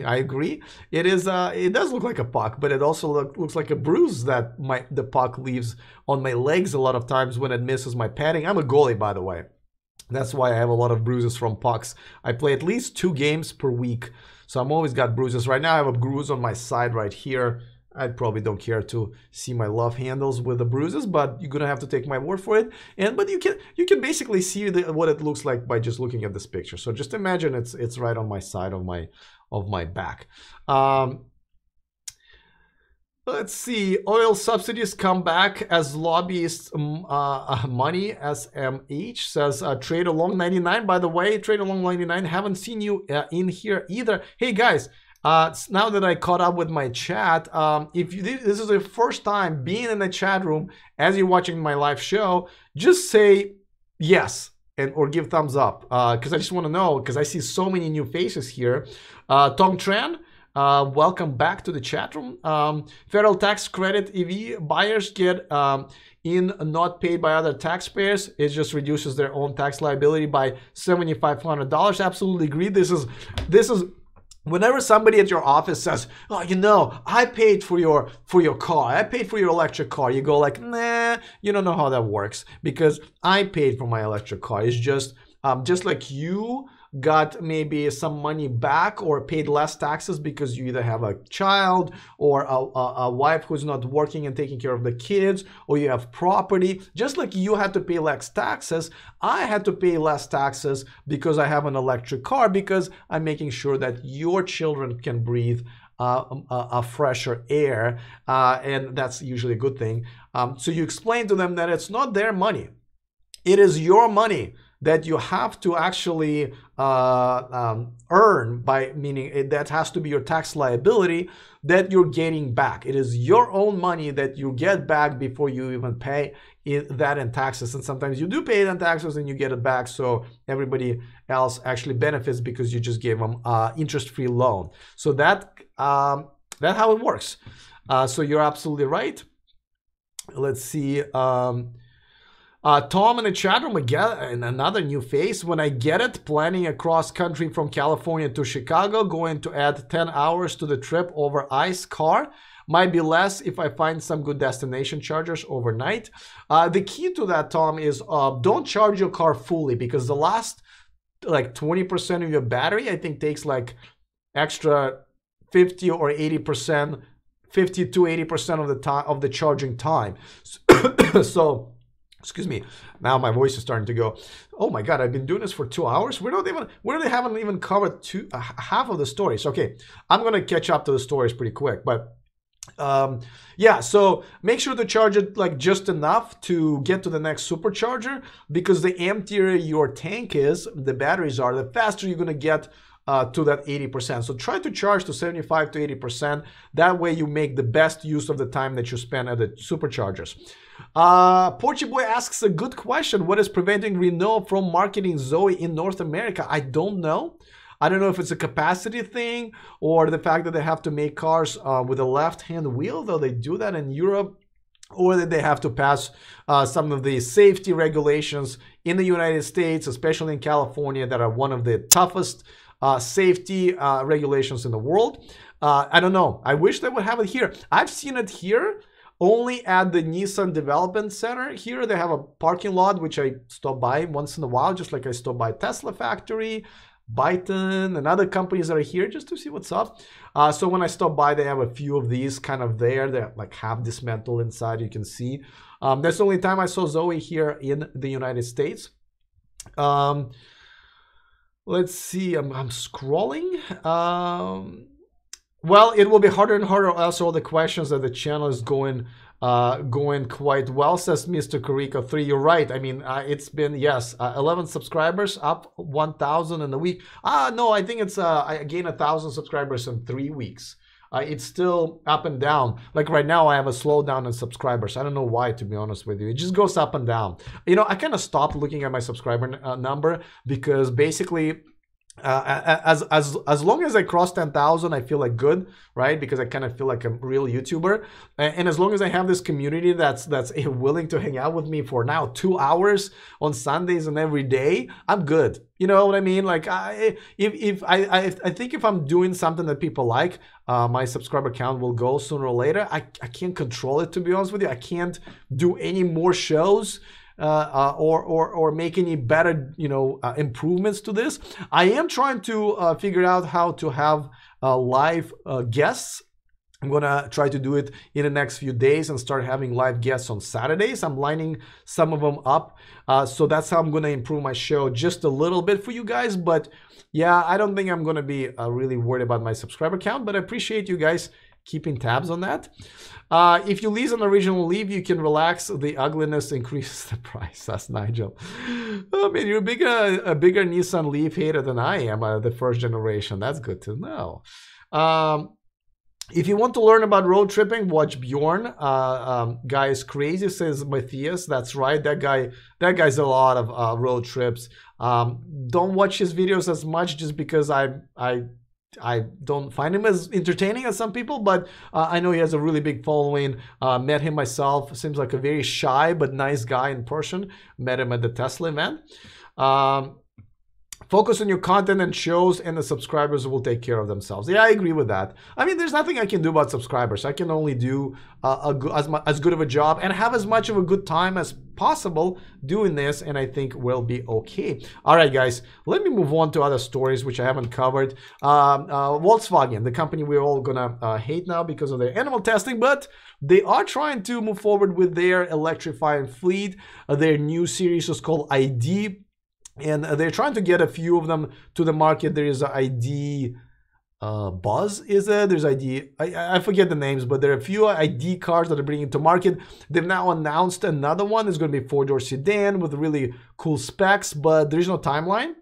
agree. It does look like a puck, but it also looks like a bruise that the puck leaves on my legs a lot of times when it misses my padding. I'm a goalie, by the way. That's why I have a lot of bruises from pucks. I play at least 2 games per week, so I'm always got bruises. Right now I have a bruise on my side right here. I probably don't care to see my love handles with the bruises, but you're gonna have to take my word for it. But you can basically see what it looks like by just looking at this picture. So just imagine it's right on my side of my back. Let's see. Oil subsidies come back as lobbyists money. SMH says trade along 99. By the way, trade along 99. Haven't seen you in here either. Hey guys. Now that I caught up with my chat, if this is the first time being in the chat room as you're watching my live show, just say yes or give thumbs up, because I just want to know, because I see so many new faces here. Tong Tran, welcome back to the chat room. Federal tax credit EV buyers get in not paid by other taxpayers. It just reduces their own tax liability by $7,500. Absolutely agree. This is whenever somebody at your office says, oh, you know, I paid for your car, I paid for your electric car, you go like, nah, you don't know how that works, because I paid for my electric car. It's just like you got maybe some money back or paid less taxes because you either have a child or a wife who's not working and taking care of the kids, or you have property. Just like you had to pay less taxes, I had to pay less taxes because I have an electric car, because I'm making sure that your children can breathe a fresher air, and that's usually a good thing. So you explain to them that it's not their money, it is your money that you have to actually earn, by meaning that has to be your tax liability that you're getting back. It is your own money that you get back before you even pay that in taxes. And sometimes you do pay it in taxes and you get it back, so everybody else actually benefits because you just gave them interest-free loan. So that's how it works. So you're absolutely right. Let's see. Tom in the chat room again, and another new face. When I get it, planning across country from California to Chicago, going to add 10 hours to the trip over ICE car. Might be less if I find some good destination chargers overnight. The key to that, Tom, is don't charge your car fully, because the last like 20% of your battery, I think, takes like extra 50 or 80%, 50 to 80% of the time of the charging time. So excuse me, now my voice is starting to go. Oh my God, I've been doing this for 2 hours. We haven't even covered half of the stories. Okay, I'm gonna catch up to the stories pretty quick, but yeah, so make sure to charge it like just enough to get to the next supercharger, because the emptier your tank is, the batteries are, the faster you're gonna get to that 80%. So try to charge to 75 to 80%. That way you make the best use of the time that you spend at the superchargers. Porchy Boy asks a good question. What is preventing Renault from marketing Zoe in North America? I don't know. I don't know if it's a capacity thing or the fact that they have to make cars with a left-hand wheel, though they do that in Europe, or that they have to pass some of the safety regulations in the United States, especially in California, that are one of the toughest safety regulations in the world. I don't know. I wish they would have it here. I've seen it here only at the Nissan Development Center. Here they have a parking lot, which I stop by once in a while, just like I stop by Tesla factory, Byton, and other companies that are here just to see what's up. So when I stop by, they have a few of these kind of there. They're like half dismantled inside, you can see. That's the only time I saw Zoe here in the United States. Let's see, I'm scrolling. Well, it will be harder and harder to answer all the questions that the channel is going quite well, says Mr. Kariko 3. You're right. I mean, it's been, yes, 11 subscribers, up 1,000 in a week. No, I think it's I gained 1,000 subscribers in 3 weeks. It's still up and down. Like right now, I have a slowdown in subscribers. I don't know why, to be honest with you. It just goes up and down. You know, I kind of stopped looking at my subscriber number, because basically, as long as I cross 10,000, I feel like good, right? Because I kind of feel like a real YouTuber, and as long as I have this community that's willing to hang out with me for now 2 hours on Sundays and every day, I'm good. You know what I mean? Like I think if I'm doing something that people like, my subscriber count will go sooner or later. I can't control it, to be honest with you. I can't do any more shows. Or make any better, you know, improvements to this. I am trying to figure out how to have live guests. I'm gonna try to do it in the next few days and start having live guests on Saturdays. I'm lining some of them up, so that's how I'm gonna improve my show just a little bit for you guys. But yeah, I don't think I'm gonna be really worried about my subscriber count, but I appreciate you guys keeping tabs on that. If you lease an original Leaf, you can relax. The ugliness increases the price. That's Nigel. Oh man, you're a bigger Nissan Leaf hater than I am, the first generation. That's good to know. If you want to learn about road tripping, watch Bjorn. Guy is crazy, says Matthias. That's right. That guy's a lot of road trips. Don't watch his videos as much just because I don't find him as entertaining as some people, but I know he has a really big following. Met him myself. Seems like a very shy but nice guy in person. Met him at the Tesla event. Focus on your content and shows, and the subscribers will take care of themselves. Yeah, I agree with that. I mean, there's nothing I can do about subscribers. I can only do as good of a job and have as much of a good time as possible doing this, and I think we'll be okay. All right, guys, let me move on to other stories which I haven't covered. Volkswagen, the company we're all gonna hate now because of their animal testing, but they are trying to move forward with their electrifying fleet. Their new series is called ID. And they're trying to get a few of them to the market. There is ID Buzz, is it? There's ID, I forget the names, but there are a few ID cars that they're bringing to market. They've now announced another one. It's going to be a four-door sedan with really cool specs, but there's no timeline.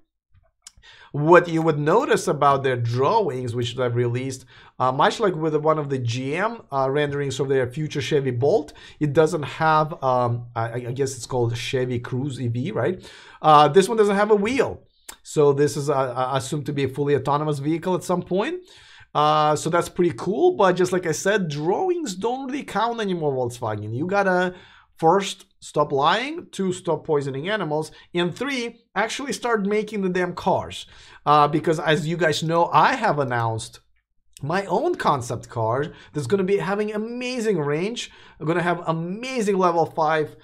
What you would notice about their drawings, which they've released, much like with one of the GM renderings of their future Chevy Bolt, it doesn't have, I guess it's called Chevy Cruze EV, right? This one doesn't have a wheel. So this is assumed to be a fully autonomous vehicle at some point. So that's pretty cool. But just like I said, drawings don't really count anymore, Volkswagen. You gotta first, stop lying. 2, stop poisoning animals. And 3, actually start making the damn cars. Because as you guys know, I have announced my own concept car that's going to be having amazing range. I'm going to have amazing level 5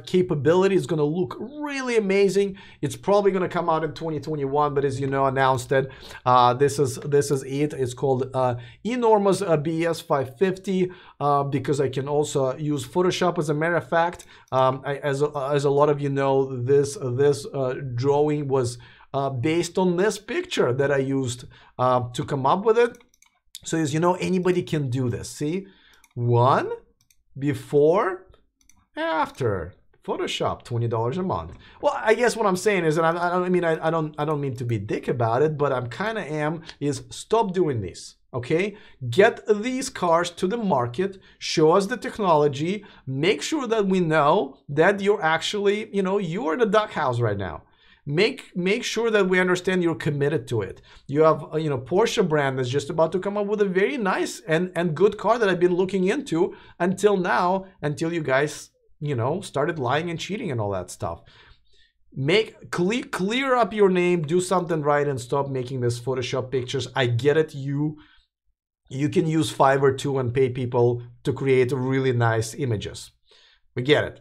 capability. It's going to look really amazing. It's probably going to come out in 2021, but as you know, announced it. This is it. It's called enormous BS 550 because I can also use Photoshop. As a matter of fact, as a lot of you know, this drawing was based on this picture that I used to come up with it. So as you know, anybody can do this. See, 1, before, after. Photoshop, $20 a month. Well, I guess what I'm saying is, and I don't mean to be dick about it, but I'm kind of is stop doing this. Okay, get these cars to the market, show us the technology, make sure that we know that you're actually, you're in the duck house right now. Make sure that we understand you're committed to it. You have, Porsche brand that's just about to come up with a very nice and good car that I've been looking into until now, until you guys, started lying and cheating and all that stuff. Clear up your name, do something right, and stop making this Photoshop pictures. I get it. You can use Fiverr too and pay people to create really nice images. We get it.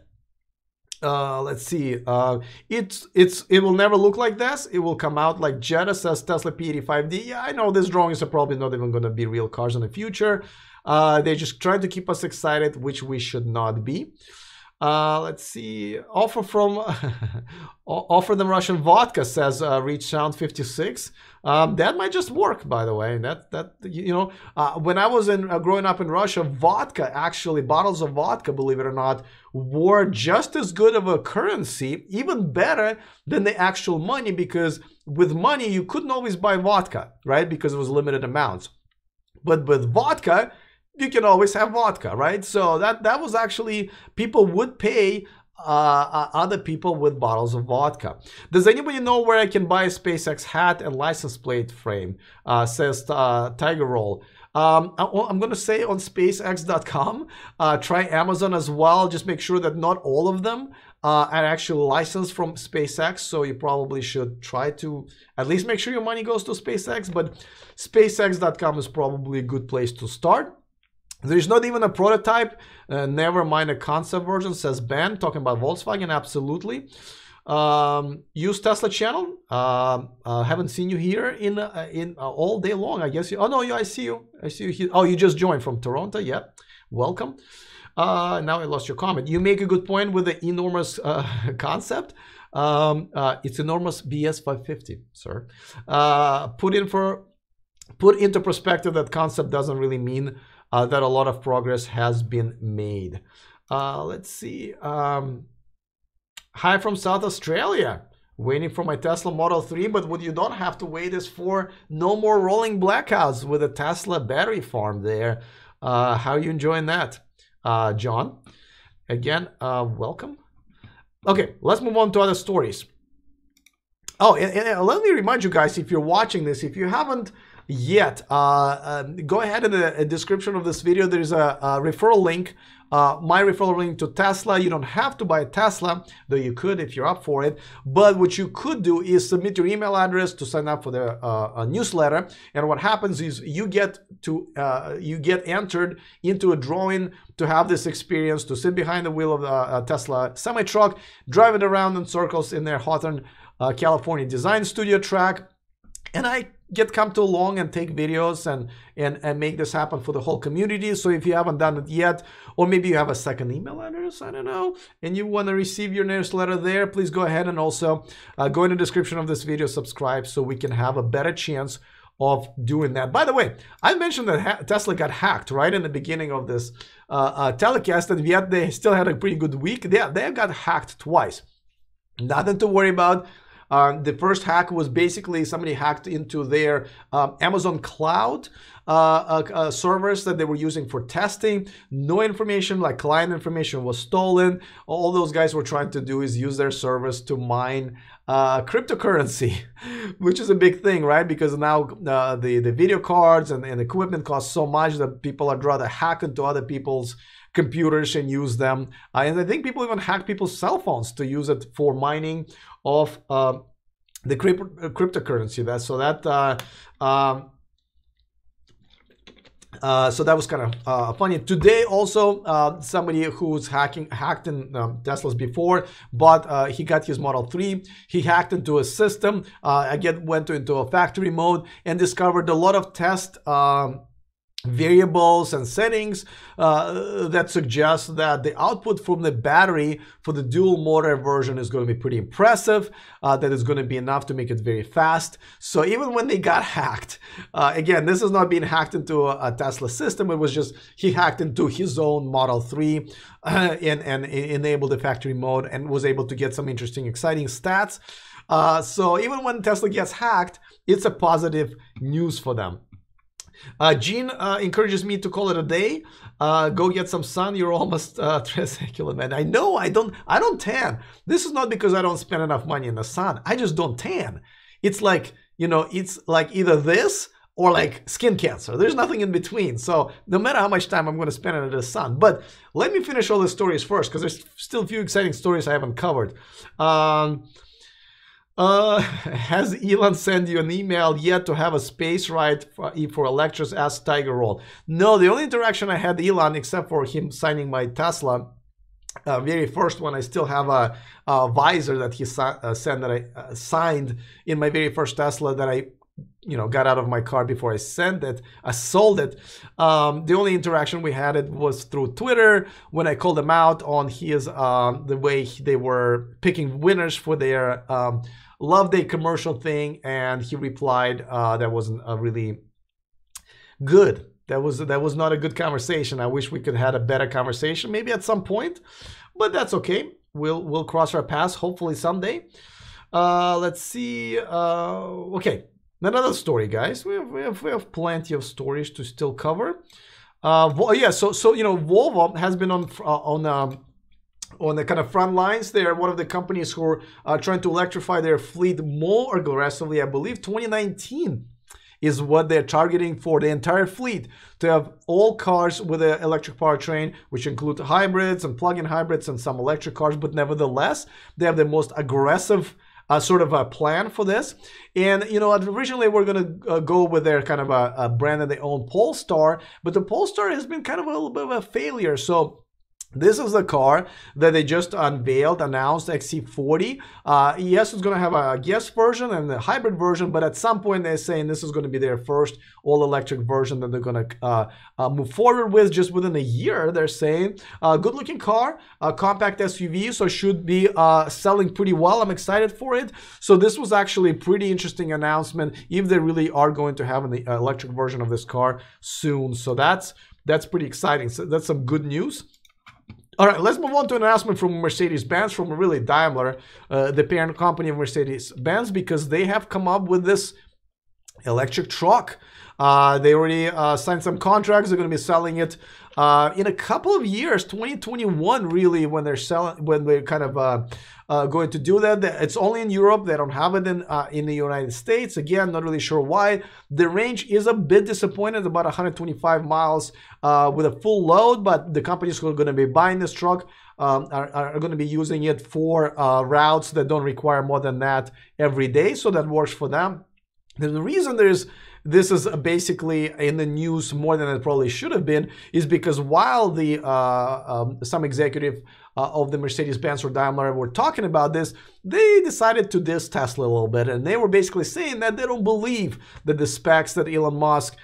Let's see. It will never look like this. It will come out like Jetta, says Tesla P85D. Yeah, I know these drawings are probably not even going to be real cars in the future. They're just trying to keep us excited, which we should not be. Let's see. Offer them Russian vodka, says Reach Sound 56. That might just work, by the way. When I was growing up in Russia, vodka, actually bottles of vodka, believe it or not, were just as good of a currency, even better than the actual money, because with money you couldn't always buy vodka, right? Because it was limited amounts. But with vodka, you can always have vodka, right? So that was actually, people would pay other people with bottles of vodka. Does anybody know where I can buy a SpaceX hat and license plate frame? Says Tiger Roll. I'm going to say on SpaceX.com. Try Amazon as well. Just make sure that not all of them are actually licensed from SpaceX. So you probably should try to at least make sure your money goes to SpaceX. But SpaceX.com is probably a good place to start. There's not even a prototype, never mind a concept version, says Ben, talking about Volkswagen. Absolutely. Use Tesla channel. Haven't seen you here in all day long. I guess oh no, I see you. I see you here. Oh, you just joined from Toronto. Yeah, welcome. Now I lost your comment. You make a good point with the enormous concept. It's enormous BS 550, sir. Put into perspective that concept doesn't really mean that a lot of progress has been made. Let's see. Hi from South Australia. waiting for my Tesla Model 3, but what you don't have to wait is for no more rolling blackouts with a Tesla battery farm there. How are you enjoying that, John? Again, welcome. Okay, let's move on to other stories. Oh, and let me remind you guys, if you're watching this, if you haven't yet, go ahead in the description of this video. There's a referral link, my referral link to Tesla. You don't have to buy a Tesla, though you could if you're up for it. But what you could do is submit your email address to sign up for the newsletter. And what happens is you get entered into a drawing to have this experience, to sit behind the wheel of a Tesla semi-truck, drive it around in circles in their Hawthorne, California design studio track. And I come to along and take videos and make this happen for the whole community. So if you haven't done it yet, or maybe you have a second email address, I don't know, and you want to receive your newsletter there, please go ahead and also go in the description of this video, subscribe, so we can have a better chance of doing that. By the way, I mentioned that Tesla got hacked right in the beginning of this telecast, and yet they still had a pretty good week. They got hacked twice. Nothing to worry about. The first hack was basically somebody hacked into their Amazon Cloud servers that they were using for testing. No information, like client information, was stolen. All those guys were trying to do is use their servers to mine cryptocurrency, which is a big thing, right? Because now the video cards and equipment cost so much that people would rather hack into other people's computers and use them. And I think people even hack people's cell phones to use it for mining of the cryptocurrency. So that was kind of funny. Today also, somebody who's hacked in Teslas before, but he got his Model 3. He hacked into a system, again went into a factory mode and discovered a lot of test variables and settings that suggest that the output from the battery for the dual motor version is going to be pretty impressive, that is going to be enough to make it very fast. So even when they got hacked, again, this is not being hacked into a Tesla system, it was just he hacked into his own Model 3 and enabled the factory mode and was able to get some interesting, exciting stats. So even when Tesla gets hacked, it's a positive news for them. Gene encourages me to call it a day. Go get some sun. You're almost tricycle, man. I know I don't tan. This is not because I don't spend enough money in the sun. I just don't tan. It's like, you know, it's like either this or like skin cancer. There's nothing in between. So no matter how much time I'm going to spend in the sun. But let me finish all the stories first, because there's still a few exciting stories I haven't covered. Has Elon sent you an email yet to have a space ride for Electros? Asked Tiger Roll. No, the only interaction I had Elon, except for him signing my Tesla, very first one, I still have a visor that he sent that I signed in my very first Tesla that I got out of my car before I sold it. The only interaction we had was through Twitter when I called him out on his the way they were picking winners for their Love Day commercial thing, and he replied that wasn't really good. That was not a good conversation. I wish we could have had a better conversation, maybe at some point, but that's okay. We'll cross our paths hopefully someday. Let's see. Okay. Another story, guys. We have plenty of stories to still cover. Yeah, so Volvo has been on the kind of front lines. They're one of the companies who are trying to electrify their fleet more aggressively. I believe 2019 is what they're targeting for the entire fleet, to have all cars with an electric powertrain, which include hybrids and plug-in hybrids and some electric cars. But nevertheless, they have the most aggressive sort of a plan for this. And originally we're going to go with their kind of a brand that they own, Polestar, but the Polestar has been kind of a little bit of a failure. So this is the car that they just announced, XC40. Yes, it's going to have a gas version and a hybrid version, but at some point they're saying this is going to be their first all-electric version that they're going to move forward with just within a year, they're saying. Good-looking car, compact SUV, so should be selling pretty well. I'm excited for it. So this was actually a pretty interesting announcement, if they really are going to have an electric version of this car soon. So that's pretty exciting. So that's some good news. All right, let's move on to an announcement from Mercedes-Benz, from really Daimler, the parent company of Mercedes-Benz, because they have come up with this electric truck. They already signed some contracts. They're going to be selling it in a couple of years, 2021, really, when they're kind of going to do that. It's only in Europe. They don't have it in the United States. Again, not really sure why. The range is a bit disappointed, about 125 miles with a full load, but the companies who are going to be buying this truck are going to be using it for routes that don't require more than that every day, so that works for them. And the reason this is basically in the news more than it probably should have been is because while some executive of the Mercedes-Benz or Daimler were talking about this, they decided to diss Tesla a little bit, and they were basically saying that they don't believe that the specs that Elon Musk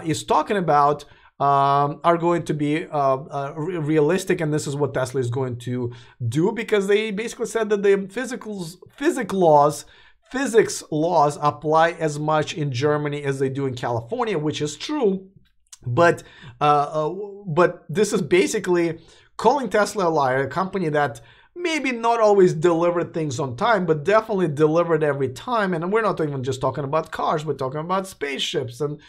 is talking about are going to be realistic, and this is what Tesla is going to do, because they basically said that the physics laws apply as much in Germany as they do in California, which is true, but this is basically calling Tesla a liar, a company that maybe not always delivered things on time, but definitely delivered every time. And we're not even just talking about cars, we're talking about spaceships and,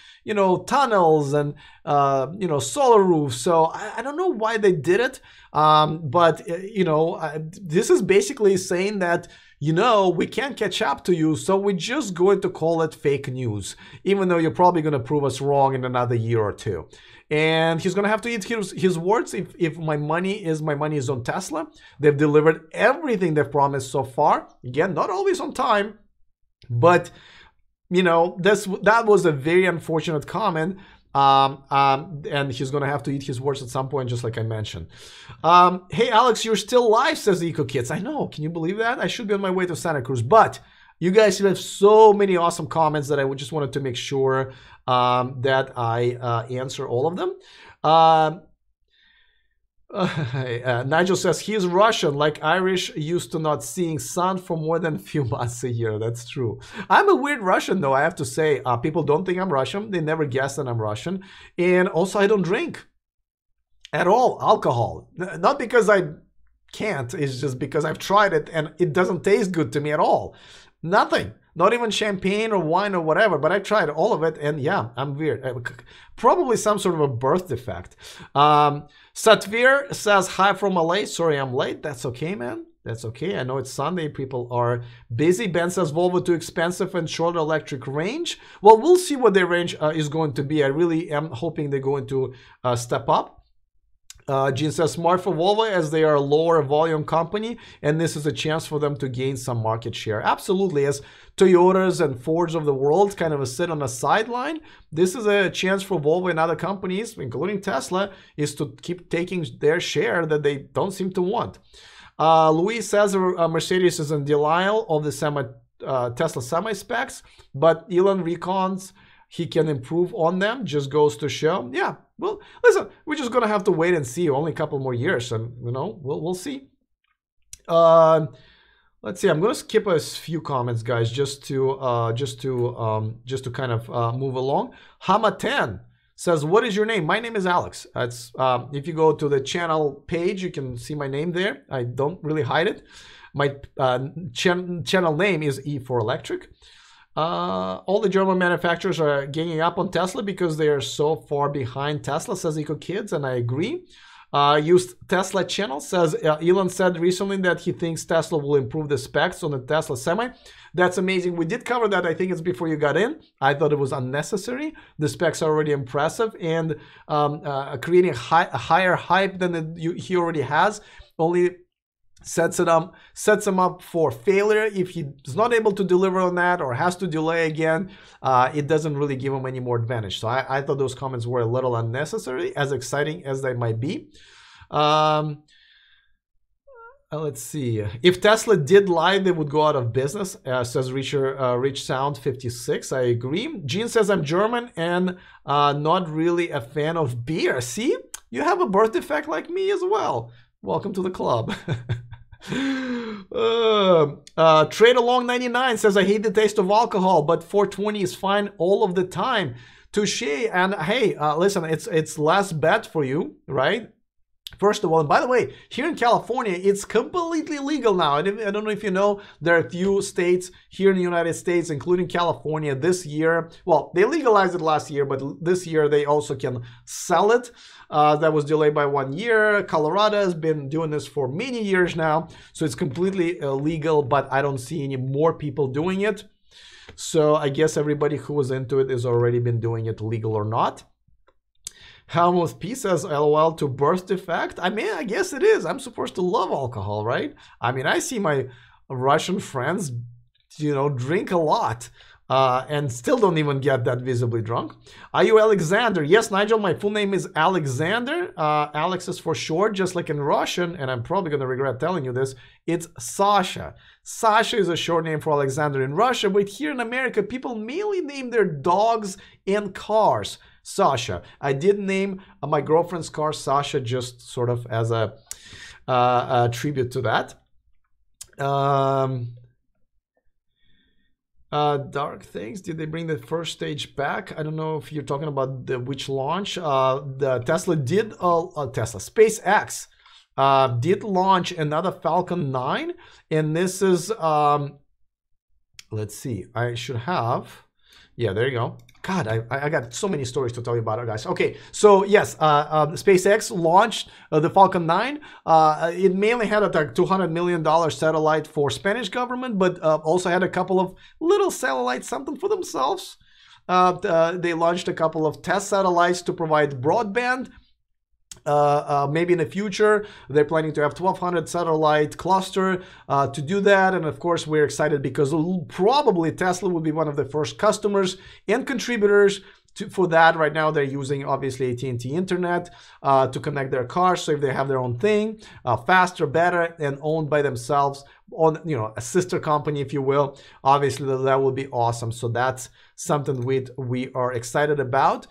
tunnels and, solar roofs. So I don't know why they did it. But this is basically saying that, we can't catch up to you, so we're just going to call it fake news, even though you're probably going to prove us wrong in another year or two. And he's going to have to eat his words if my money is on Tesla. They've delivered everything they've promised so far. Again, not always on time, but, that was a very unfortunate comment. And he's going to have to eat his words at some point, just like I mentioned. Hey, Alex, you're still live, says the Eco Kids. I know. Can you believe that? I should be on my way to Santa Cruz, but you guys have so many awesome comments that I just wanted to make sure that I answer all of them. Nigel says he's Russian, like Irish used to not seeing sun for more than a few months a year. That's true. I'm a weird Russian, though, I have to say. People don't think I'm Russian. They never guess that I'm Russian. And also, I don't drink at all alcohol. Not because I can't. It's just because I've tried it and it doesn't taste good to me at all. Nothing. Not even champagne or wine or whatever, but I tried all of it, and yeah, I'm weird. Probably some sort of a birth defect. Satvir says, hi from LA. Sorry I'm late. That's okay, man. That's okay. I know it's Sunday. People are busy. Ben says, Volvo too expensive and short electric range. Well, we'll see what their range is going to be. I really am hoping they're going to step up. Gene says, smart for Volvo as they are a lower volume company, and this is a chance for them to gain some market share. Absolutely. As Toyotas and Fords of the world kind of sit on the sideline, this is a chance for Volvo and other companies, including Tesla, is to keep taking their share that they don't seem to want. Luis says Mercedes is in denial of the Tesla semi specs, but Elon recons he can improve on them. Just goes to show. Yeah, well, listen, we're just gonna have to wait and see. Only a couple more years, and we'll see. Let's see. I'm gonna skip a few comments, guys, just to kind of move along. Hama10 says, "What is your name?" My name is Alex. It's if you go to the channel page, you can see my name there. I don't really hide it. My channel name is E4Electric. All the German manufacturers are ganging up on Tesla because they are so far behind Tesla, says Eco Kids, and I agree. Used Tesla channel says Elon said recently that he thinks Tesla will improve the specs on the Tesla Semi. That's amazing. We did cover that. I think it's before you got in. I thought it was unnecessary. The specs are already impressive, and creating a higher hype than he already has only sets him up for failure. If he's not able to deliver on that or has to delay again, it doesn't really give him any more advantage. So I thought those comments were a little unnecessary, as exciting as they might be. Let's see. If Tesla did lie, they would go out of business, says Rich Sound 56. I agree. Gene says, I'm German and not really a fan of beer. See, you have a birth defect like me as well. Welcome to the club. Trade Along 99 says, I hate the taste of alcohol, but 420 is fine all of the time. Touche. And hey, listen, it's less bad for you, right? First of all, and by the way, here in California, it's completely legal now. I don't know if you know, there are a few states here in the United States, including California, this year. Well, they legalized it last year, but this year they also can sell it. That was delayed by 1 year. Colorado has been doing this for many years now, so it's completely legal, but I don't see any more people doing it. So I guess everybody who was into it has already been doing it, legal or not. Helmut P says, LOL to birth defect. I mean, I guess it is. I'm supposed to love alcohol, right? I mean, I see my Russian friends, you know, drink a lot and still don't even get that visibly drunk. Are you Alexander? Yes, Nigel, my full name is Alexander. Alex is for short, just like in Russian, and I'm probably going to regret telling you this. It's Sasha. Sasha is a short name for Alexander in Russia, but here in America, people mainly name their dogs and cars Sasha. I did name my girlfriend's car Sasha just sort of as a tribute to that. Dark Things, did they bring the first stage back? I don't know if you're talking about which launch. The Tesla did, SpaceX did launch another Falcon 9, and this is, let's see, I should have, yeah, there you go. God, I got so many stories to tell you about it, guys. Okay, so yes, SpaceX launched the Falcon 9. It mainly had a $200 million satellite for Spanish government, but also had a couple of little satellites, something for themselves. They launched a couple of test satellites to provide broadband. Maybe in the future they're planning to have 1,200 satellite cluster to do that, and of course we're excited because probably Tesla will be one of the first customers and contributors for that. Right now they're using obviously AT&T internet to connect their cars, so if they have their own thing, faster, better, and owned by themselves, on, you know, a sister company if you will, obviously that would be awesome. So that's something we are excited about.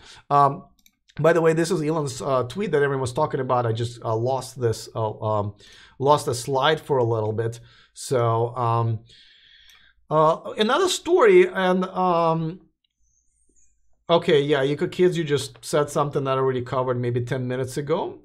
By the way, this is Elon's tweet that everyone was talking about. I just lost this, lost the slide for a little bit. So another story, and okay, yeah, kids, you just said something that I already covered maybe 10 minutes ago.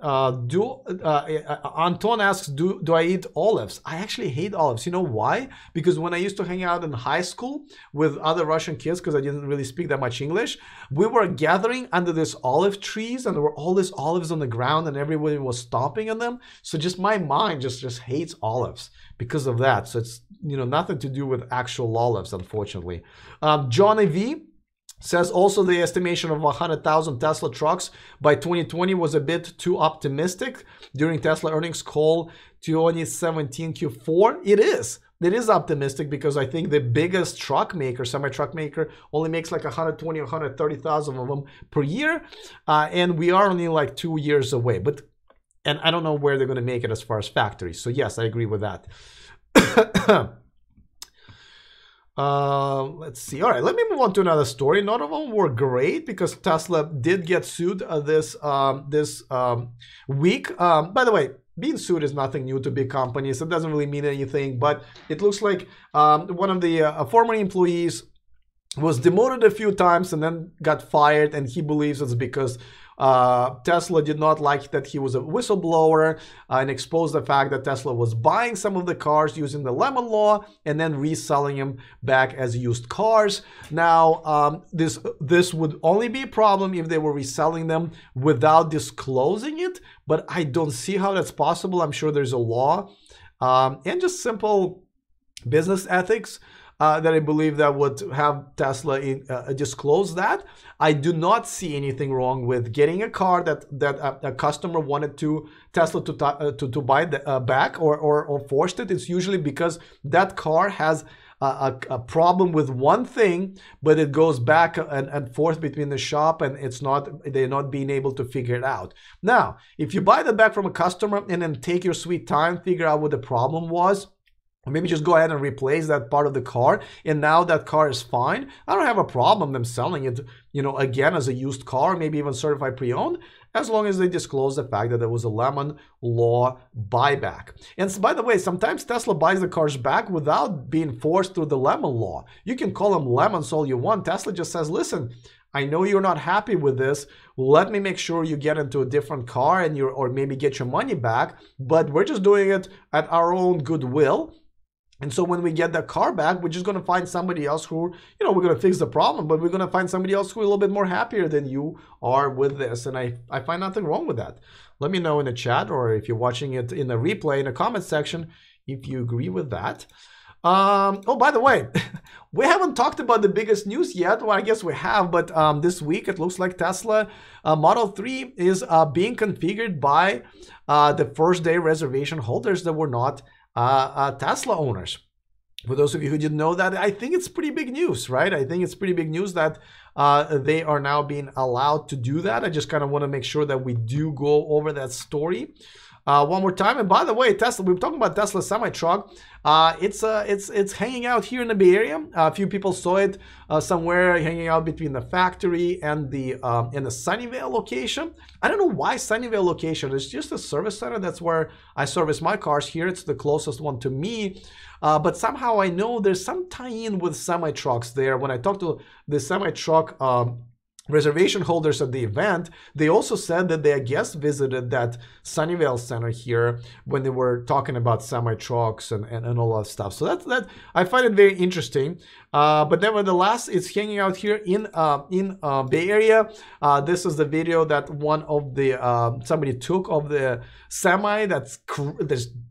Anton asks, do I eat olives? I actually hate olives. You know why? Because when I used to hang out in high school with other Russian kids, because I didn't really speak that much English, we were gathering under these olive trees, and there were all these olives on the ground, and everybody was stomping on them. So just my mind just hates olives because of that. So it's, you know, nothing to do with actual olives, unfortunately. Johnny V says also the estimation of 100,000 Tesla trucks by 2020 was a bit too optimistic during Tesla earnings call 2017 Q4. It is optimistic because I think the biggest truck maker, semi-truck maker, only makes like 120 or 130,000 of them per year, and we are only like 2 years away. And I don't know where they're going to make it as far as factories. So yes, I agree with that. Let's see. All right, let me move on to another story. None of them were great because Tesla did get sued this week. By the way, being sued is nothing new to big companies. It doesn't really mean anything, but it looks like one of the former employees was demoted a few times and then got fired, and he believes it's because Tesla did not like that he was a whistleblower and exposed the fact that Tesla was buying some of the cars using the Lemon Law and then reselling them back as used cars. Now, this would only be a problem if they were reselling them without disclosing it, but I don't see how that's possible. I'm sure there's a law and just simple business ethics that I believe that would have Tesla disclose that. I do not see anything wrong with getting a car that a customer wanted Tesla to buy back or forced it. It's usually because that car has a problem with one thing, but it goes back and forth between the shop, and they're not being able to figure it out. Now, if you buy that back from a customer and then take your sweet time, figure out what the problem was, or maybe just go ahead and replace that part of the car, and now that car is fine, I don't have a problem them selling it, again as a used car, maybe even certified pre-owned. as long as they disclose the fact that there was a lemon law buyback. And by the way, sometimes Tesla buys the cars back without being forced through the lemon law. You can call them lemons all you want. Tesla just says, listen, I know you're not happy with this. Let me make sure you get into a different car and or maybe get your money back. But we're just doing it at our own goodwill. And so when we get that car back, we're just going to find somebody else who, we're going to fix the problem, but we're going to find somebody else who's a little bit more happier than you are with this. And I find nothing wrong with that. Let me know in the chat, or if you're watching it in the replay in the comment section, if you agree with that. Oh, by the way, we haven't talked about the biggest news yet. Well, I guess we have, but this week it looks like Tesla Model 3 is being configured by the first day reservation holders that were not Tesla owners. For those of you who didn't know that, I think it's pretty big news, right? I think it's pretty big news that they are now being allowed to do that. I just kind of want to make sure that we do go over that story one more time. And by the way, Tesla, we were talking about Tesla semi-truck. It's hanging out here in the Bay Area. A few people saw it somewhere hanging out between the factory and the Sunnyvale location. I don't know why Sunnyvale location. It's just a service center. That's where I service my cars here. It's the closest one to me. But somehow I know there's some tie-in with semi-trucks there. When I talked to the semi-truck reservation holders at the event, they also said that they, I guess, visited that Sunnyvale Center here when they were talking about semi-trucks and all that stuff. So that I find it very interesting. But nevertheless, it's hanging out here in Bay Area. This is the video that one of the somebody took of the semi that's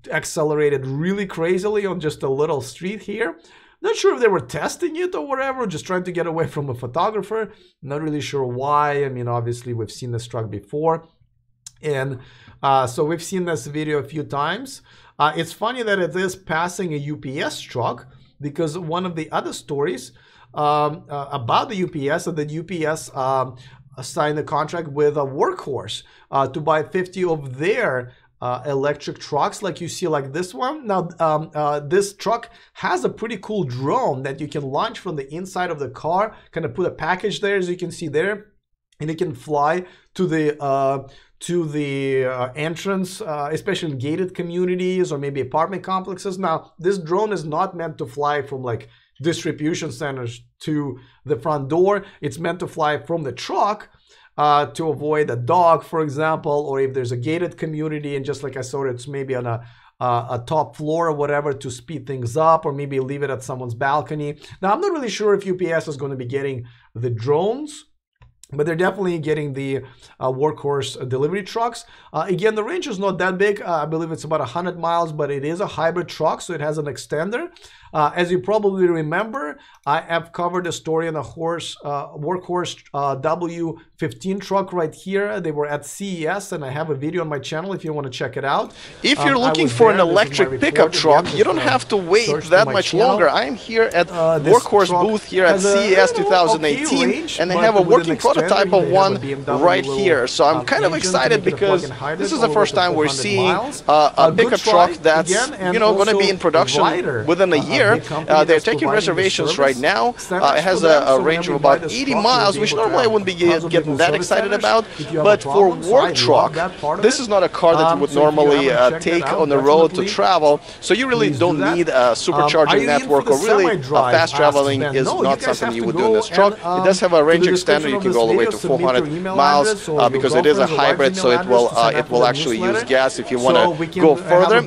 accelerated really crazily on just a little street here. Not sure if they were testing it or whatever, just trying to get away from a photographer. Not really sure why. I mean, obviously, we've seen this truck before. And so we've seen this video a few times. It's funny that it is passing a UPS truck, because one of the other stories about the UPS is that UPS signed a contract with a Workhorse to buy 50 of their electric trucks, like you see, like this one. Now, this truck has a pretty cool drone that you can launch from the inside of the car, kind of put a package there, as you can see there, and it can fly to the entrance, especially in gated communities or maybe apartment complexes. Now, this drone is not meant to fly from like distribution centers to the front door. It's meant to fly from the truck to avoid a dog, for example, or if there's a gated community, and just like I saw, it's maybe on a top floor or whatever, to speed things up, or maybe leave it at someone's balcony. Now, I'm not really sure if UPS is going to be getting the drones, but they're definitely getting the Workhorse delivery trucks. Again, the range is not that big. I believe it's about 100 miles, but it is a hybrid truck, so it has an extender. As you probably remember, I have covered a story on a Workhorse W15 truck right here. They were at CES, and I have a video on my channel if you want to check it out. If you're looking for an electric pickup truck, you don't have to wait that much longer. I am here at Workhorse booth here at CES 2018, and they have a working prototype of one right here. So I'm kind of excited, because this is the first time we're seeing a pickup truck that's, going to be in production within a year. They're taking reservations right now. It has a range of about 80 miles, which normally I wouldn't be getting that excited about. But for work truck, this is not a car that you would normally take on the road to travel. So you really don't need a supercharging network, or really fast traveling is not something you would do in this truck. It does have a range extender. You can go all the way to 400 miles because it is a hybrid, so it will actually use gas if you want to go further.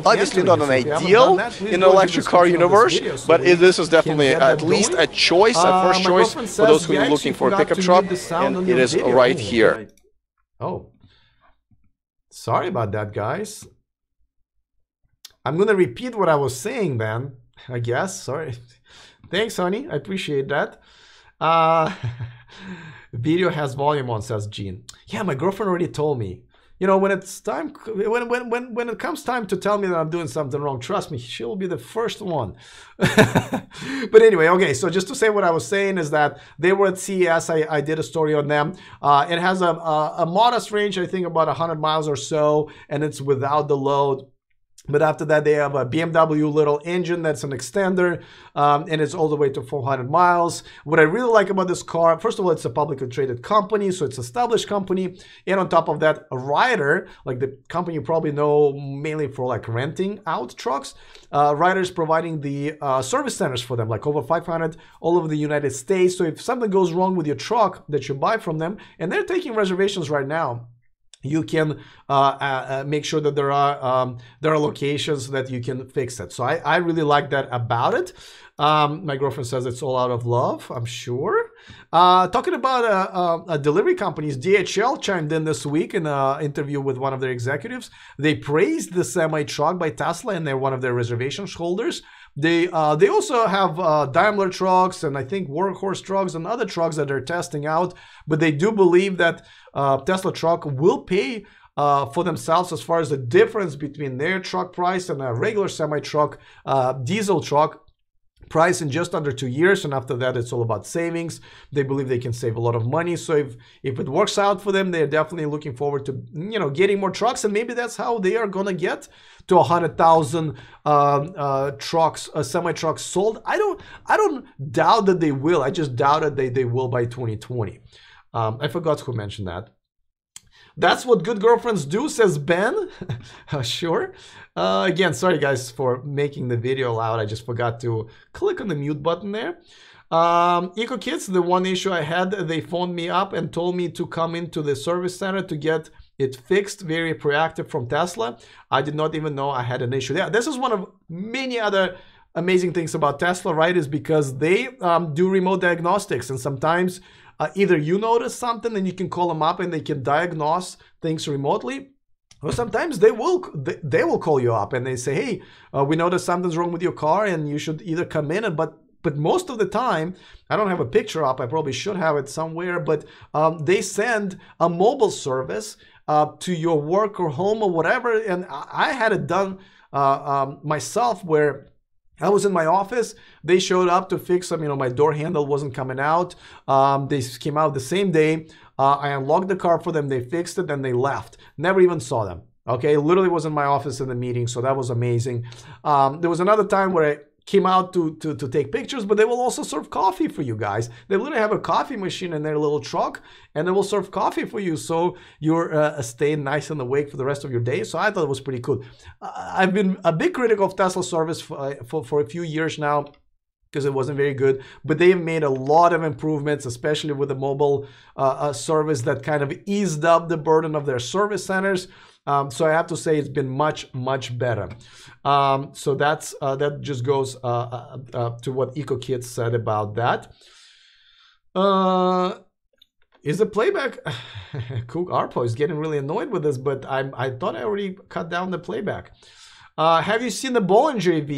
Obviously not an ideal in an electric car universe, but this is definitely at least a choice, a first choice for those who are looking for a pickup truck, and it is right here. Oh, sorry about that, guys. I'm gonna repeat what I was saying then, I guess. Sorry. Thanks, honey. I appreciate that. Video has volume on, says Gene. Yeah, my girlfriend already told me. When it's time, when it comes time to tell me that I'm doing something wrong, trust me, she'll be the first one. But anyway, okay, so just to say what I was saying is that they were at CES. I did a story on them. It has a modest range, I think about 100 miles or so, and it's without the load. But after that, they have a BMW little engine that's an extender, and it's all the way to 400 miles. What I really like about this car, first of all, it's a publicly traded company, so it's an established company. And on top of that, a Ryder, like the company you probably know mainly for like renting out trucks, Ryder is providing the service centers for them, like over 500 all over the United States. So if something goes wrong with your truck that you buy from them, and they're taking reservations right now, you can make sure that there are locations that you can fix it. So I really like that about it. My girlfriend says it's all out of love, I'm sure. Talking about delivery companies, DHL chimed in this week in an interview with one of their executives. They praised the semi-truck by Tesla, and they're one of their reservation holders. They also have Daimler trucks and I think Workhorse trucks and other trucks that they're testing out, but they do believe that Tesla truck will pay for themselves as far as the difference between their truck price and a regular semi-truck diesel truck price in just under 2 years. And after that, it's all about savings. They believe they can save a lot of money. So if it works out for them, they're definitely looking forward to, you know, getting more trucks. And maybe that's how they are going to get to 100,000 trucks, semi-trucks sold. I don't doubt that they will. I just doubt that they will by 2020. I forgot who mentioned that. That's what good girlfriends do, says Ben. Sure. Again, sorry guys for making the video loud. I just forgot to click on the mute button there. Eco Kids, the one issue I had, they phoned me up and told me to come into the service center to get it fixed. Very proactive from Tesla. I did not even know I had an issue. Yeah, this is one of many other amazing things about Tesla, right? Is because they do remote diagnostics, and sometimes either you notice something and you can call them up and they can diagnose things remotely, or sometimes they will call you up and they say, hey, we noticed something's wrong with your car and you should either come in, and but most of the time, I don't have a picture up, I probably should have it somewhere, but they send a mobile service to your work or home or whatever. And I had it done myself, where I was in my office, they showed up to fix them, you know, my door handle wasn't coming out. They came out the same day. I unlocked the car for them, they fixed it, and they left. Never even saw them. Okay, literally was in my office in the meeting, so that was amazing. There was another time where I came out to take pictures, but they will also serve coffee for you guys. They literally have a coffee machine in their little truck, and they will serve coffee for you, so you're staying nice and awake for the rest of your day. So I thought it was pretty cool. I've been a big critic of Tesla service for a few years now, because it wasn't very good, but they've made a lot of improvements, especially with the mobile service that kind of eased up the burden of their service centers. So I have to say it's been much, much better. So that's that just goes to what EcoKids said about that. Is the playback? Cook Arpo is getting really annoyed with this, but I thought I already cut down the playback. Have you seen the Bollinger EV?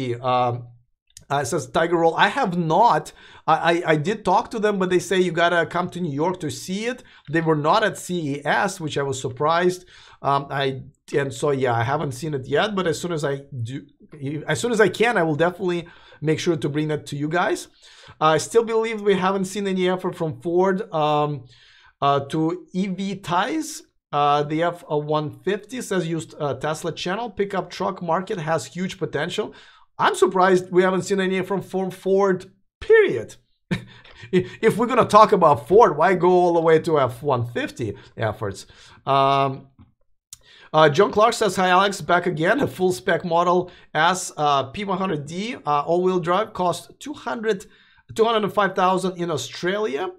It says Tiger Roll. I have not. I did talk to them, but they say you gotta come to New York to see it. They were not at CES, which I was surprised. And so yeah, I haven't seen it yet. But as soon as I do, as soon as I can, I will definitely make sure to bring that to you guys. I still believe we haven't seen any effort from Ford to EV ties. The F-150 says used Tesla channel. Pickup truck market has huge potential. I'm surprised we haven't seen any from Ford, period. If we're going to talk about Ford, why go all the way to F-150 efforts? John Clark says, hi Alex, back again. A full spec Model S P100D all-wheel drive costs $205,000 in Australia,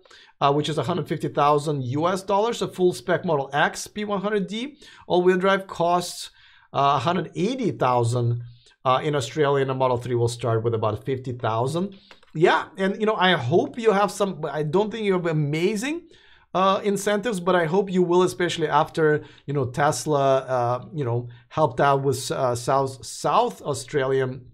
which is $150,000 US dollars. A full spec Model X P100D all-wheel drive costs $180,000 in Australia, and a Model 3 will start with about $50,000. Yeah, and you know, I hope you have some. I don't think you have amazing incentives, but I hope you will, especially after, you know, Tesla, you know, helped out with South Australian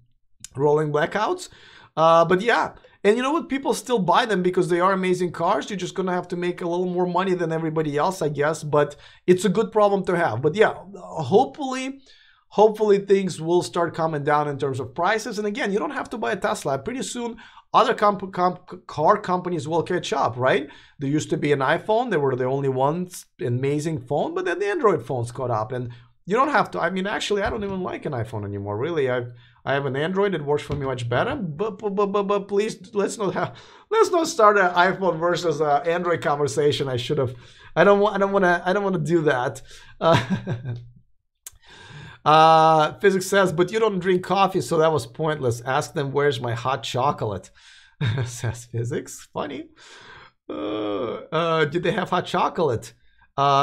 rolling blackouts. But yeah, and you know what? People still buy them because they are amazing cars. You're just gonna have to make a little more money than everybody else, I guess. But it's a good problem to have. But yeah, hopefully things will start coming down in terms of prices. And again, you don't have to buy a Tesla. Pretty soon, other car companies will catch up, right? There used to be an iPhone. They were the only ones, amazing phone, but then the Android phones caught up. And You don't have to. I mean, actually, I don't even like an iPhone anymore. Really, I have an Android. It works for me much better. But please, let's not start an iPhone versus Android conversation. I should have. I don't want to do that. Physics says, but you don't drink coffee, so that was pointless. Ask them where's my hot chocolate. Says Physics. Funny. Did they have hot chocolate?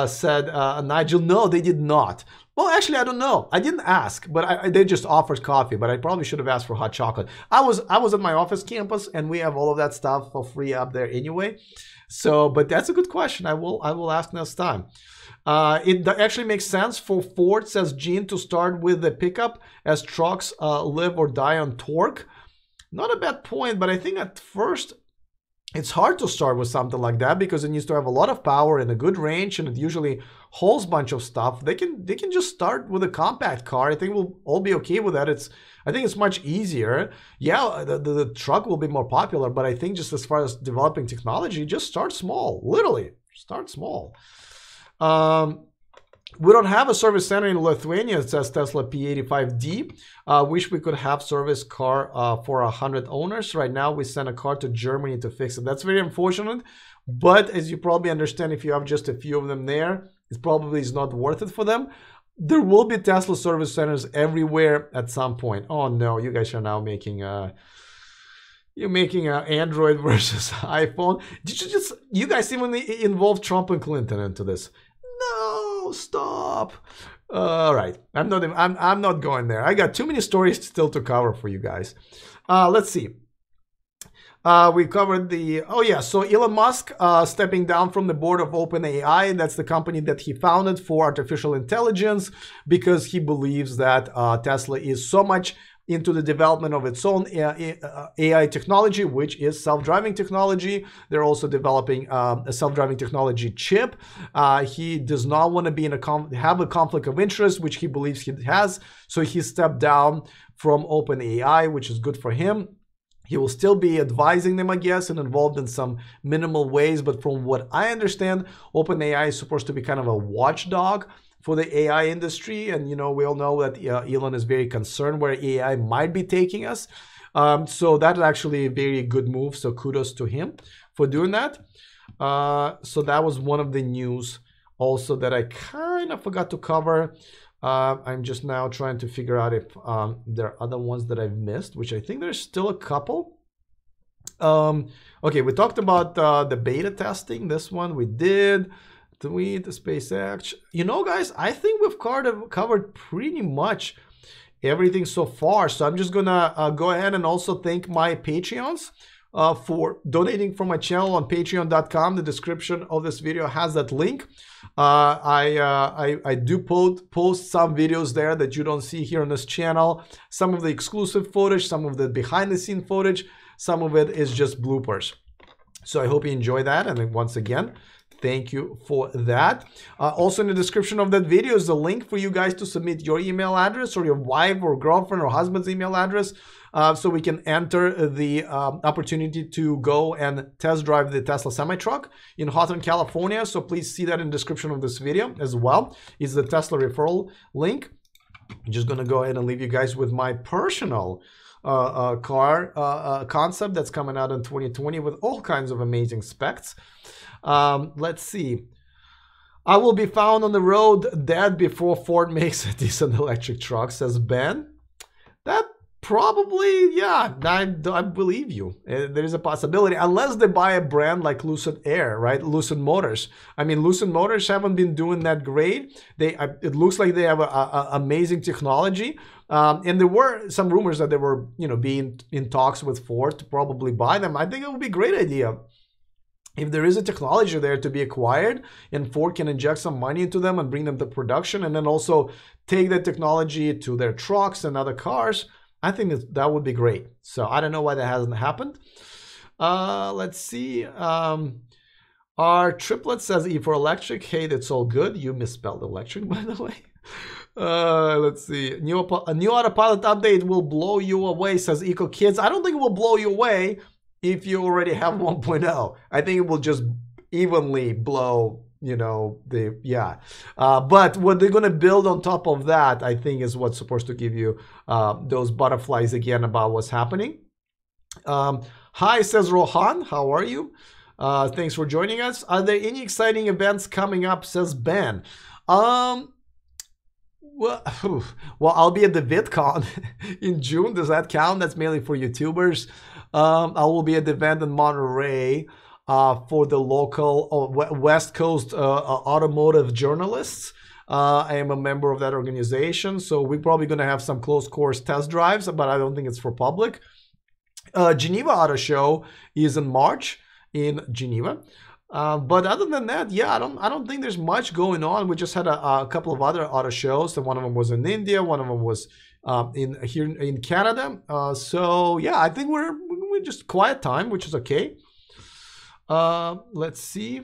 Said Nigel. No, they did not. Well, actually, I don't know. I didn't ask, but they just offered coffee. But I probably should have asked for hot chocolate. I was at my office campus, and we have all of that stuff for free up there anyway. So, but that's a good question. I will ask next time. It actually makes sense for Ford, says Gene, to start with the pickup, as trucks live or die on torque. Not a bad point, but I think at first it's hard to start with something like that because it needs to have a lot of power and a good range, and it usually holds a bunch of stuff. They can just start with a compact car. I think we'll all be okay with that. I think it's much easier. Yeah, the truck will be more popular, but I think just as far as developing technology, just start small. Literally, start small. We don't have a service center in Lithuania, it says Tesla P85D. Wish we could have service car for 100 owners. Right now, we send a car to Germany to fix it. That's very unfortunate. But as you probably understand, if you have just a few of them there, it probably is not worth it for them. There will be Tesla service centers everywhere at some point. Oh no, you guys are now making you're making an Android versus iPhone. Did you guys even involve Trump and Clinton into this? No, stop. All right, I'm not going there. I got too many stories still to cover for you guys. Let's see. We covered the, so Elon Musk stepping down from the board of OpenAI. That's the company that he founded for artificial intelligence, because he believes that Tesla is so much into the development of its own AI technology, which is self-driving technology. They're also developing a self-driving technology chip. He does not want to be have a conflict of interest, which he believes he has. So he stepped down from OpenAI, which is good for him. He will still be advising them, I guess, and involved in some minimal ways. But from what I understand, OpenAI is supposed to be kind of a watchdog for the AI industry. And, we all know that Elon is very concerned where AI might be taking us. So that's actually a very good move. So kudos to him for doing that. So that was one of the news also that I kind of forgot to cover. I'm just now trying to figure out if there are other ones that I've missed, which I think there's still a couple. Okay, we talked about the beta testing. This one we did. The SpaceX. Guys, I think we've covered pretty much everything so far. So I'm just gonna go ahead and also thank my Patreons for donating for my channel on patreon.com. The description of this video has that link. I do post some videos there that you don't see here on this channel. Some of the exclusive footage, some of the behind the scene footage, some of it is just bloopers. So I hope you enjoy that. And then once again, thank you for that. Also in the description of that video is the link for you guys to submit your email address or your wife or girlfriend or husband's email address, so we can enter the opportunity to go and test drive the Tesla semi-truck in Hawthorne, California. So please see that in the description of this video as well. It's the Tesla referral link. I'm just gonna go ahead and leave you guys with my personal car concept that's coming out in 2020 with all kinds of amazing specs. Let's see. I will be found on the road dead before Ford makes a decent electric truck, says Ben. That probably, yeah, I believe you. There is a possibility, unless they buy a brand like Lucid Air, right? Lucid Motors. I mean, Lucid Motors haven't been doing that great. It looks like they have a amazing technology. And there were some rumors that they were, being in talks with Ford to probably buy them. I think it would be a great idea if there is a technology there to be acquired and Ford can inject some money into them and bring them to production, and then also take that technology to their trucks and other cars. I think that would be great. So I don't know why that hasn't happened. Let's see. Our triplet says E for electric. Hey, that's all good. You misspelled electric, by the way. Let's see. A new Autopilot update will blow you away, says Eco Kids. I don't think it will blow you away if you already have 1.0. I think it will just evenly blow But what they're going to build on top of that, I think, is what's supposed to give you those butterflies again about what's happening. Hi, says Rohan. How are you? Thanks for joining us. Are there any exciting events coming up, says Ben? Well, I'll be at the VidCon in June. Does that count? That's mainly for YouTubers. I will be at the event in Monterey for the local West Coast automotive journalists. I am a member of that organization, so we're probably going to have some closed course test drives, but I don't think it's for public. Geneva Auto Show is in March in Geneva. But other than that, yeah, I don't think there's much going on. We just had a couple of other auto shows, and one of them was in India, one of them was here in Canada. So yeah, I think we're just quiet time, which is okay. Let's see.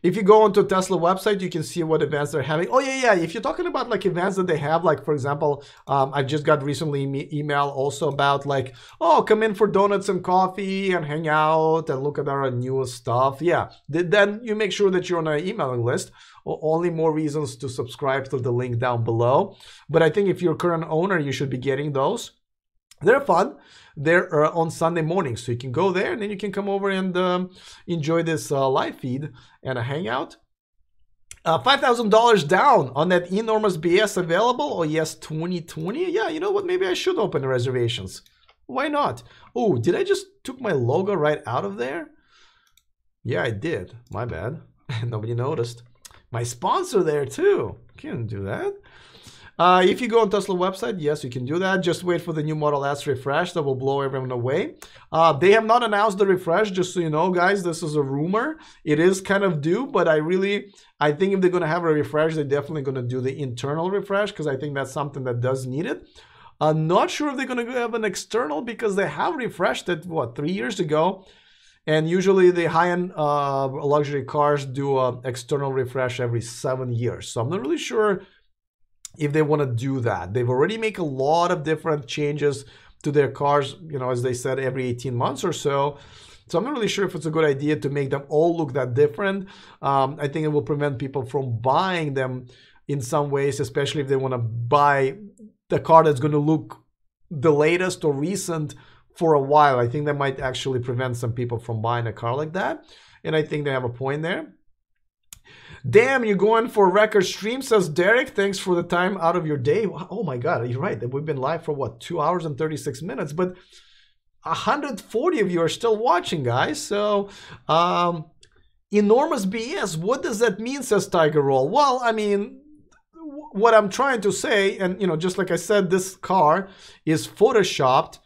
If you go onto Tesla website, you can see what events they're having. Oh yeah. If you're talking about like events that they have, like for example, I just got recently email also about like, oh, come in for donuts and coffee and hang out and look at our newest stuff. Yeah, then you make sure that you're on an emailing list. Only more reasons to subscribe to the link down below. But I think if you're a current owner, you should be getting those. They're fun. They're on Sunday mornings, so you can go there and then you can come over and enjoy this live feed and a hangout. $5,000 down on that enormous BS available. Oh yes, 2020. Yeah, you know what? Maybe I should open the reservations. Why not? Oh, did I just took my logo right out of there? Yeah, I did. My bad. Nobody noticed. My sponsor there too. Can't do that. If you go on Tesla website, yes, you can do that. Just wait for the new Model S refresh that will blow everyone away. They have not announced the refresh, just so you know, guys. This is a rumor. It is kind of due, but I think if they're going to have a refresh, they're definitely going to do the internal refresh because I think that's something that does need it. I'm not sure if they're going to have an external because they have refreshed it, what, 3 years ago. And usually the high-end luxury cars do an external refresh every 7 years. So I'm not really sure if they want to do that. They've already made a lot of different changes to their cars, you know, as they said, every 18 months or so. So I'm not really sure if it's a good idea to make them all look that different. I think it will prevent people from buying them in some ways, especially if they want to buy the car that's going to look the latest or recent for a while. I think that might actually prevent some people from buying a car like that. And I think they have a point there. Damn, you're going for a record stream, says Derek. Thanks for the time out of your day. Oh my God, you're right. We've been live for what, 2 hours and 36 minutes, but 140 of you are still watching, guys. So, enormous BS. What does that mean, says Tiger Roll? Well, I mean, what I'm trying to say, and you know, just like I said, this car is photoshopped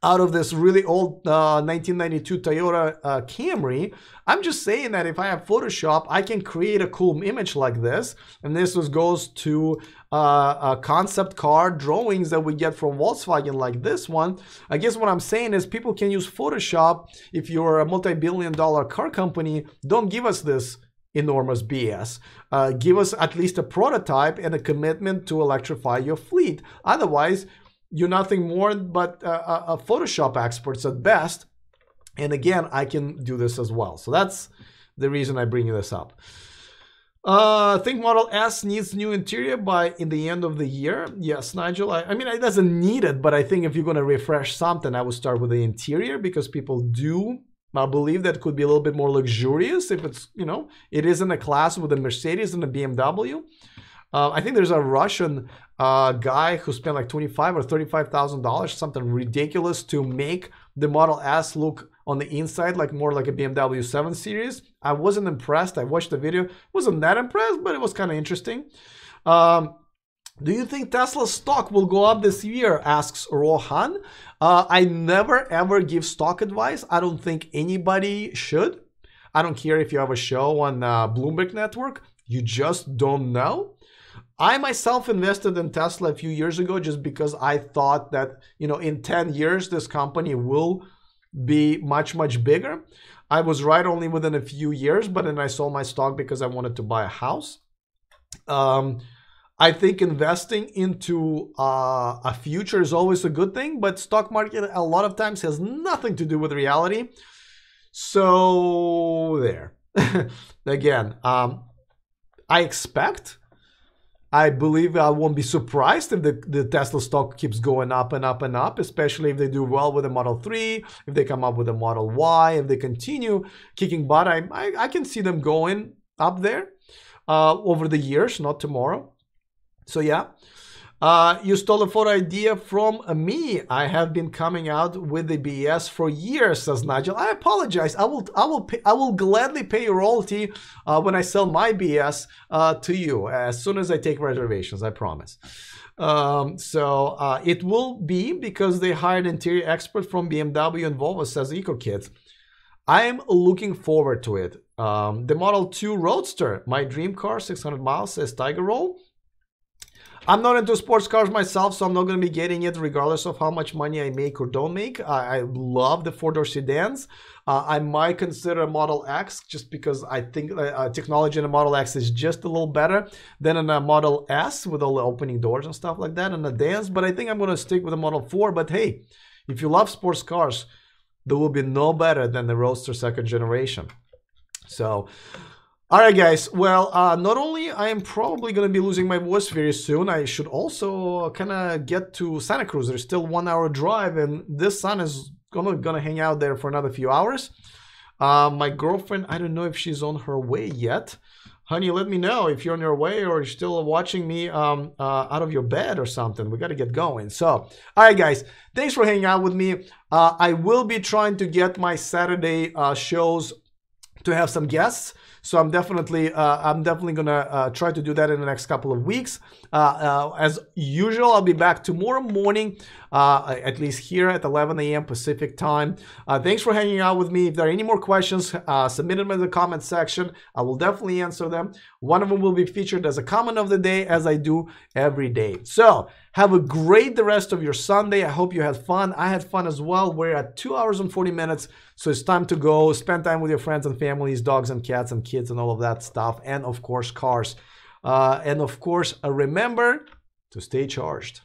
out of this really old 1992 Toyota Camry. I'm just saying that if I have Photoshop, I can create a cool image like this. And this goes to concept car drawings that we get from Volkswagen like this one. I guess what I'm saying is people can use Photoshop. If you're a multi-billion-dollar car company, don't give us this enormous BS. Give us at least a prototype and a commitment to electrify your fleet. Otherwise, you're nothing more but a Photoshop experts at best. And again, I can do this as well. So that's the reason I bring this up. I think Model S needs new interior in the end of the year. Yes, Nigel. I mean, it doesn't need it, but I think if you're going to refresh something, I would start with the interior because people do believe that it could be a little bit more luxurious if it's, you know, it is in a class with a Mercedes and a BMW. I think there's a Russian guy who spent like $25,000 or $35,000, something ridiculous, to make the Model S look on the inside like more like a BMW 7 Series. I wasn't impressed. I watched the video. Wasn't that impressed, but it was kind of interesting. Do you think Tesla stock will go up this year? Asks Rohan. I never ever give stock advice. I don't think anybody should. I don't care if you have a show on Bloomberg Network. You just don't know. I myself invested in Tesla a few years ago just because I thought that, you know, in 10 years, this company will be much, much bigger. I was right only within a few years, but then I sold my stock because I wanted to buy a house. I think investing into a future is always a good thing, but stock market a lot of times has nothing to do with reality. So there. again, I believe I won't be surprised if the Tesla stock keeps going up and up and up, especially if they do well with the Model 3, if they come up with a Model Y, if they continue kicking butt. I can see them going up there over the years, not tomorrow. So yeah. You stole a photo idea from me. I have been coming out with the BS for years, says Nigel. I apologize. I will gladly pay you royalty when I sell my BS to you as soon as I take reservations. I promise. It will be because they hired interior expert from BMW and Volvo, says EcoKids. I'm looking forward to it. The Model 2 Roadster, my dream car, 600 miles, says Tiger Roll. I'm not into sports cars myself, so I'm not going to be getting it regardless of how much money I make or don't make. I love the four-door sedans. I might consider a Model X just because I think technology in a Model X is just a little better than in a Model S with all the opening doors and stuff like that and the dance. But I think I'm going to stick with the Model 4. But hey, if you love sports cars, there will be no better than the Roadster second generation. So... all right, guys. Well, not only I am probably going to be losing my voice very soon, I should also kind of get to Santa Cruz. There's still 1 hour drive, and this sun is gonna hang out there for another few hours. My girlfriend, I don't know if she's on her way yet. Honey, let me know if you're on your way or you're still watching me out of your bed or something. We got to get going. So, all right, guys. Thanks for hanging out with me. I will be trying to get my Saturday shows to have some guests. So I'm definitely gonna try to do that in the next couple of weeks. As usual, I'll be back tomorrow morning, at least here at 11 a.m. Pacific time. Thanks for hanging out with me. If there are any more questions, submit them in the comment section. I will definitely answer them. One of them will be featured as a comment of the day, as I do every day. So have a great the rest of your Sunday. I hope you had fun. I had fun as well. We're at 2 hours and 40 minutes. So it's time to go spend time with your friends and families, dogs and cats and kids and all of that stuff. And of course, cars. And of course, remember to stay charged.